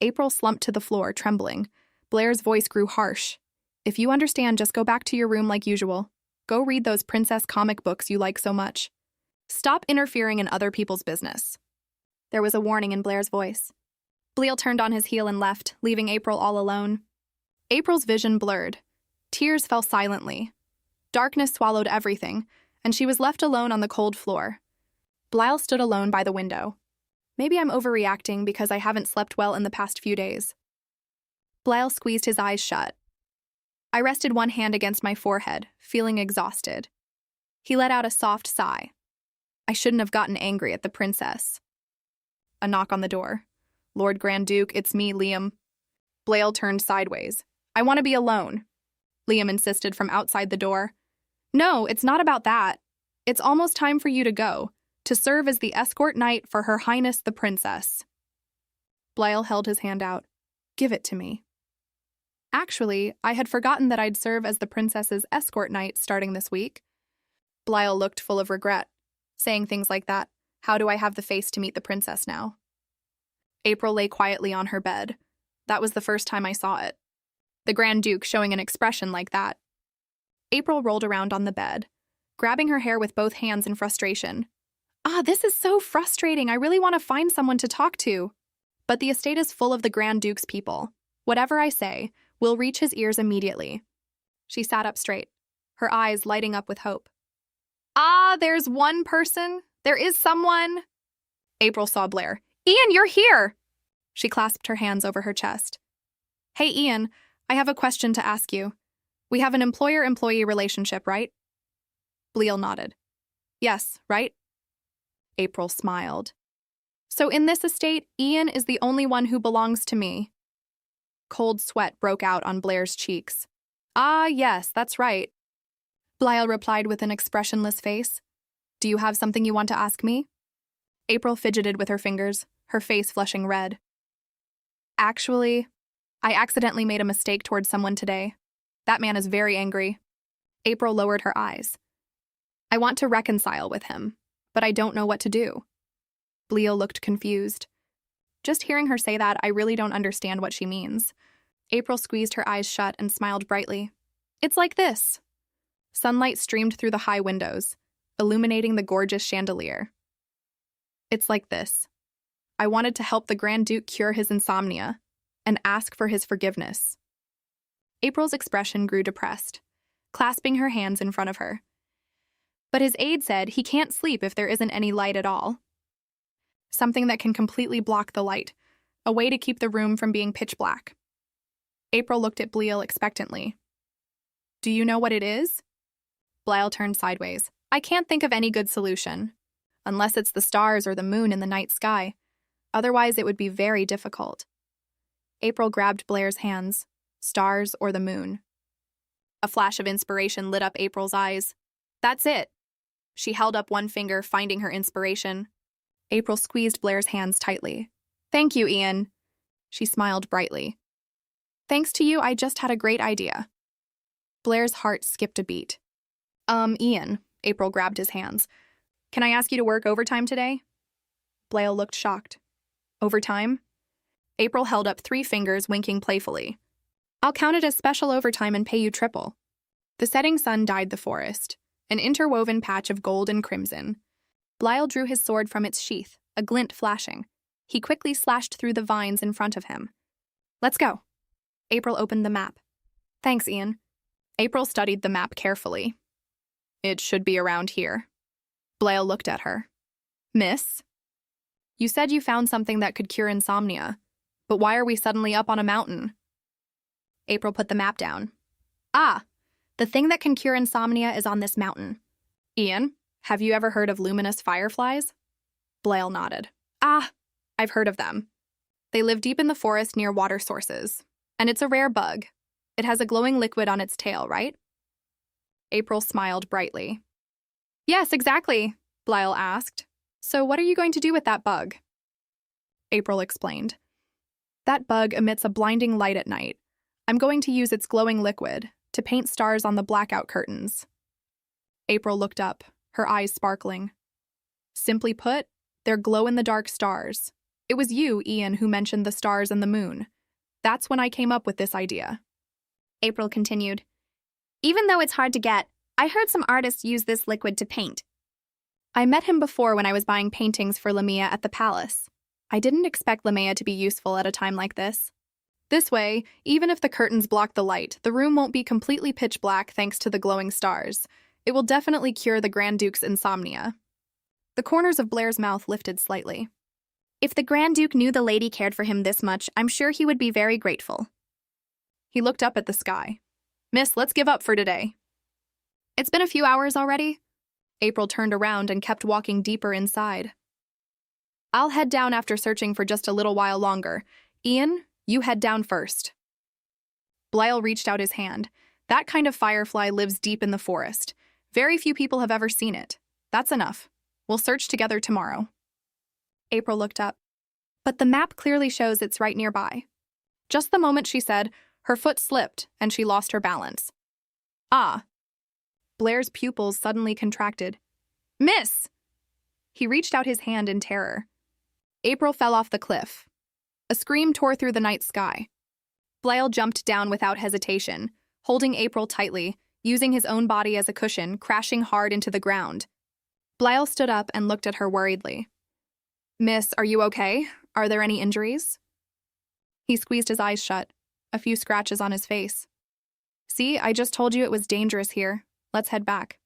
April slumped to the floor, trembling. Blair's voice grew harsh. If you understand, just go back to your room like usual. Go read those princess comic books you like so much. Stop interfering in other people's business. There was a warning in Blair's voice. Blyle turned on his heel and left, leaving April all alone. April's vision blurred. Tears fell silently. Darkness swallowed everything, and she was left alone on the cold floor. Blyle stood alone by the window. Maybe I'm overreacting because I haven't slept well in the past few days. Blyle squeezed his eyes shut. I rested one hand against my forehead, feeling exhausted. He let out a soft sigh. I shouldn't have gotten angry at the princess. A knock on the door. Lord Grand Duke, it's me, Liam. Blyle turned sideways. I want to be alone. Liam insisted from outside the door. No, it's not about that. It's almost time for you to go, to serve as the escort knight for Her Highness the Princess. Blyle held his hand out. Give it to me. Actually, I had forgotten that I'd serve as the princess's escort knight starting this week. Blyle looked full of regret, saying things like that. How do I have the face to meet the princess now? April lay quietly on her bed. That was the first time I saw it. The Grand Duke showing an expression like that. April rolled around on the bed, grabbing her hair with both hands in frustration. This is so frustrating. I really want to find someone to talk to. But the estate is full of the Grand Duke's people. Whatever I say will reach his ears immediately. She sat up straight, her eyes lighting up with hope. There's one person. There is someone. April saw Blair. Ian, you're here! She clasped her hands over her chest. Hey, Ian, I have a question to ask you. We have an employer-employee relationship, right? Bleal nodded. Yes, right? April smiled. So in this estate, Ian is the only one who belongs to me. Cold sweat broke out on Blair's cheeks. Yes, that's right. Bleal replied with an expressionless face. Do you have something you want to ask me? April fidgeted with her fingers, her face flushing red. Actually, I accidentally made a mistake towards someone today. That man is very angry. April lowered her eyes. I want to reconcile with him, but I don't know what to do. Bleal looked confused. Just hearing her say that, I really don't understand what she means. April squeezed her eyes shut and smiled brightly. It's like this. Sunlight streamed through the high windows, illuminating the gorgeous chandelier. It's like this. I wanted to help the Grand Duke cure his insomnia and ask for his forgiveness. April's expression grew depressed, clasping her hands in front of her. But his aide said he can't sleep if there isn't any light at all. Something that can completely block the light, a way to keep the room from being pitch black. April looked at Bleal expectantly. Do you know what it is? Bleal turned sideways. I can't think of any good solution, unless it's the stars or the moon in the night sky. Otherwise, it would be very difficult. April grabbed Blair's hands. Stars or the moon. A flash of inspiration lit up April's eyes. That's it. She held up one finger, finding her inspiration. April squeezed Blair's hands tightly. Thank you, Ian. She smiled brightly. Thanks to you, I just had a great idea. Blair's heart skipped a beat. Ian, April grabbed his hands. Can I ask you to work overtime today? Bleal looked shocked. Overtime? April held up 3 fingers, winking playfully. I'll count it as special overtime and pay you triple. The setting sun dyed the forest, an interwoven patch of gold and crimson. Bleal drew his sword from its sheath, a glint flashing. He quickly slashed through the vines in front of him. Let's go. April opened the map. Thanks, Ian. April studied the map carefully. It should be around here. Bleal looked at her. Miss? You said you found something that could cure insomnia, but why are we suddenly up on a mountain? April put the map down. The thing that can cure insomnia is on this mountain. Ian, have you ever heard of luminous fireflies? Bleal nodded. I've heard of them. They live deep in the forest near water sources, and it's a rare bug. It has a glowing liquid on its tail, right? April smiled brightly. Yes, exactly, Bleal asked. So what are you going to do with that bug? April explained. That bug emits a blinding light at night. I'm going to use its glowing liquid to paint stars on the blackout curtains. April looked up, her eyes sparkling. Simply put, they're glow-in-the-dark stars. It was you, Ian, who mentioned the stars and the moon. That's when I came up with this idea. April continued. Even though it's hard to get, I heard some artists use this liquid to paint. I met him before when I was buying paintings for Lamia at the palace. I didn't expect Lamia to be useful at a time like this. This way, even if the curtains block the light, the room won't be completely pitch black thanks to the glowing stars. It will definitely cure the Grand Duke's insomnia. The corners of Blair's mouth lifted slightly. If the Grand Duke knew the lady cared for him this much, I'm sure he would be very grateful. He looked up at the sky. Miss, let's give up for today. It's been a few hours already. April turned around and kept walking deeper inside. I'll head down after searching for just a little while longer. Ian, you head down first. Bleal reached out his hand. That kind of firefly lives deep in the forest. Very few people have ever seen it. That's enough. We'll search together tomorrow. April looked up. But the map clearly shows it's right nearby. Just the moment she said, her foot slipped and she lost her balance. Blair's pupils suddenly contracted. Miss! He reached out his hand in terror. April fell off the cliff. A scream tore through the night sky. Blyle jumped down without hesitation, holding April tightly, using his own body as a cushion, crashing hard into the ground. Blyle stood up and looked at her worriedly. "Miss, are you okay? Are there any injuries?" He squeezed his eyes shut, a few scratches on his face. "See, I just told you it was dangerous here. Let's head back."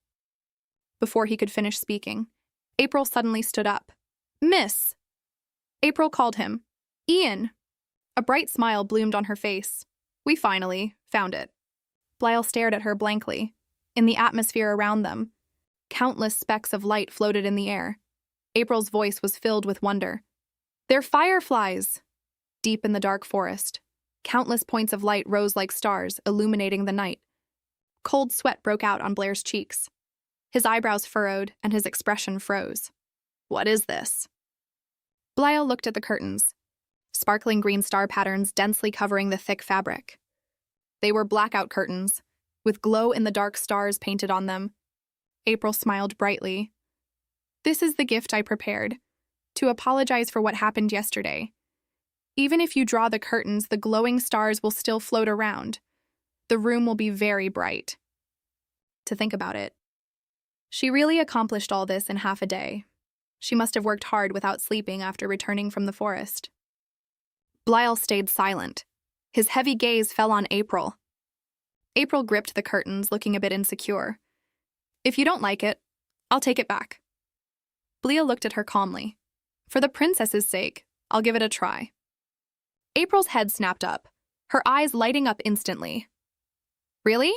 Before he could finish speaking, April suddenly stood up. "Miss!" April called him. "Ian!" A bright smile bloomed on her face. "We finally found it." Blyle stared at her blankly. In the atmosphere around them, countless specks of light floated in the air. April's voice was filled with wonder. "They're fireflies!" Deep in the dark forest, countless points of light rose like stars, illuminating the night. Cold sweat broke out on Blair's cheeks. His eyebrows furrowed, and his expression froze. "What is this?" Blyle looked at the curtains, sparkling green star patterns densely covering the thick fabric. They were blackout curtains, with glow-in-the-dark stars painted on them. April smiled brightly. "This is the gift I prepared, to apologize for what happened yesterday. Even if you draw the curtains, the glowing stars will still float around. The room will be very bright." To think about it, she really accomplished all this in half a day. She must have worked hard without sleeping after returning from the forest. Blyle stayed silent. His heavy gaze fell on April. April gripped the curtains, looking a bit insecure. "If you don't like it, I'll take it back." Blyle looked at her calmly. "For the princess's sake, I'll give it a try." April's head snapped up, her eyes lighting up instantly. "Really?"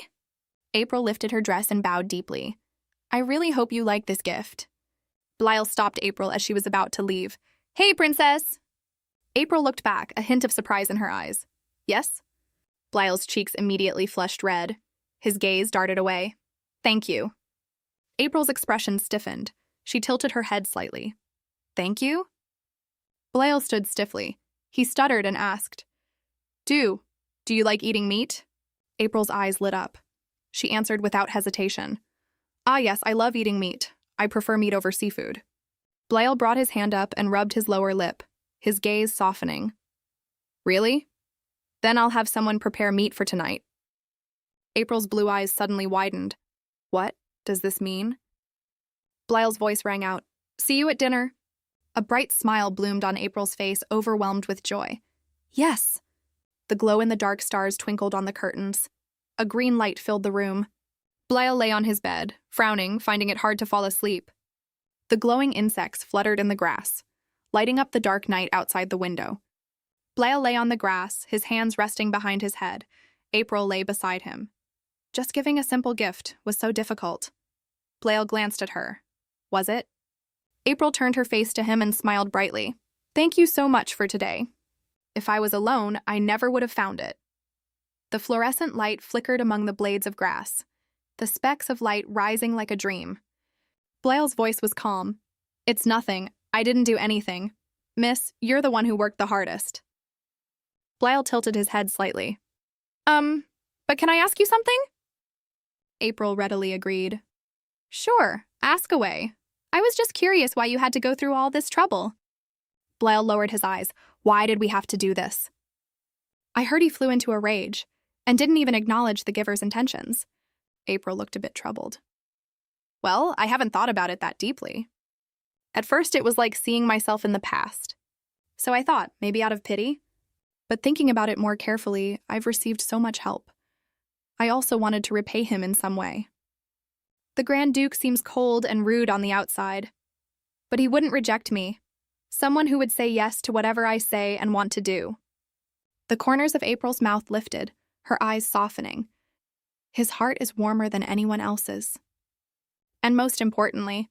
April lifted her dress and bowed deeply. "I really hope you like this gift." Blyle stopped April as she was about to leave. "Hey, princess!" April looked back, a hint of surprise in her eyes. "Yes?" Blyle's cheeks immediately flushed red. His gaze darted away. "Thank you." April's expression stiffened. She tilted her head slightly. "Thank you?" Blyle stood stiffly. He stuttered and asked, Do you like eating meat?" April's eyes lit up. She answered without hesitation. "Ah, yes, I love eating meat. I prefer meat over seafood." Blyle brought his hand up and rubbed his lower lip, his gaze softening. "Really? Then I'll have someone prepare meat for tonight." April's blue eyes suddenly widened. "What does this mean?" Blyle's voice rang out. "See you at dinner." A bright smile bloomed on April's face, overwhelmed with joy. "Yes!" The glow-in-the-dark stars twinkled on the curtains. A green light filled the room. Blyle lay on his bed, frowning, finding it hard to fall asleep. The glowing insects fluttered in the grass, lighting up the dark night outside the window. Blyle lay on the grass, his hands resting behind his head. April lay beside him. Just giving a simple gift was so difficult. Blyle glanced at her. Was it? April turned her face to him and smiled brightly. "Thank you so much for today. If I was alone, I never would have found it." The fluorescent light flickered among the blades of grass, the specks of light rising like a dream. Blyle's voice was calm. "It's nothing. I didn't do anything. Miss, you're the one who worked the hardest." Blyle tilted his head slightly. But can I ask you something?" April readily agreed. "Sure, ask away. I was just curious why you had to go through all this trouble." Blyle lowered his eyes. "Why did we have to do this?" "I heard he flew into a rage, and didn't even acknowledge the giver's intentions." April looked a bit troubled. "Well, I haven't thought about it that deeply. At first it was like seeing myself in the past. So I thought, maybe out of pity. But thinking about it more carefully, I've received so much help. I also wanted to repay him in some way. The Grand Duke seems cold and rude on the outside, but he wouldn't reject me. Someone who would say yes to whatever I say and want to do." The corners of April's mouth lifted, her eyes softening. "His heart is warmer than anyone else's. And most importantly,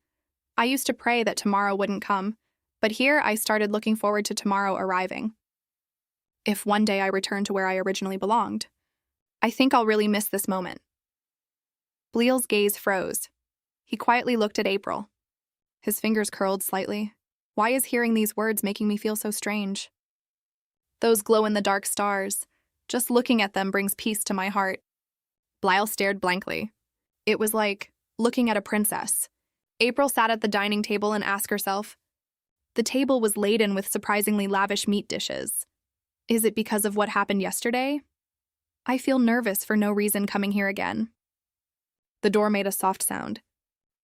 I used to pray that tomorrow wouldn't come, but here I started looking forward to tomorrow arriving. If one day I return to where I originally belonged, I think I'll really miss this moment." Blyle's gaze froze. He quietly looked at April. His fingers curled slightly. Why is hearing these words making me feel so strange? Those glow-in-the-dark stars. Just looking at them brings peace to my heart. Blyle stared blankly. It was like looking at a princess. April sat at the dining table and asked herself. The table was laden with surprisingly lavish meat dishes. Is it because of what happened yesterday? I feel nervous for no reason coming here again. The door made a soft sound.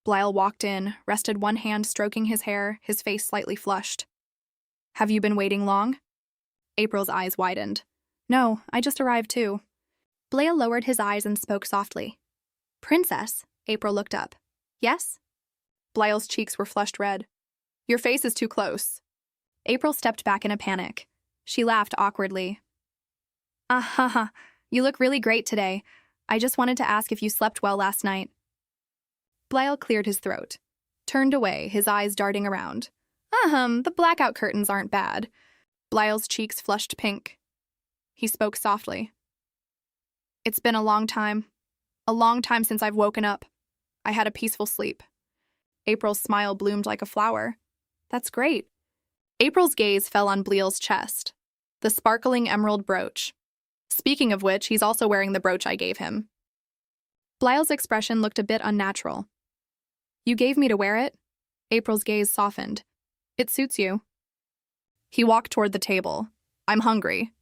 Blyle walked in, rested one hand stroking his hair, his face slightly flushed. Have you been waiting long? April's eyes widened. No, I just arrived too. Blyle lowered his eyes and spoke softly. Princess, April looked up. Yes? Blyle's cheeks were flushed red. Your face is too close. April stepped back in a panic. She laughed awkwardly. Ah-ha-ha, you look really great today. I just wanted to ask if you slept well last night. Blyle cleared his throat, turned away, his eyes darting around. The blackout curtains aren't bad. Blyle's cheeks flushed pink. He spoke softly. It's been a long time since I've woken up. I had a peaceful sleep. April's smile bloomed like a flower. That's great. April's gaze fell on Blyle's chest, the sparkling emerald brooch. Speaking of which, he's also wearing the brooch I gave him. Blyle's expression looked a bit unnatural. You gave me to wear it? April's gaze softened. It suits you. He walked toward the table. I'm hungry.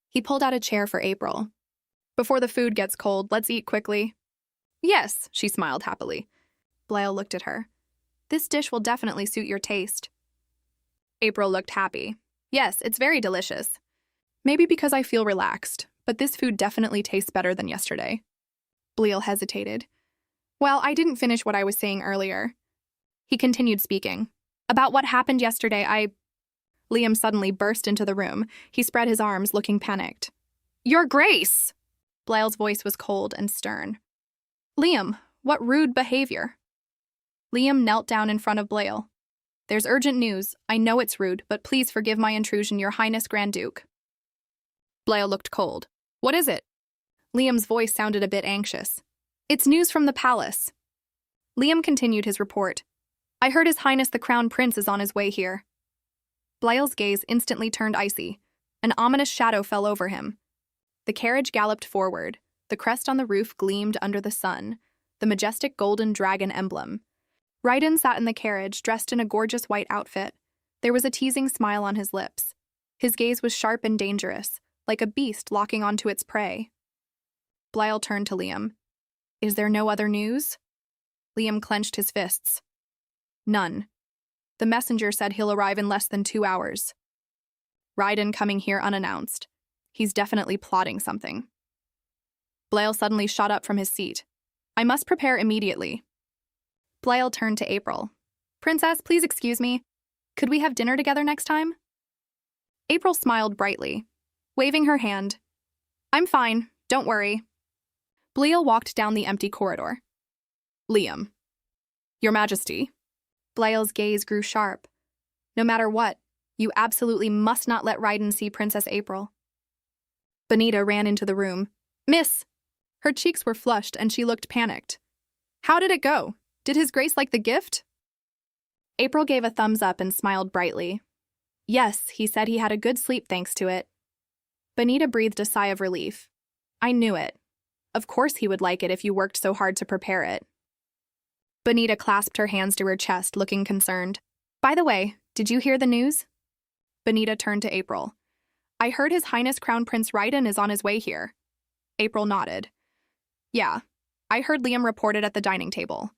He pulled out a chair for April. Before the food gets cold, let's eat quickly. Yes, she smiled happily. Blyle looked at her. This dish will definitely suit your taste. April looked happy. Yes, it's very delicious. Maybe because I feel relaxed, but this food definitely tastes better than yesterday. Blyle hesitated. Well, I didn't finish what I was saying earlier. He continued speaking. About what happened yesterday, Liam suddenly burst into the room. He spread his arms, looking panicked. Your Grace! Blyle's voice was cold and stern. Liam, what rude behavior. Liam knelt down in front of Blyle. There's urgent news. I know it's rude, but please forgive my intrusion, Your Highness Grand Duke. Blyle looked cold. What is it? Liam's voice sounded a bit anxious. It's news from the palace. Liam continued his report. I heard His Highness the Crown Prince is on his way here. Blyle's gaze instantly turned icy. An ominous shadow fell over him. The carriage galloped forward. The crest on the roof gleamed under the sun, the majestic golden dragon emblem. Raiden sat in the carriage, dressed in a gorgeous white outfit. There was a teasing smile on his lips. His gaze was sharp and dangerous, like a beast locking onto its prey. Blyle turned to Liam. Is there no other news? Liam clenched his fists. None. The messenger said he'll arrive in less than 2 hours. Raiden coming here unannounced. He's definitely plotting something. Blyle suddenly shot up from his seat. I must prepare immediately. Blyle turned to April. Princess, please excuse me. Could we have dinner together next time? April smiled brightly, waving her hand. I'm fine, don't worry. Blyle walked down the empty corridor. Liam. Your Majesty. Blyle's gaze grew sharp. No matter what, you absolutely must not let Raiden see Princess April. Benita ran into the room. Miss! Her cheeks were flushed and she looked panicked. How did it go? Did His Grace like the gift? April gave a thumbs up and smiled brightly. Yes, he said he had a good sleep thanks to it. Benita breathed a sigh of relief. I knew it. Of course he would like it if you worked so hard to prepare it. Benita clasped her hands to her chest, looking concerned. By the way, did you hear the news? Benita turned to April. I heard His Highness Crown Prince Raiden is on his way here. April nodded. Yeah, I heard Liam reported at the dining table.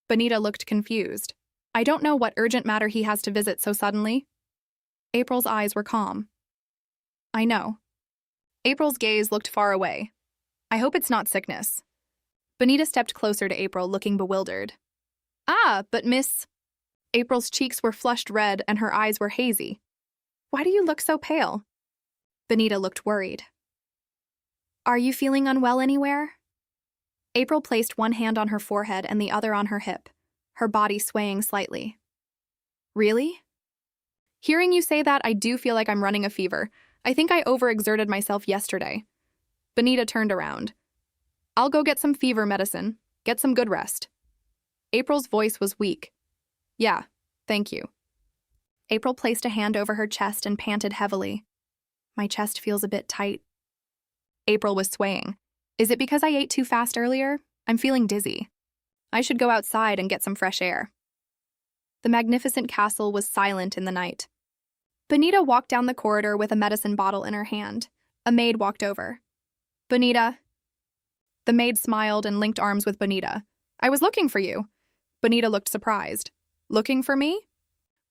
Benita looked confused. I don't know what urgent matter he has to visit so suddenly. April's eyes were calm. I know. April's gaze looked far away. I hope it's not sickness. Benita stepped closer to April, looking bewildered. Ah, but Miss... April's cheeks were flushed red and her eyes were hazy. Why do you look so pale? Benita looked worried. Are you feeling unwell anywhere? April placed one hand on her forehead and the other on her hip, her body swaying slightly. Really? Hearing you say that, I do feel like I'm running a fever. I think I overexerted myself yesterday. Benita turned around. I'll go get some fever medicine. Get some good rest. April's voice was weak. Yeah, thank you. April placed a hand over her chest and panted heavily. My chest feels a bit tight. April was swaying. Is it because I ate too fast earlier? I'm feeling dizzy. I should go outside and get some fresh air. The magnificent castle was silent in the night. Benita walked down the corridor with a medicine bottle in her hand. A maid walked over. "Benita." The maid smiled and linked arms with Benita. "I was looking for you." Benita looked surprised. "Looking for me?"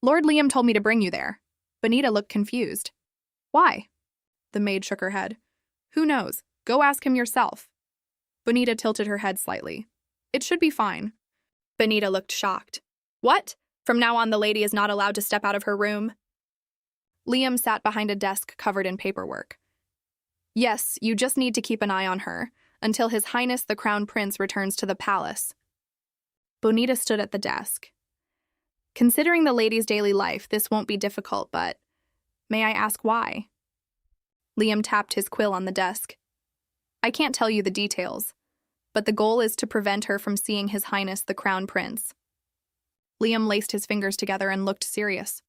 "Lord Liam told me to bring you there." Benita looked confused. "Why?" The maid shook her head. "Who knows? Go ask him yourself." Benita tilted her head slightly. "It should be fine." Benita looked shocked. "What? From now on, the lady is not allowed to step out of her room?" Liam sat behind a desk covered in paperwork. "Yes, you just need to keep an eye on her until His Highness the Crown Prince returns to the palace." Bonita stood at the desk. "Considering the lady's daily life, this won't be difficult, but may I ask why?" Liam tapped his quill on the desk. "I can't tell you the details, but the goal is to prevent her from seeing His Highness the Crown Prince." Liam laced his fingers together and looked serious.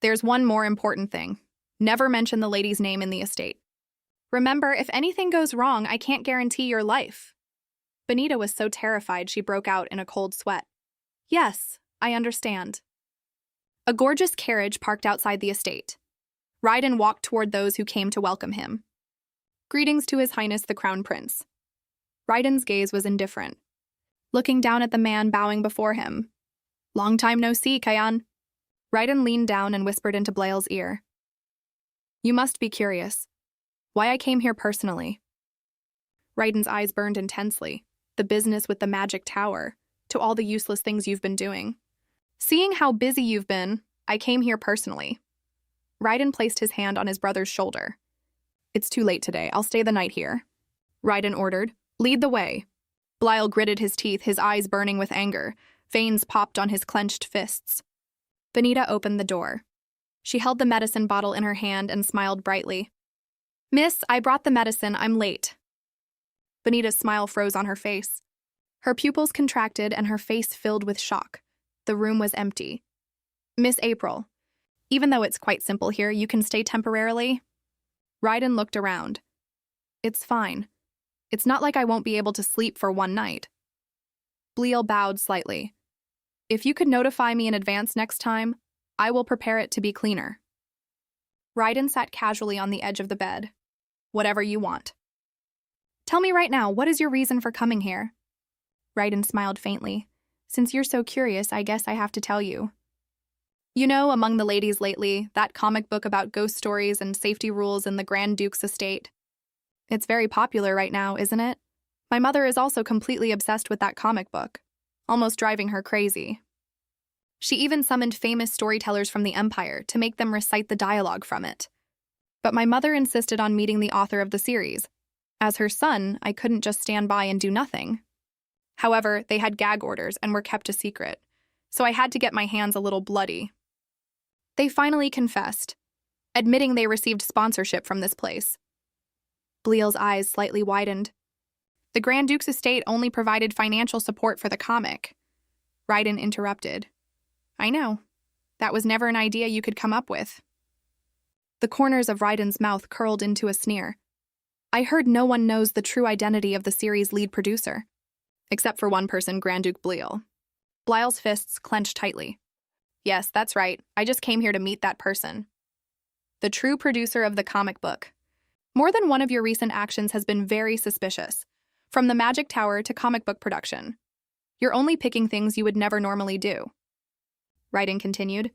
"There's one more important thing. Never mention the lady's name in the estate. Remember, if anything goes wrong, I can't guarantee your life." Benita was so terrified she broke out in a cold sweat. "Yes, I understand." A gorgeous carriage parked outside the estate. Ryden walked toward those who came to welcome him. "Greetings to His Highness the Crown Prince." Ryden's gaze was indifferent, looking down at the man bowing before him. "Long time no see, Kayan." Ryden leaned down and whispered into Blaile's ear. "You must be curious. Why I came here personally." Ryden's eyes burned intensely. The business with the magic tower, to all the useless things you've been doing. "Seeing how busy you've been, I came here personally." Ryden placed his hand on his brother's shoulder. "It's too late today. I'll stay the night here." Ryden ordered. "Lead the way." Blaile gritted his teeth, his eyes burning with anger. Veins popped on his clenched fists. Benita opened the door. She held the medicine bottle in her hand and smiled brightly. "Miss, I brought the medicine. I'm late." Benita's smile froze on her face. Her pupils contracted and her face filled with shock. The room was empty. "Miss April, even though it's quite simple here, you can stay temporarily?" Ryden looked around. "It's fine. It's not like I won't be able to sleep for one night." Blaile bowed slightly. "If you could notify me in advance next time, I will prepare it to be cleaner." Ryden sat casually on the edge of the bed. "Whatever you want." "Tell me right now, what is your reason for coming here?" Ryden smiled faintly. "Since you're so curious, I guess I have to tell you. You know, among the ladies lately, that comic book about ghost stories and safety rules in the Grand Duke's estate. It's very popular right now, isn't it? My mother is also completely obsessed with that comic book, almost driving her crazy. She even summoned famous storytellers from the Empire to make them recite the dialogue from it. But my mother insisted on meeting the author of the series. As her son, I couldn't just stand by and do nothing. However, they had gag orders and were kept a secret, so I had to get my hands a little bloody. They finally confessed, admitting they received sponsorship from this place." Blaile's eyes slightly widened. "The Grand Duke's estate only provided financial support for the comic." Ryden interrupted. "I know. That was never an idea you could come up with." The corners of Ryden's mouth curled into a sneer. "I heard no one knows the true identity of the series' lead producer. Except for one person, Grand Duke Blaile." Blaile's fists clenched tightly. "Yes, that's right. I just came here to meet that person. The true producer of the comic book. More than one of your recent actions has been very suspicious. From the Magic Tower to comic book production. You're only picking things you would never normally do." Ryden continued.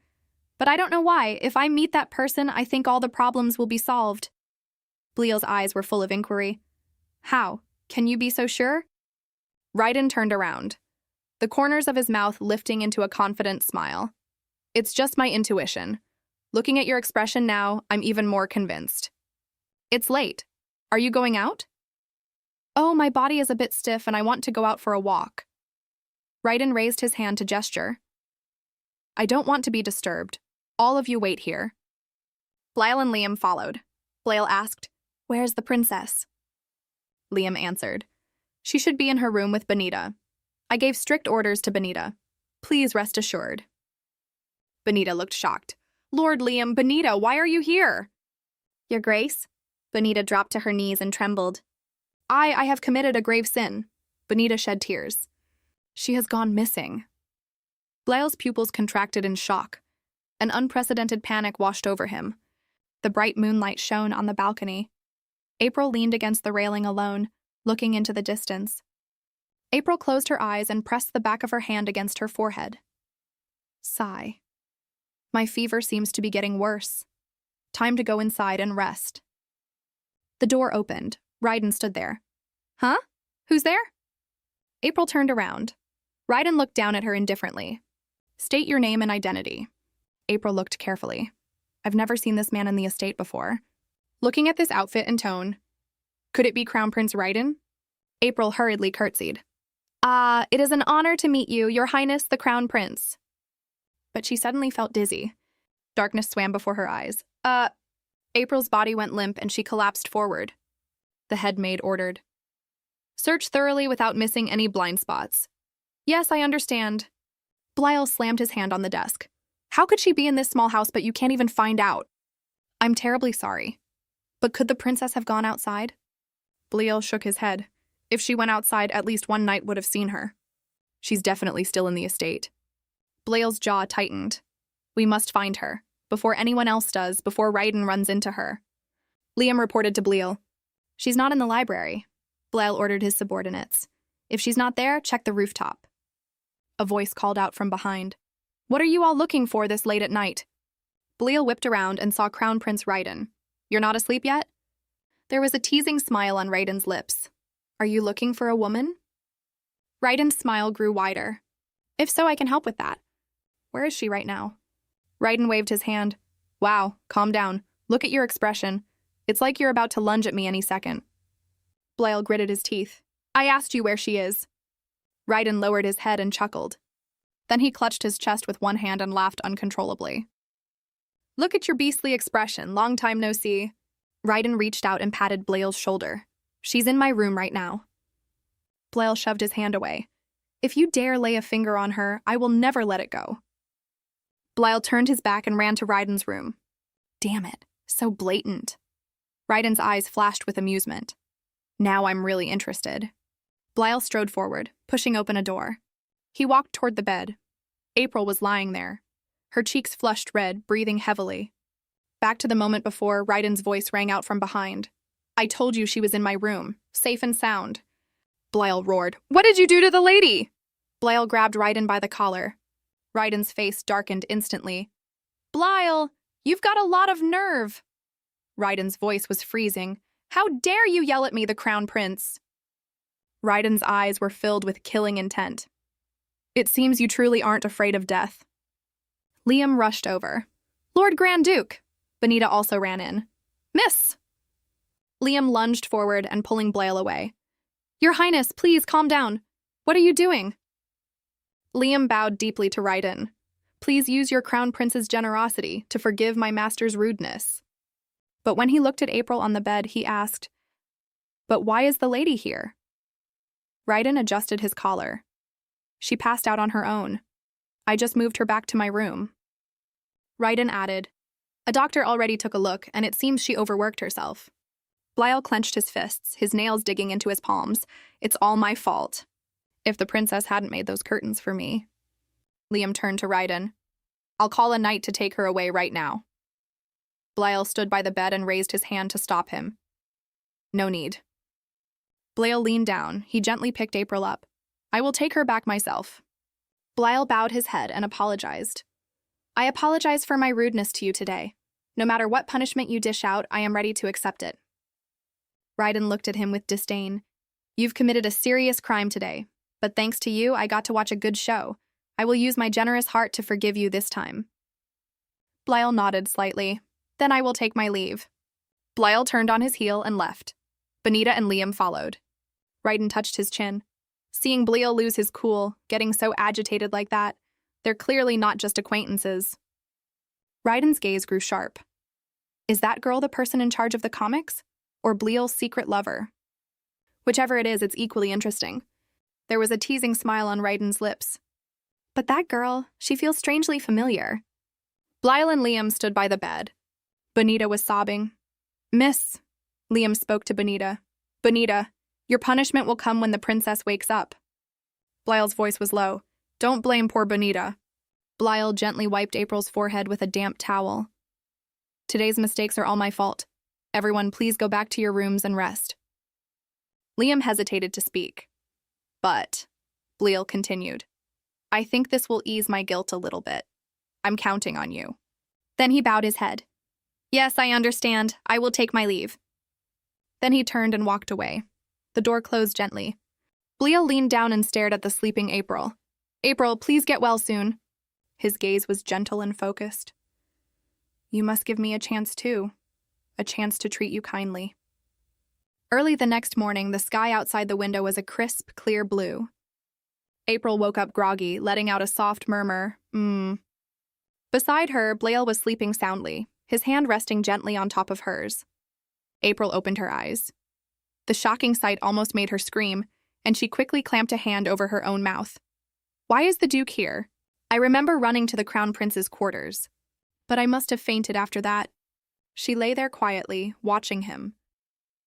"But I don't know why. If I meet that person, I think all the problems will be solved." Blaile's eyes were full of inquiry. "How? Can you be so sure?" Ryden turned around, the corners of his mouth lifting into a confident smile. "It's just my intuition. Looking at your expression now, I'm even more convinced." "It's late. Are you going out?" "Oh, my body is a bit stiff and I want to go out for a walk." Ryden raised his hand to gesture. "I don't want to be disturbed. All of you wait here." Blaile and Liam followed. Blaile asked, "Where's the princess?" Liam answered, "She should be in her room with Benita. I gave strict orders to Benita. Please rest assured." Benita looked shocked. "Lord Liam, Benita, why are you here?" "Your Grace?" Benita dropped to her knees and trembled. I have committed a grave sin." Benita shed tears. "She has gone missing." Blaile's pupils contracted in shock. An unprecedented panic washed over him. The bright moonlight shone on the balcony. April leaned against the railing alone, looking into the distance. April closed her eyes and pressed the back of her hand against her forehead. Sigh. My fever seems to be getting worse. Time to go inside and rest. The door opened. Raiden stood there. Huh? Who's there? April turned around. Raiden looked down at her indifferently. State your name and identity. April looked carefully. I've never seen this man in the estate before. Looking at this outfit and tone, could it be Crown Prince Raiden? April hurriedly curtsied. It is an honor to meet you, Your Highness the Crown Prince. But she suddenly felt dizzy. Darkness swam before her eyes. April's body went limp and she collapsed forward. The head maid ordered. Search thoroughly without missing any blind spots. Yes, I understand. Blaile slammed his hand on the desk. How could she be in this small house but you can't even find out? I'm terribly sorry. But could the princess have gone outside? Blaile shook his head. If she went outside, at least one knight would have seen her. She's definitely still in the estate. Blaile's jaw tightened. We must find her, before anyone else does, before Raiden runs into her. Liam reported to Blaile. She's not in the library. Blaile ordered his subordinates. If she's not there, check the rooftop. A voice called out from behind. What are you all looking for this late at night? Blaile whipped around and saw Crown Prince Raiden. You're not asleep yet? There was a teasing smile on Raiden's lips. Are you looking for a woman? Raiden's smile grew wider. If so, I can help with that. Where is she right now? Raiden waved his hand. Wow, calm down. Look at your expression. It's like you're about to lunge at me any second. Blaile gritted his teeth. I asked you where she is. Raiden lowered his head and chuckled. Then he clutched his chest with one hand and laughed uncontrollably. Look at your beastly expression, long time no see. Raiden reached out and patted Blaile's shoulder. She's in my room right now. Blaile shoved his hand away. If you dare lay a finger on her, I will never let it go. Blaile turned his back and ran to Raiden's room. Damn it, so blatant. Raiden's eyes flashed with amusement. Now I'm really interested. Blaile strode forward, pushing open a door. He walked toward the bed. April was lying there. Her cheeks flushed red, breathing heavily. Back to the moment before, Raiden's voice rang out from behind. I told you she was in my room, safe and sound. Blaile roared. What did you do to the lady? Blaile grabbed Raiden by the collar. Raiden's face darkened instantly. Blaile, you've got a lot of nerve. Raiden's voice was freezing. How dare you yell at me, the Crown Prince? Raiden's eyes were filled with killing intent. It seems you truly aren't afraid of death. Liam rushed over. Lord Grand Duke. Benita also ran in. Miss! Liam lunged forward and pulling Blaile away. Your Highness, please calm down. What are you doing? Liam bowed deeply to Raiden. Please use your Crown Prince's generosity to forgive my master's rudeness. But when he looked at April on the bed, he asked, But why is the lady here? Raiden adjusted his collar. She passed out on her own. I just moved her back to my room. Raiden added, A doctor already took a look, and it seems she overworked herself. Blaile clenched his fists, his nails digging into his palms. It's all my fault. If the princess hadn't made those curtains for me. Liam turned to Raiden. I'll call a knight to take her away right now. Blaile stood by the bed and raised his hand to stop him. No need. Blaile leaned down. He gently picked April up. I will take her back myself. Blaile bowed his head and apologized. I apologize for my rudeness to you today. No matter what punishment you dish out, I am ready to accept it. Raiden looked at him with disdain. You've committed a serious crime today, but thanks to you, I got to watch a good show. I will use my generous heart to forgive you this time. Blaile nodded slightly. Then I will take my leave. Blaile turned on his heel and left. Benita and Liam followed. Raiden touched his chin. Seeing Blaile lose his cool, getting so agitated like that, they're clearly not just acquaintances. Raiden's gaze grew sharp. Is that girl the person in charge of the comics? Or Blaile's secret lover? Whichever it is, it's equally interesting. There was a teasing smile on Raiden's lips. But that girl, she feels strangely familiar. Blaile and Liam stood by the bed. Benita was sobbing. Miss, Liam spoke to Benita. Benita, your punishment will come when the princess wakes up. Blaile's voice was low. Don't blame poor Benita. Blyle gently wiped April's forehead with a damp towel. Today's mistakes are all my fault. Everyone, please go back to your rooms and rest. Liam hesitated to speak. But, Blyle continued, I think this will ease my guilt a little bit. I'm counting on you. Then he bowed his head. Yes, I understand. I will take my leave. Then he turned and walked away. The door closed gently. Blyle leaned down and stared at the sleeping April. April, please get well soon. His gaze was gentle and focused. You must give me a chance too. A chance to treat you kindly. Early the next morning, the sky outside the window was a crisp, clear blue. April woke up groggy, letting out a soft murmur, Beside her, Blyle was sleeping soundly, his hand resting gently on top of hers. April opened her eyes. The shocking sight almost made her scream, and she quickly clamped a hand over her own mouth. Why is the Duke here? I remember running to the Crown Prince's quarters. But I must have fainted after that. She lay there quietly, watching him.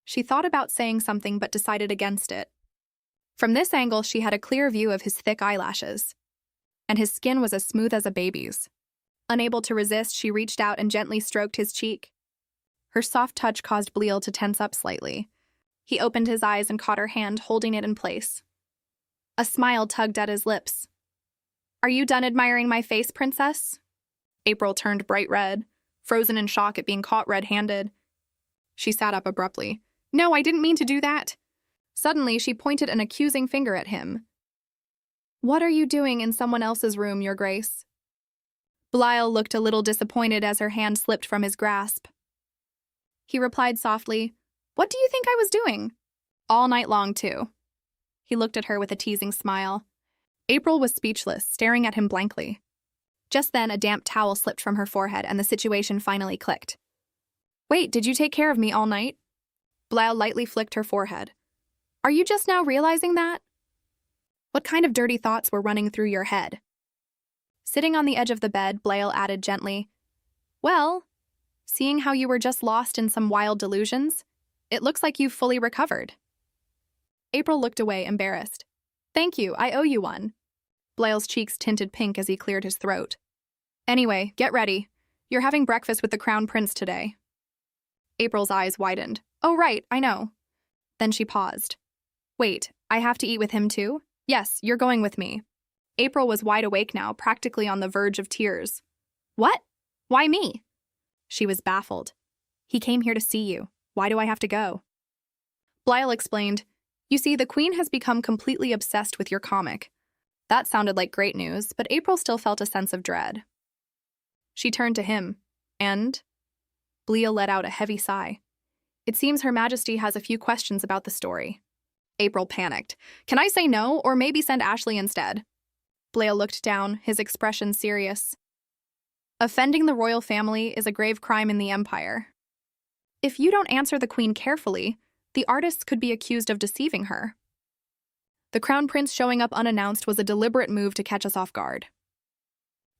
She thought about saying something but decided against it. From this angle, she had a clear view of his thick eyelashes. And his skin was as smooth as a baby's. Unable to resist, she reached out and gently stroked his cheek. Her soft touch caused Blyle to tense up slightly. He opened his eyes and caught her hand, holding it in place. A smile tugged at his lips. Are you done admiring my face, princess? April turned bright red, frozen in shock at being caught red-handed. She sat up abruptly. No, I didn't mean to do that. Suddenly, she pointed an accusing finger at him. What are you doing in someone else's room, Your Grace? Blyle looked a little disappointed as her hand slipped from his grasp. He replied softly, What do you think I was doing? All night long, too. He looked at her with a teasing smile. April was speechless, staring at him blankly. Just then, a damp towel slipped from her forehead and the situation finally clicked. Wait, did you take care of me all night? Blyle lightly flicked her forehead. Are you just now realizing that? What kind of dirty thoughts were running through your head? Sitting on the edge of the bed, Blyle added gently, Well, seeing how you were just lost in some wild delusions, it looks like you've fully recovered. April looked away, embarrassed. Thank you, I owe you one. Blyle's cheeks tinted pink as he cleared his throat. Anyway, get ready. You're having breakfast with the Crown Prince today. April's eyes widened. Oh, right, I know. Then she paused. Wait, I have to eat with him too? Yes, you're going with me. April was wide awake now, practically on the verge of tears. What? Why me? She was baffled. He came here to see you. Why do I have to go? Blyle explained, You see, the Queen has become completely obsessed with your comic. That sounded like great news, but April still felt a sense of dread. She turned to him, and Blyle let out a heavy sigh. It seems Her Majesty has a few questions about the story. April panicked. Can I say no, or maybe send Ashley instead? Blyle looked down, his expression serious. Offending the royal family is a grave crime in the Empire. If you don't answer the Queen carefully, the artists could be accused of deceiving her. The Crown Prince showing up unannounced was a deliberate move to catch us off guard.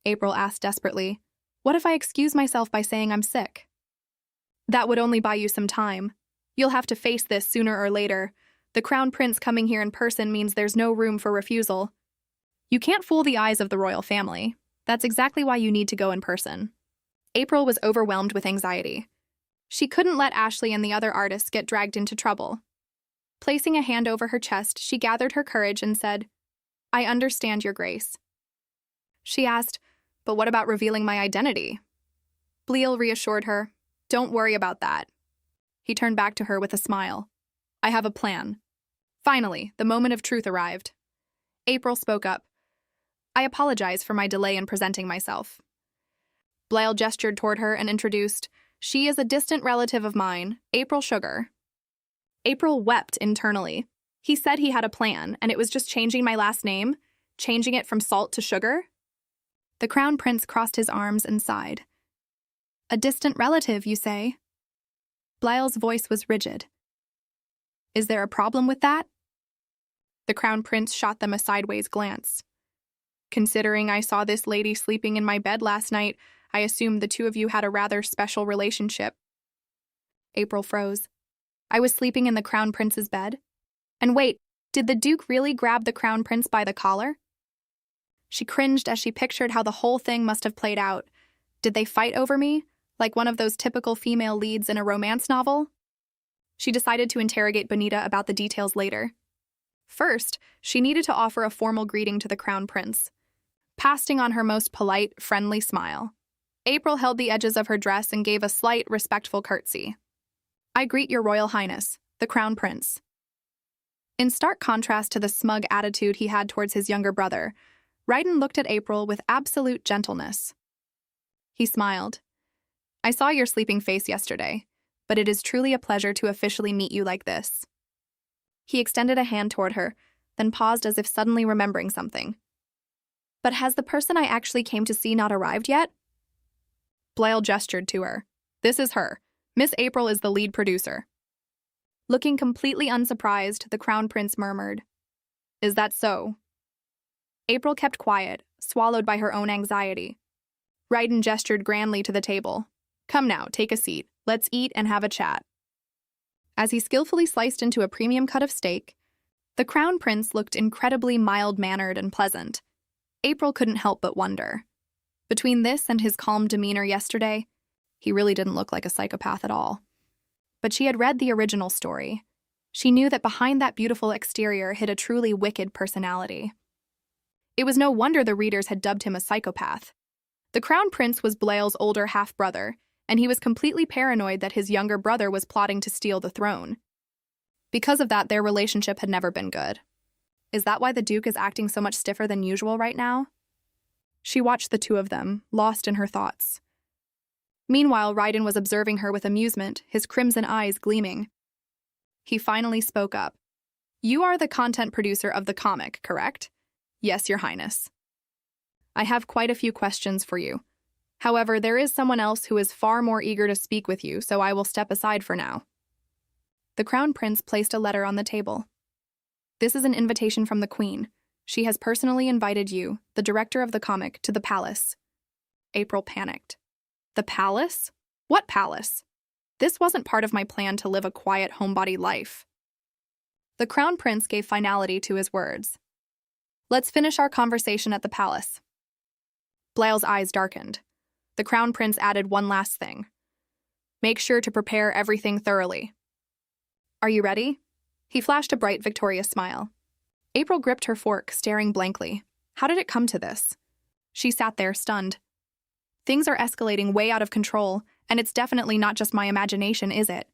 April asked desperately, What if I excuse myself by saying I'm sick? That would only buy you some time. You'll have to face this sooner or later. The Crown Prince coming here in person means there's no room for refusal. You can't fool the eyes of the royal family. That's exactly why you need to go in person. April was overwhelmed with anxiety. She couldn't let Ashley and the other artists get dragged into trouble. Placing a hand over her chest, she gathered her courage and said, I understand, Your Grace. She asked, But what about revealing my identity? Blyle reassured her, Don't worry about that. He turned back to her with a smile. I have a plan. Finally, the moment of truth arrived. April spoke up. I apologize for my delay in presenting myself. Blyle gestured toward her and introduced, She is a distant relative of mine, April Sugar. April wept internally. He said he had a plan, and it was just changing my last name, changing it from Salt to Sugar. The Crown Prince crossed his arms and sighed. A distant relative, you say? Blyle's voice was rigid. Is there a problem with that? The Crown Prince shot them a sideways glance. Considering I saw this lady sleeping in my bed last night, I assumed the two of you had a rather special relationship. April froze. I was sleeping in the Crown Prince's bed? And wait, did the Duke really grab the Crown Prince by the collar? She cringed as she pictured how the whole thing must have played out. Did they fight over me? Like one of those typical female leads in a romance novel? She decided to interrogate Bonita about the details later. First, she needed to offer a formal greeting to the Crown Prince, pasting on her most polite, friendly smile. April held the edges of her dress and gave a slight, respectful curtsy. "I greet your Royal Highness, the Crown Prince." In stark contrast to the smug attitude he had towards his younger brother, Raiden looked at April with absolute gentleness. He smiled. "I saw your sleeping face yesterday, but it is truly a pleasure to officially meet you like this." He extended a hand toward her, then paused as if suddenly remembering something. "But has the person I actually came to see not arrived yet?" Blail gestured to her. "This is her. Miss April is the lead producer." Looking completely unsurprised, the Crown Prince murmured, "Is that so?" April kept quiet, swallowed by her own anxiety. Raiden gestured grandly to the table. "Come now, take a seat. Let's eat and have a chat." As he skillfully sliced into a premium cut of steak, the Crown Prince looked incredibly mild-mannered and pleasant. April couldn't help but wonder. Between this and his calm demeanor yesterday, he really didn't look like a psychopath at all. But she had read the original story. She knew that behind that beautiful exterior hid a truly wicked personality. It was no wonder the readers had dubbed him a psychopath. The Crown Prince was Blail's older half-brother, and he was completely paranoid that his younger brother was plotting to steal the throne. Because of that, their relationship had never been good. Is that why the Duke is acting so much stiffer than usual right now? She watched the two of them, lost in her thoughts. Meanwhile, Raiden was observing her with amusement, his crimson eyes gleaming. He finally spoke up. "You are the content producer of the comic, correct?" "Yes, Your Highness." "I have quite a few questions for you. However, there is someone else who is far more eager to speak with you, so I will step aside for now." The Crown Prince placed a letter on the table. "This is an invitation from the Queen. She has personally invited you, the director of the comic, to the palace." April panicked. "The palace? What palace? This wasn't part of my plan to live a quiet homebody life." The Crown Prince gave finality to his words. "Let's finish our conversation at the palace." Blail's eyes darkened. The Crown Prince added one last thing. "Make sure to prepare everything thoroughly." "Are you ready?" He flashed a bright, victorious smile. April gripped her fork, staring blankly. How did it come to this? She sat there, stunned. Things are escalating way out of control, and it's definitely not just my imagination, is it?